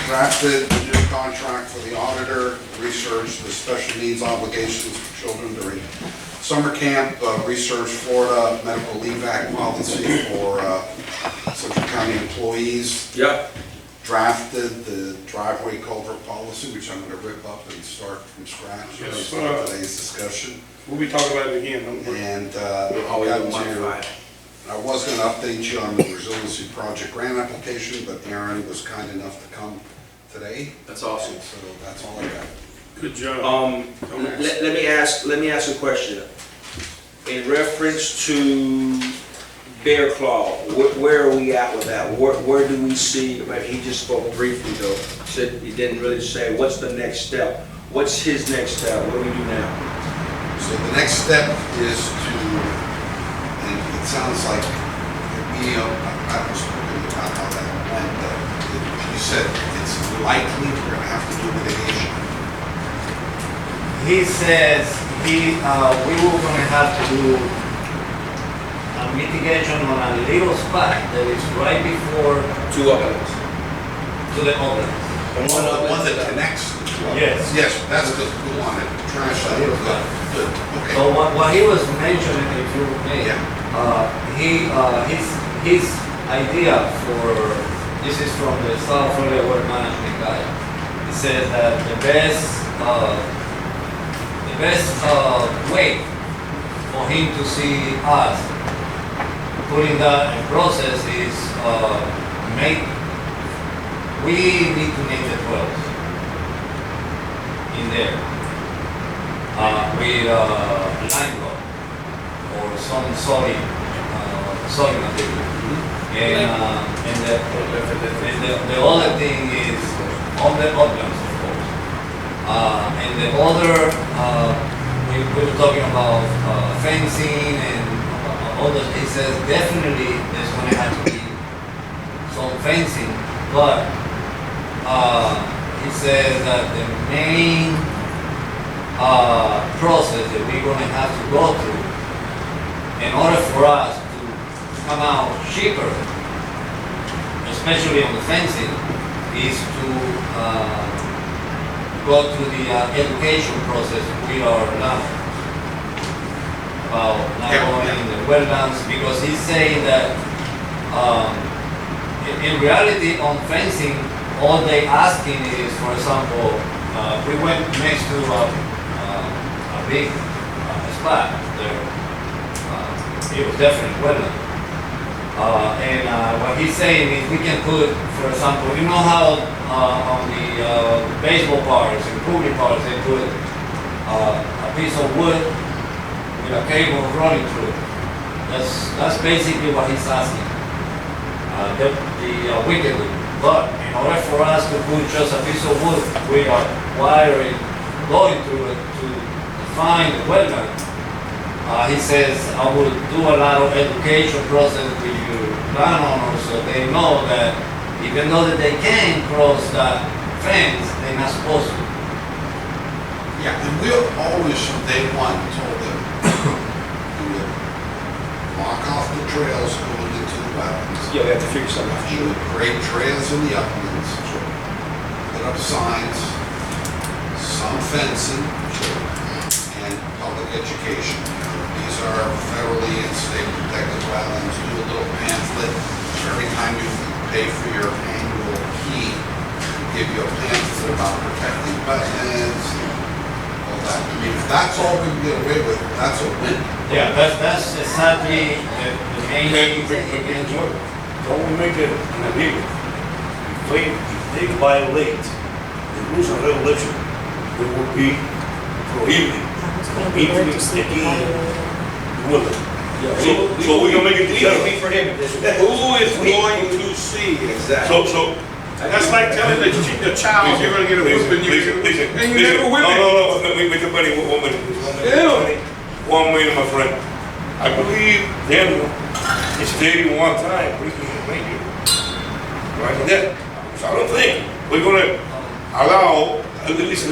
drafted the new contract for the auditor, researched the special needs obligations for children during summer camp, researched Florida Medical Leave Act policy for Central County employees. Yep. Drafted the driveway culvert policy, which I'm going to rip up and start from scratch Yes, based on today's discussion. We'll be talking about it again, don't worry. And Always modified. I was going to update you on the resiliency project grant application, but Aaron was kind enough to come today. That's awesome. So that's all I got. Good job. Let me ask a question. In reference to Bear Claw, where are we at with that? Where do we see, I mean, he just spoke briefly though, said he didn't really say, what's the next step? What's his next step? What do we do now? So the next step is to, and it sounds like, I was spoken about how that went, but you said it's likely we're going to have to do mitigation. He says we were gonna have to do a mitigation on a little spot that is right before Two uplands. to the uplands. The one that connects the two. Yes. Yes, that's the one that trash. Good, okay. So what he was mentioning, if you may, his idea for, this is from the South Florida Water Management guy. He says that the best way for him to see us putting that in process is we need to make the 12s in there with lime rock or some solid material. And the other thing is on the uplands, of course. And the other, we were talking about fencing and all that. He says definitely there's going to have to be some fencing, but he says that the main process that we're going to have to go through in order for us to come out cheaper, especially on the fencing, is to go through the education process we are now about not going in the wetlands, because he's saying that in reality on fencing, all they asking is, for example, we went next to a big spot there. It was definitely wetland. And what he's saying is we can put, for example, you know how on the baseball parks and pool parks they put a piece of wood with a cable running through it. That's basically what he's asking. We can do. But in order for us to put just a piece of wood with a wiring going through it to find the wetland, he says I will do a lot of education process with your landowners so they know that even though that they can cross that fence, they're not supposed to. Yeah, and we'll always from day one told them we would block off the trails going into the wetlands. Yeah, we have to figure something out. You would create trails in the uplands. Put put up signs, some fencing, and public education. These are federally and state protected wetlands. Do a little pamphlet. So every time you pay for your annual key, we give you a pamphlet about protecting wetlands, all that. I mean, if that's all we can get away with, that's a win. Yeah, that's exactly the main thing. Don't we make it an agreement? If they violate the rules and regulations, they will be prohibited from entering again the wetland. So we can make it together. Who is going to see exactly? So. That's like telling the child you're gonna get a whipping, and you never whip it. No, wait a minute, 1 minute. 1 minute, my friend. I believe Daniel is stating one time, breaking the radio. Right there. So I don't think we're gonna allow, listen,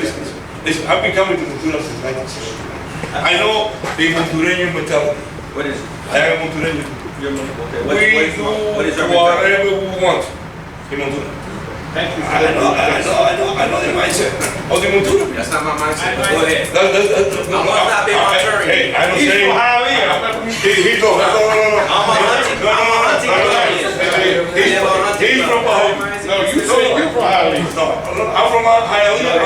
I've been coming to Montura since 1970. I know the Montureño mentality. What is it? I am Montureño. We do whatever we want in Montura. Thank you for I know the mindset of the Montura. That's not my mindset, but go ahead. I must not be Montureño. Hey, I don't He's say. from Hialeah. He's no. I'm a hunting Italian. He's from Hialeah. No, you said you're from Hialeah. No, I'm from Hialeah.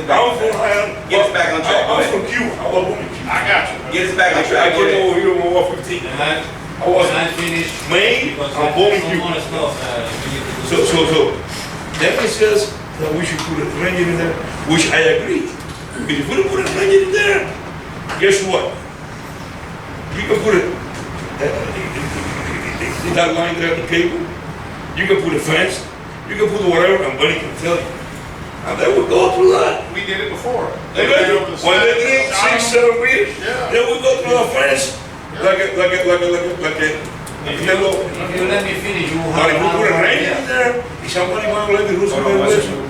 I'm from Hialeah. Get us back on track. Go I'm ahead. from Cuba. I was born in Cuba. I got you. Get us back on I track. Go came ahead. over here when I was 15. And I was I finished. May. I'm born in Cuba. So, that says that we should put a ranger in there, which I agree. Because if we don't put a ranger in there, guess what? You can put that line there, the cable. You can put a fence. You can put whatever, and Bunny can tell you. And then we go through that. We did it before. When they drink 6, 7 beers, then we go through the fence like a If you let me finish, you will but have. if we put a ranger in there, if somebody violates the rules and regulations,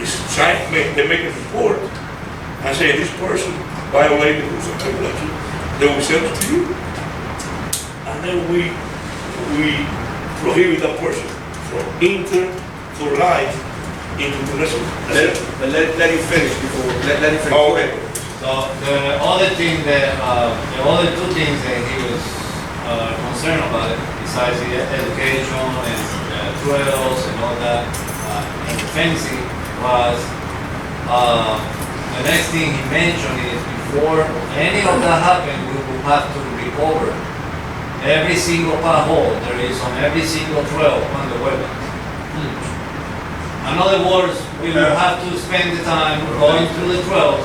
it's signed, they make a report and say this person violated the rules and regulations. They will send it to you, and then we prohibit that person from enter for life into the rest of the Let him finish before. Let him finish. Oh, okay. So the other thing that, the other two things that he was concerned about it, besides the education and trails and all that, and the fencing, was the next thing he mentioned is before any of that happened, we will have to recover every single pothole there is on every single trail on the wetlands. In other words, we will have to spend the time going through the trails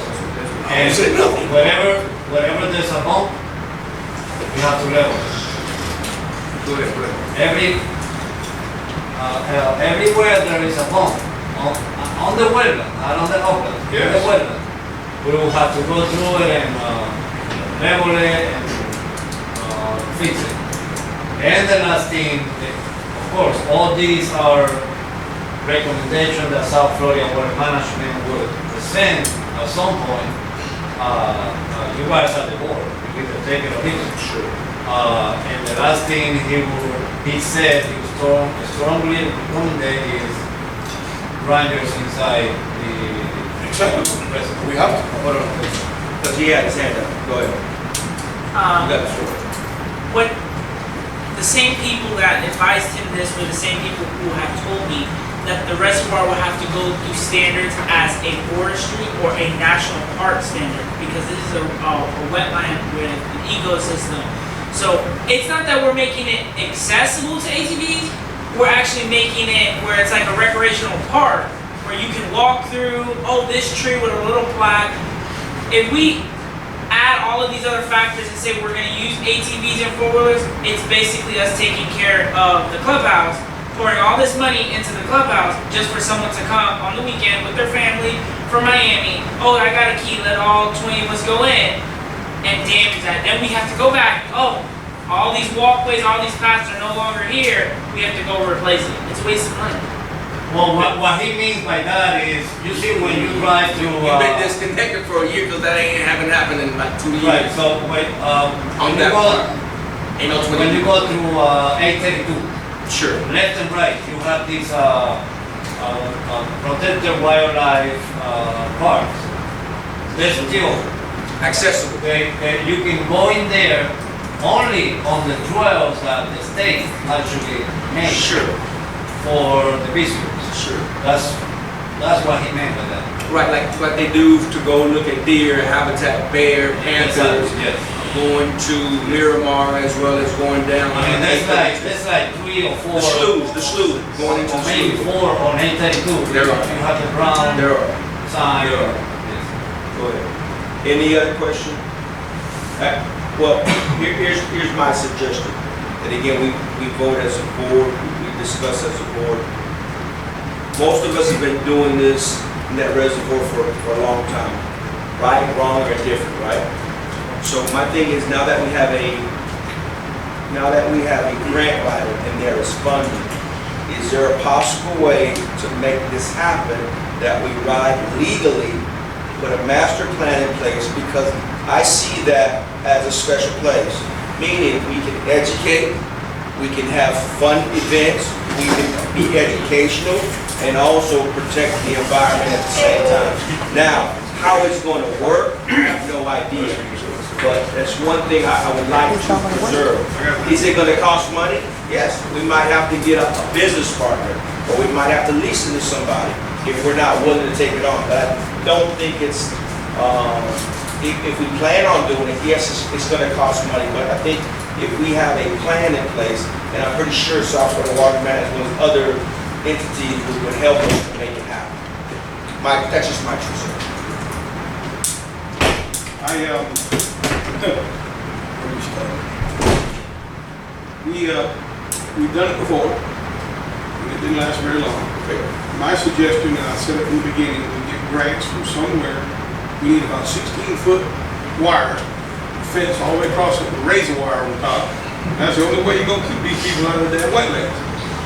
and wherever there's a bump, we have to level it. Go ahead. Everywhere there is a bump on the wetland, not on the upland, on the wetland, we will have to go through it and level it and fix it. And the last thing, of course, all these are recommendations that South Florida Water Management would present at some point. You guys are the board, you can take it or leave it. Sure. And the last thing he said he was strongly recommended is grinders inside the reservoir. We have to. Because he had his hand up. Go ahead. You got the story. What the same people that advised him this were the same people who have told me that the reservoir will have to go through standards as a forestry or a national park standard because this is a wetland with an ecosystem. So it's not that we're making it accessible to ATVs, we're actually making it where it's like a recreational park where you can walk through, this tree with a little plaque. If we add all of these other factors and say we're going to use ATVs and four-wheelers, it's basically us taking care of the clubhouse, pouring all this money into the clubhouse just for someone to come on the weekend with their family from Miami. I got a key, let all 20 of us go in and damage that. Then we have to go back, all these walkways, all these paths are no longer here, we have to go replace it. It's a waste of money. Well, what he means by that is, you see when you drive to... You've been disconnected for a year because that haven't happened in like 2 years. Right, so when you go through 832, sure, left and right, you have these protected wildlife parks. There's still, Accessible. you can go in there only on the trails that the state actually made Sure, for the visitors. sure. That's what he meant by that. Right, like what they do to go look at deer, habitat, bear, panthers, Yes. going to Miramar as well as going down. I mean, there's like 3 or 4. The slough, going into Or the maybe slough. 4 on 832. There are. You have the brown There are. sign. There are. Yes. Go ahead. Any other question? Well, here's my suggestion. And again, we vote as a board, we discuss as a board. Most of us have been doing this in that reservoir for a long time. Right, wrong, or different, right? So my thing is, now that we have a grant writer and there is funding, is there a possible way to make this happen that we ride legally, put a master plan in place? Because I see that as a special place, meaning we can educate, we can have fun events, we can be educational, and also protect the environment at the same time. Now, how it's going to work, I have no idea. But that's one thing I would like to preserve. Is it going to cost money? Yes. We might have to get a business partner, or we might have to lease it to somebody if we're not willing to take it on. But I don't think it's, if we plan on doing it, yes, it's going to cost money. But I think if we have a plan in place, and I'm pretty sure South Florida Water Management and other entities would help us to make it happen. That's just my 2 cents. We've done it before, and it didn't last very long. My suggestion, and I said it from the beginning, we get grants from somewhere. We need about 16-foot wire, fence all the way across it, with razor wire on top. That's the only way you're gonna keep these people out of the damn wetlands,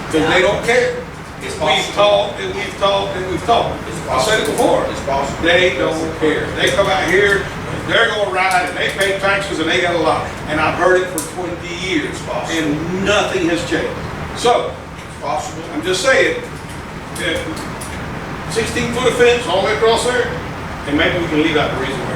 because they don't care. We've talked and we've talked and we've talked. I said it before. They don't care. They come out here, they're gonna ride, and they pay taxes, and they got a lot. And I've heard it for 20 years, and nothing has changed. So, I'm just saying, 16-foot of fence all the way across there, and maybe we can leave out the reason why.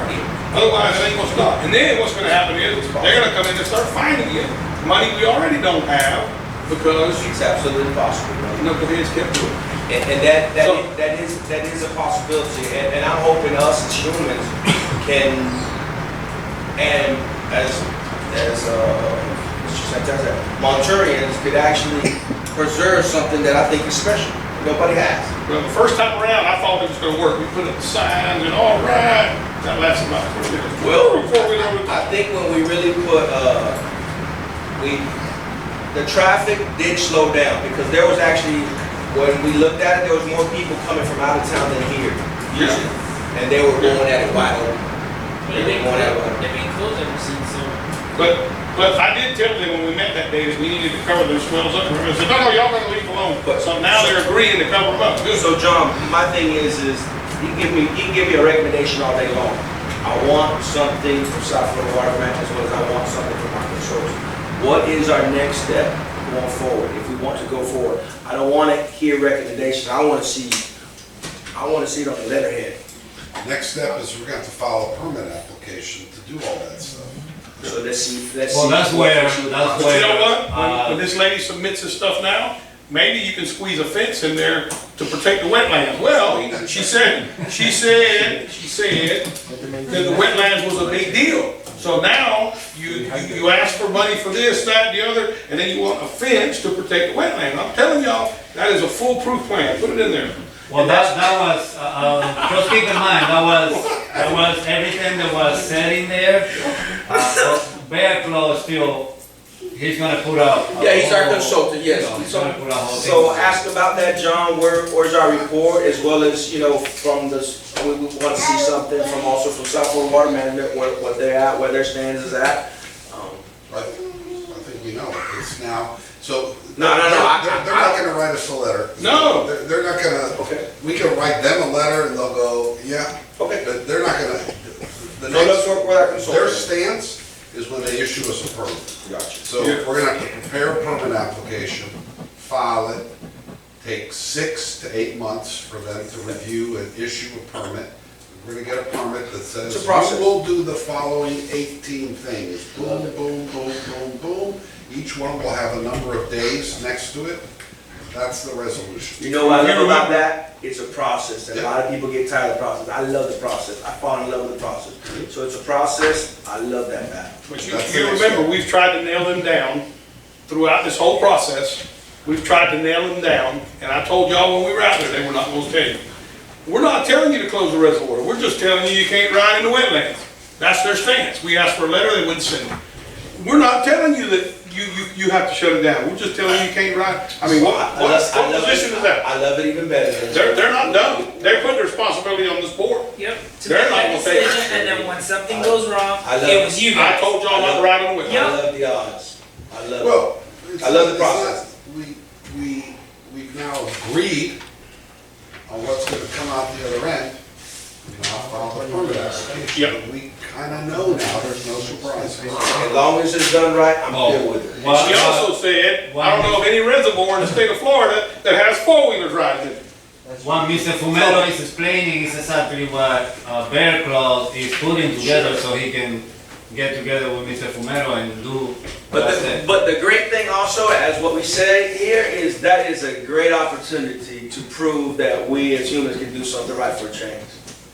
Otherwise, it ain't gonna stop. And then what's gonna happen is, they're gonna come in and start finding it. Money we already don't have, because it's absolutely possible. Knuckleheads kept doing it. And that is a possibility, and I'm hoping us as humans can, and as Monturians could actually preserve something that I think is special. Nobody has. Well, the first time around, I thought it was going to work. We put up the signs and all right. That lasted about 20 minutes. Well, I think when we really put, the traffic did slow down, because there was actually, when we looked at it, there was more people coming from out of town than here, usually. And they were going at it wide open. They've been closed ever since, so. But I did tell them when we met that day that we needed to cover those swells up. I said, no, y'all gotta leave alone. So now they're agreeing to cover them up. Good. So John, my thing is you can give me a recommendation all day long. I want something from South Florida Water Management as well as I want something from our controls. What is our next step going forward if we want to go forward? I don't want to hear recommendations. I want to see it on the letterhead. Next step is we're going to have to file a permit application to do all that stuff. So let's see. Well, that's where. You know what? When this lady submits this stuff now, maybe you can squeeze a fence in there to protect the wetlands. Well, she said that the wetlands was a big deal. So now you ask for money for this, that, and the other, and then you want a fence to protect the wetland. I'm telling y'all, that is a foolproof plan. Put it in there. Well, that was, just keep in mind, that was everything that was said in there. Bear Claw still, he's gonna put out. Yeah, he's our consultant, yes. He's gonna put out whole So thing. ask about that, John, where's our report, as well as, from this, we want to see something from also from South Florida Water Management, what they're at, where their stands is at. Right. I think we know. It's now, so. No. They're not gonna write us a letter. No. They're not gonna, Okay. we can write them a letter and they'll go, yeah. Okay. But they're not gonna, let's work with our consultant. their stance is when they issue us a permit. Gotcha. So we're gonna have to prepare a permit application, file it, take 6 to 8 months for them to review and issue a permit. We're gonna get a permit that says, It's a process. you will do the following 18 things. Boom, boom, boom, boom, boom. Each one will have a number of days next to it. That's the resolution. You know what I love about that? It's a process, and a lot of people get tired of the process. I love the process. I fall in love with the process. So it's a process. I love that fact. But you remember, we've tried to nail them down throughout this whole process. We've tried to nail them down, and I told y'all when we were out there, they were not supposed to tell you. We're not telling you to close the reservoir. We're just telling you you can't ride in the wetlands. That's their stance. We asked for a letter, they wouldn't send it. We're not telling you that you have to shut it down. We're just telling you you can't ride. I mean, what position is that? I love it even better. They're not done. They're putting the responsibility on this board. Yep. To They're make not that gonna take decision, it. and then when something goes wrong, I love it was you guys. I told y'all not to ride on the wetlands. Yep. I love the odds. I love Well, it. I love the process. We've now agreed on what's gonna come out the other end. Now, file the permit application. Yep. We kinda know now, there's no surprise. As long as it's done right, I'm good with it. She also said, I don't know of any reservoir in the state of Florida that has four-wheelers riding in it. What Mr. Fumero is explaining is exactly what Bear Claw is putting together so he can get together with Mr. Fumero and do what's it. But the great thing also, as what we say here, is that is a great opportunity to prove that we as humans can do something right for a change.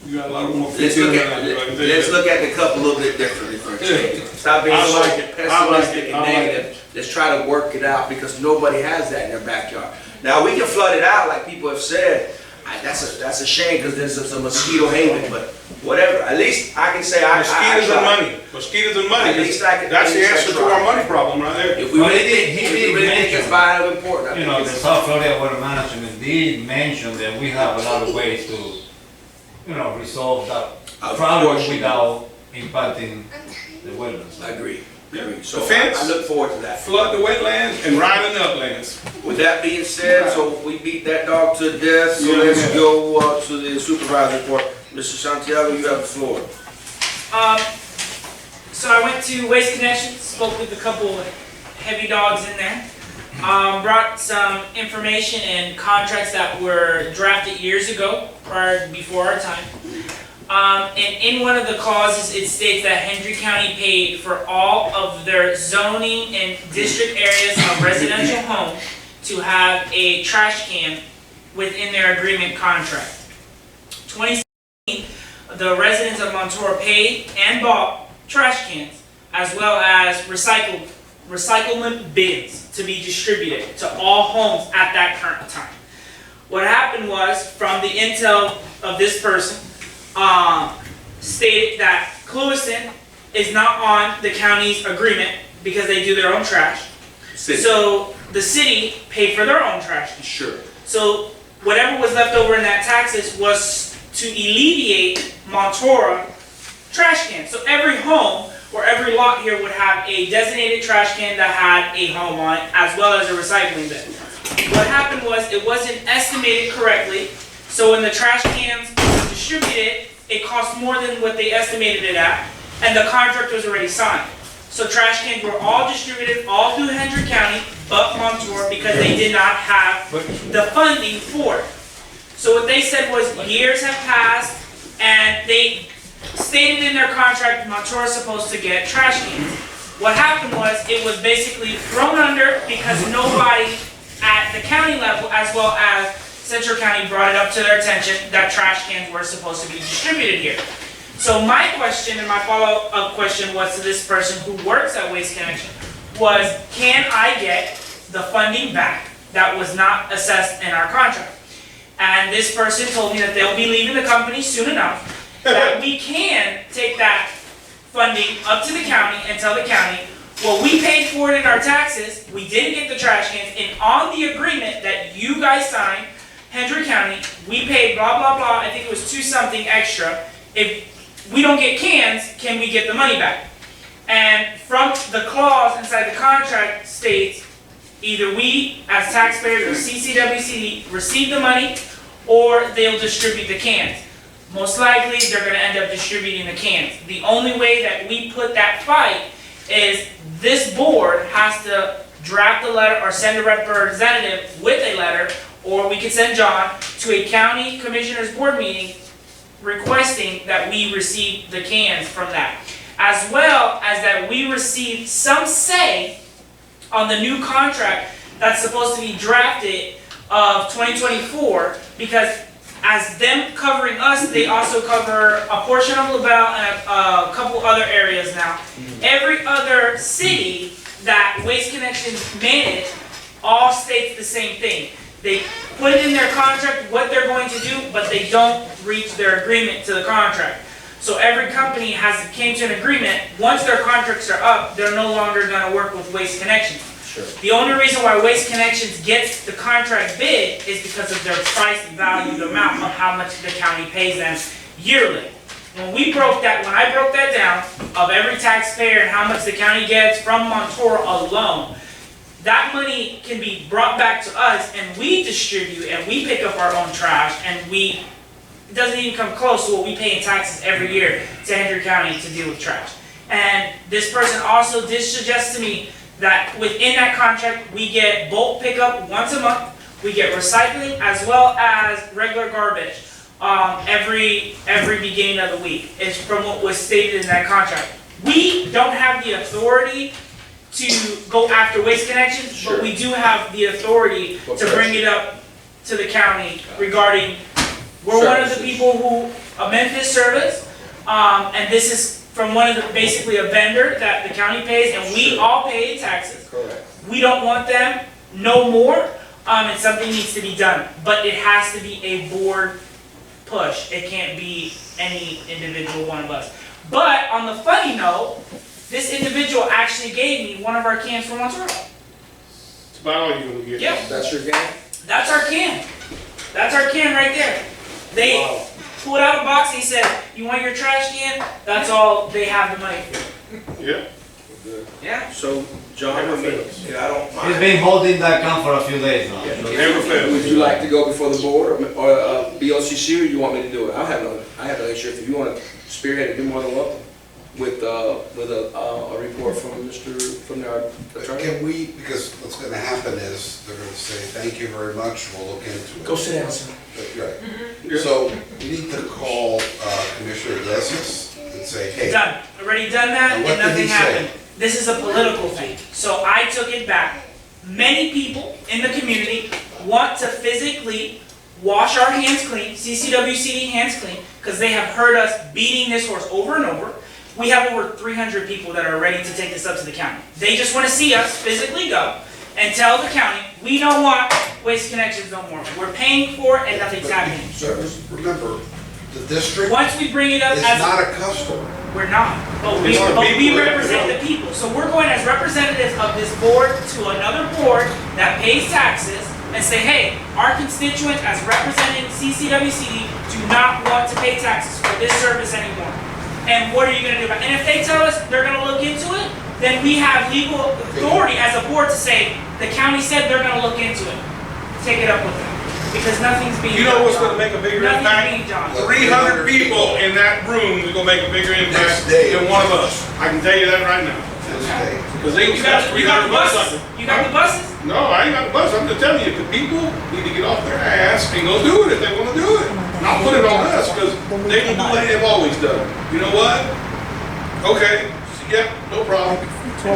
You got a lot more. Let's look at the cup a little bit differently for a change. Stop being I so like it. pessimistic I and like it. negative. Let's try to work it out because nobody has that in their backyard. Now, we can flood it out like people have said. That's a shame because there's a mosquito haven, but whatever. At least I can say I Mosquitoes tried. and money. Mosquitoes and money. At least I can- That's at the least I answer to tried. our money problem right there. If we Well, really he think, did if we really think it's mention, vital and important, I You think know, the it's. South Florida Water Management did mention that we have a lot of ways to, resolve that Of problem course you do. without impacting the wetlands. I agree. Yeah. So The fence. I look forward to that. Flood the wetlands and ride in the uplands. With that being said, so we beat that dog to death, so Yeah. let's go to the supervisor report. Mr. Santiago, you have the floor. So I went to Waste Connections, spoke with a couple of heavy dogs in there. Brought some information and contracts that were drafted years ago, before our time. And in one of the clauses, it states that Hendry County paid for all of their zoning and district areas of residential home to have a trash can within their agreement contract. 2016, the residents of Montour paid and bought trash cans as well as recyclement bins to be distributed to all homes at that current time. What happened was, from the intel of this person, stated that Clewiston is not on the county's agreement because they do their own trash. City. So the city paid for their own trash. Sure. So whatever was left over in that taxes was to alleviate Montora trash cans. So every home or every lot here would have a designated trash can that had a home on it, as well as a recycling bin. What happened was it wasn't estimated correctly, so when the trash cans were distributed, it cost more than what they estimated it at, and the contract was already signed. So trash cans were all distributed all through Hendry County, but Montour, because they did not have the funding for it. So what they said was years have passed, and they stated in their contract Montour is supposed to get trash cans. What happened was it was basically thrown under because nobody at the county level, as well as Central County, brought it up to their attention that trash cans were supposed to be distributed here. So my question and my follow-up question was to this person who works at Waste Connection was, can I get the funding back that was not assessed in our contract? And this person told me that they'll be leaving the company soon enough, that we can take that funding up to the county and tell the county, well, we paid for it in our taxes, we didn't get the trash cans, and on the agreement that you guys signed, Hendry County, we paid blah, blah, blah, I think it was 2 something extra. If we don't get cans, can we get the money back? And from the clause inside the contract states, either we as taxpayers or CCWCD receive the money, or they'll distribute the cans. Most likely, they're gonna end up distributing the cans. The only way that we put that fight is this board has to draft a letter or send a representative with a letter or we could send John to a county commissioners board meeting requesting that we receive the cans from that. As well as that we receive some say on the new contract that's supposed to be drafted of 2024, because as them covering us, they also cover a portion of LaBelle and a couple other areas now. Every other city that Waste Connections manage all states the same thing. They put it in their contract what they're going to do, but they don't reach their agreement to the contract. So every company came to an agreement, once their contracts are up, they're no longer gonna work with Waste Connections. Sure. The only reason why Waste Connections gets the contract bid is because of their price value, the amount of how much the county pays them yearly. When I broke that down, of every taxpayer and how much the county gets from Montour alone, that money can be brought back to us and we distribute and we pick up our own trash, and it doesn't even come close to what we pay in taxes every year to Hendry County to deal with trash. And this person also did suggest to me that within that contract, we get bulk pickup once a month, we get recycling as well as regular garbage every beginning of the week. It's from what was stated in that contract. We don't have the authority to go after Waste Connections, but we do have the authority to bring it up to the county regarding, we're one of the people who amend this service, and this is from basically a vendor that the county pays, and we all pay taxes. Correct. We don't want them no more, and something needs to be done. But it has to be a board push. It can't be any individual one of us. But on the funny note, this individual actually gave me one of our cans from Montour. It's about all you're gonna get. Yep. That's your can? That's our can. That's our can right there. They pulled out a box, he said, you want your trash can? That's all they have the money for. Yeah. Yeah. So, John, Never fails. Yeah, I don't He's mind. been holding that can for a few days now. Never fails. would you like to go before the board or BOCC, or you want me to do it? I have no issue. If you want to spearhead it, you're more than welcome. With a report from the attorney. Can we, because what's gonna happen is, they're gonna say, thank you very much, we'll look into it. Go sit down, sir. Right. So, we need to call Commissioner Lesses and say, hey. Done. Already done that, And what and did nothing he say? happened. This is a political thing. So I took it back. Many people in the community want to physically wash our hands clean, CCWCD hands clean, because they have heard us beating this horse over and over. We have over 300 people that are ready to take this up to the county. They just want to see us physically go and tell the county, we don't want Waste Connections no more. We're paying for it and nothing's happening. Sir, remember, the district Once we bring it up is as not a customer. we're not, but we represent the people. So we're going as representatives of this board to another board that pays taxes and say, hey, our constituents as representing CCWCD do not want to pay taxes for this service anymore. And what are you gonna do about it? And if they tell us they're gonna look into it, then we have legal authority as a board to say, the county said they're gonna look into it. Take it up with them, because nothing's being done. You know what's gonna make a bigger Nothing's impact? being done. 300 people in that room is gonna make a bigger impact Next day. than one of us. I can tell you that right now. Because they You got the buses? You got the buses? No, I ain't got the bus. I'm just telling you, the people need to get off their ass and go do it if they wanna do it. Not put it on us, because they will do what they've always done. You know what? Okay, yep, no problem.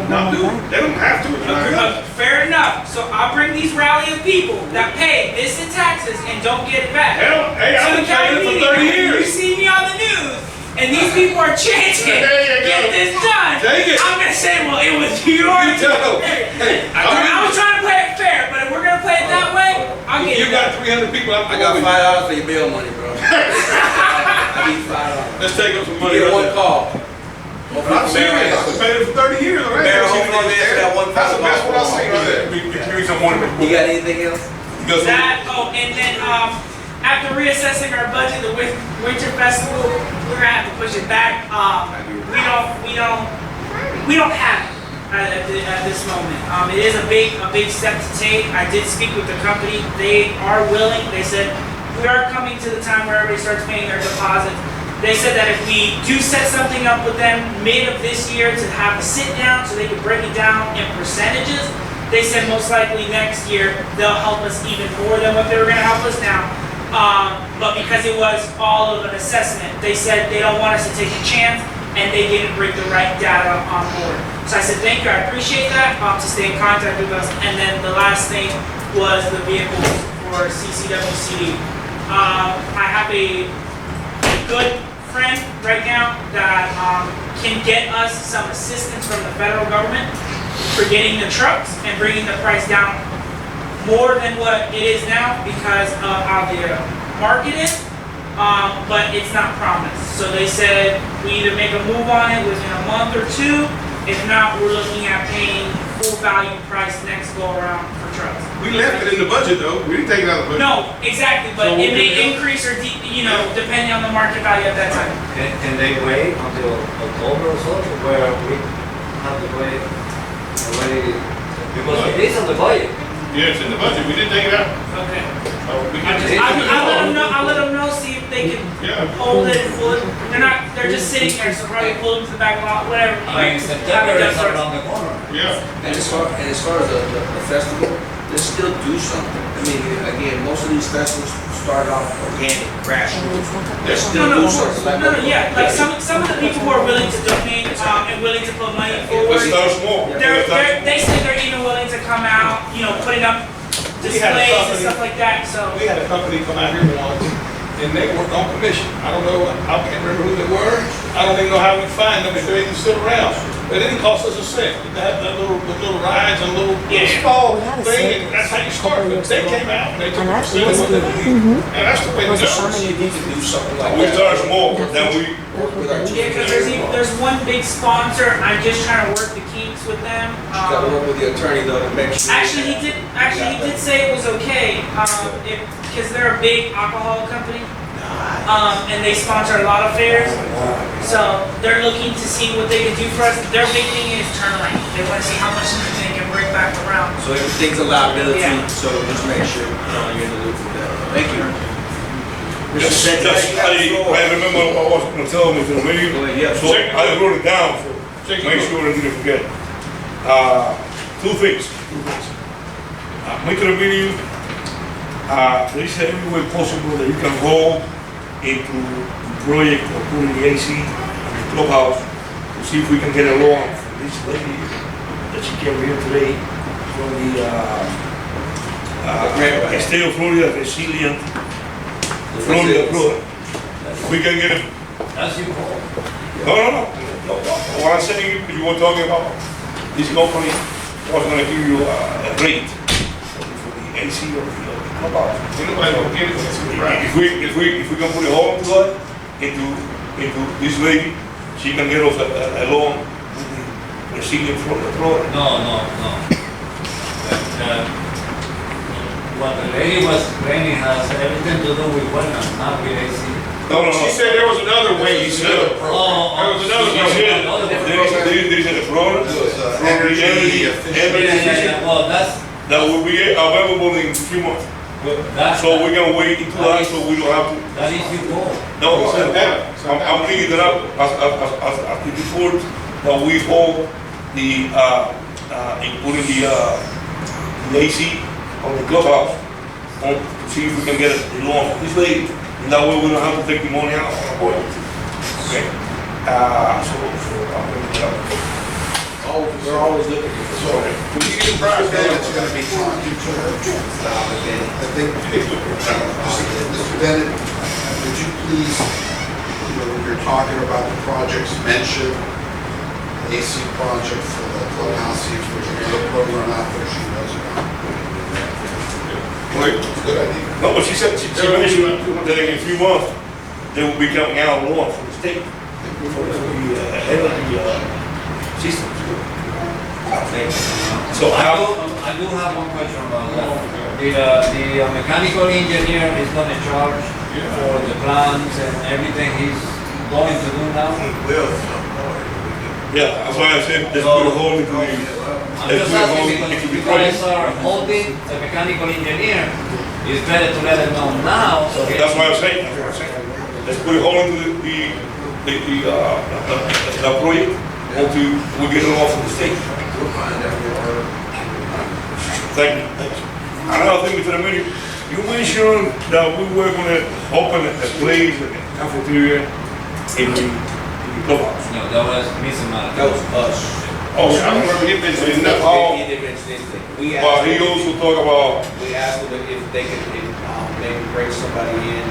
Not do it. They don't have to. It's not good. Fair enough. So I'll bring these rally of people that pay this in taxes and don't get it back. Hell, hey, So I've the been paying it for county 30 meeting, years. you see me on the news, and these people are chanting, There you go. get this done. Take it. I'm gonna say, well, it was your. You tell them. Hey, I was trying to play it fair, but if we're gonna play it that way, I'll get You it got done. 300 people out I there. got $5 for your bill money, bro. I need $5. Let's take up some money. Get right one there. call. I'm serious. I've been paying it for 30 years already. Mayor, That's hopefully they answer that one the best one I've call. seen right there. Give me some money. You got anything else? That, and then, after reassessing our budget, the Winter Festival, we're gonna have to push it back. We don't have it at this moment. It is a big step to take. I did speak with the company. They are willing. They said, we are coming to the time where everybody starts paying their deposits. They said that if we do set something up with them mid of this year to have a sit down so they can break it down in percentages, They said most likely next year they'll help us even more than what they were gonna help us now. But because it was all of an assessment, they said they don't want us to take a chance and they didn't bring the right data on board. So I said, thank you, I appreciate that, to stay in contact with us. And then the last thing was the vehicles for CCWCD. I have a good friend right now that can get us some assistance from the federal government for getting the trucks and bringing the price down more than what it is now because of how the market is, but it's not promised. So they said we either make a move on it within a month or two. If not, we're looking at paying full value price next go around for trucks. We left it in the budget though, we didn't take it out of the budget. No, exactly, but it may increase or, depending on the market value at that time. Can they wait until October or so, where we have to wait already? Because it is on the budget. Yeah, it's in the budget, we didn't take it out. Okay. We I'll let them know, see if they can Yeah. hold it and pull it. They're just sitting there, so probably pull them to the back lot, whatever. I mean, September is around the corner. Yeah. And as far as the festival, they still do something. I mean, again, most of these festivals start off organic, grassroots. They still do something. Yeah, like some of the people who are willing to donate and willing to put money forward. Let's start small. They say they're even willing to come out, putting up displays and stuff like that, so. We had a company come out here once, and they worked on commission. I don't know, I can't remember who they were. I don't even know how we find them if they even still around. But it didn't cost us a cent. They had the little rides and little small thing, and that's how you start. But they came out and they took a percent of what they needed. And that's the way to go. You need to do something like We that. start small, then we. Yeah, because there's one big sponsor, I'm just trying to work the kinks with them. Gotta work with the attorney though to make sure. Actually, he did say it was okay, because they're a big alcohol company. And they sponsor a lot of fairs, so they're looking to see what they can do for us. Their big thing is turnaround. They want to see how much they can bring back around. So everything's a liability, Yeah. so just make sure, you're in the loop with that. Thank you. Just, I remember what I was going to tell Mr. Mayor, so I wrote it down, so make sure I didn't forget. Two things. Mr. Mayor, there is every way possible that you can go into the project of putting the AC in the clubhouse to see if we can get a loan from this lady that she came here today from the state of Florida, Resilient Florida program. We can get it. That's your call. No. What I'm saying, you were talking about this company was going to give you a rate for the AC or the clubhouse. Anybody don't get it, that's right. If we can put a hole into this lady, she can get us a loan with the Resilient Florida program. No. What the lady was explaining has everything to do with wetlands, not with AC. No. She said there was another way, you said. There was another She way. said there is a program from the energy efficiency Well, that's, that will be available in a few months. So we're gonna wait until that, so we don't have to. that is your goal. No, I'm bringing it up as the report that we hold the, including the AC on the clubhouse, to see if we can get a loan from this lady, and that way we don't have to take the money out on the board. Okay? So I'm bringing it up. We're always looking for So, when you get the price down, it's gonna be fine. I think, Mr. Bennett, would you please, when you're talking about the projects mentioned, AC project for the clubhouse, see if there's another program out there she knows about. Good idea. No, but she said, she mentioned that in a few months, they will be coming out of law from the state, for the energy system. So I do have one question about that. The mechanical engineer is gonna charge for the plans and everything he's going to do now? Yeah, that's why I said, let's put a hole into the. I'm just asking because if you guys are holding the mechanical engineer, it's better to let him know now. So That's why I'm saying, let's put a hole into the project until we get it off from the state. We'll find out. Thank you. Another thing, Mr. Emilio, you mentioned that we were gonna open a place, a cafeteria in the clubhouse. No, that was Mr. Mata. That was us. Oh, I don't remember him mentioning that. He didn't mention anything. We But asked, he also talked about, we asked them if they could, maybe bring somebody in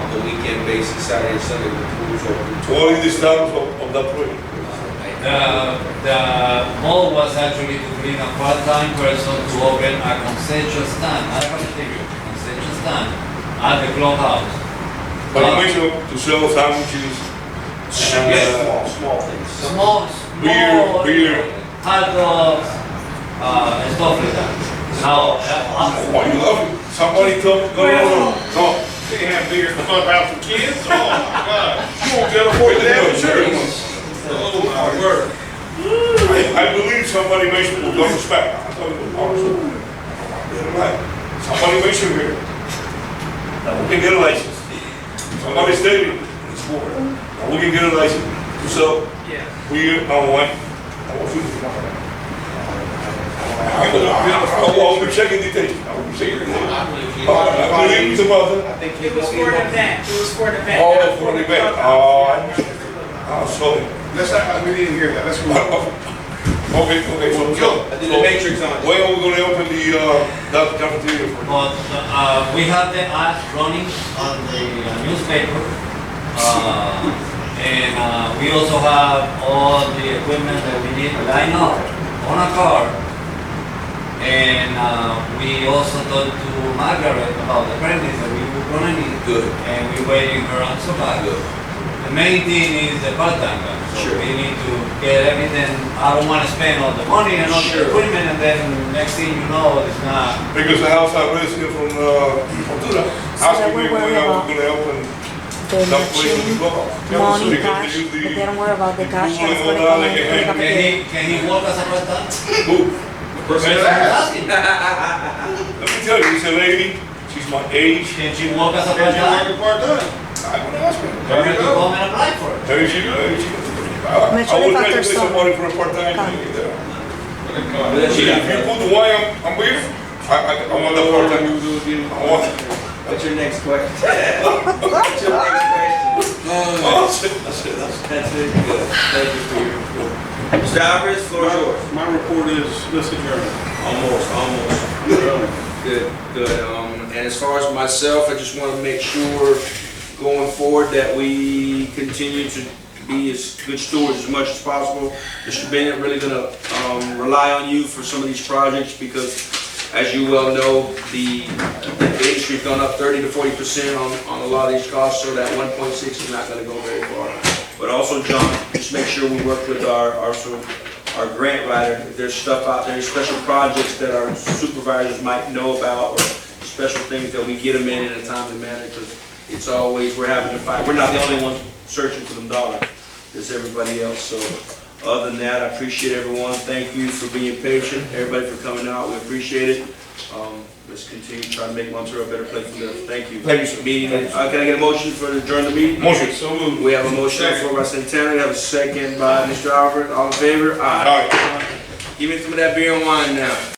on the weekend basis, Saturday, Sunday, with the pools open. what is the status of that project? The mall was actually to bring a part-time person to open a concession stand, not a cafeteria, concession stand at the clubhouse. But you mentioned to sell sandwiches. Small things. Small, Beer. hot dogs, and stuff like that. Now, Why you laughing? Somebody told, no. They have bigger clubhouse for kids? Oh, my God. You won't get afford to have insurance. Oh, my word. I believe somebody mentioned, with all respect, I thought it was also, right. Somebody mentioned here, that we can get a license. Somebody stated, it's for, that we can get a license to sell beer and wine. I will be checking details. I will be checking details. I believe it's about that. I think It was for an event, it was for an event. Oh, for the event, sorry. We didn't hear that. Let's move on. Okay, so. I did the matrix on it. When are we gonna open the, that cafeteria for? but, we have the ad running on the newspaper. And we also have all the equipment that we need lined up on a car. And we also talked to Margaret about the premises that we were gonna need. Good. And we're waiting her answer back. The main thing is the part-time guy. So Sure. we need to get everything, I don't wanna spend all the money and all the Sure. equipment, and then next thing you know, it's not. Because the house I resident from, Fortuna, asking me when are we gonna open The that place in the matching clubhouse. money Because cash, they use but they don't worry about the cash Google that's and gonna all come that, in for the they cafeteria. Can he work as a part-time? Who? Person Let that Asking. me tell you, it's a lady, she's my age. Can she work as a You're part-time? working part-time. I'm gonna ask her. Tell her to come and apply for it. Maybe she I Me will suele try to factor get son. somebody for a part-time Come. thing there. But then See, she got if you put the wine on beer, I want the part-time. I want. What's your next question? What's your next question? That's it. That's it, good. Thank you for your report. Mr. Alvarez, floor is yours. My report is, let's adjourn. Almost. Good. And as far as myself, I just want to make sure going forward that we continue to be as good stewards as much as possible. Mr. Bennett, really gonna rely on you for some of these projects because, as you well know, the industry's gone up 30 to 40% on a lot of these costs, so that 1.6 is not gonna go very far. But also, John, just make sure we work with our grant writer. If there's stuff out there, special projects that our supervisors might know about, or special things that we get them in a timely manner, because it's always, we're having to fight. We're not the only ones searching for them dollars. There's everybody else. So other than that, I appreciate everyone. Thank you for being patient. Everybody for coming out. We appreciate it. Let's continue to try to make Monterey a better place to live. Thank you. Thank you, sir. Meeting. Can I get a motion for adjourn the meeting? Motion, so moved. We have a motion on the floor by Santana. We have a second by Mr. Alfred. All in favor? Aye. All right. Give me some of that beer and wine now.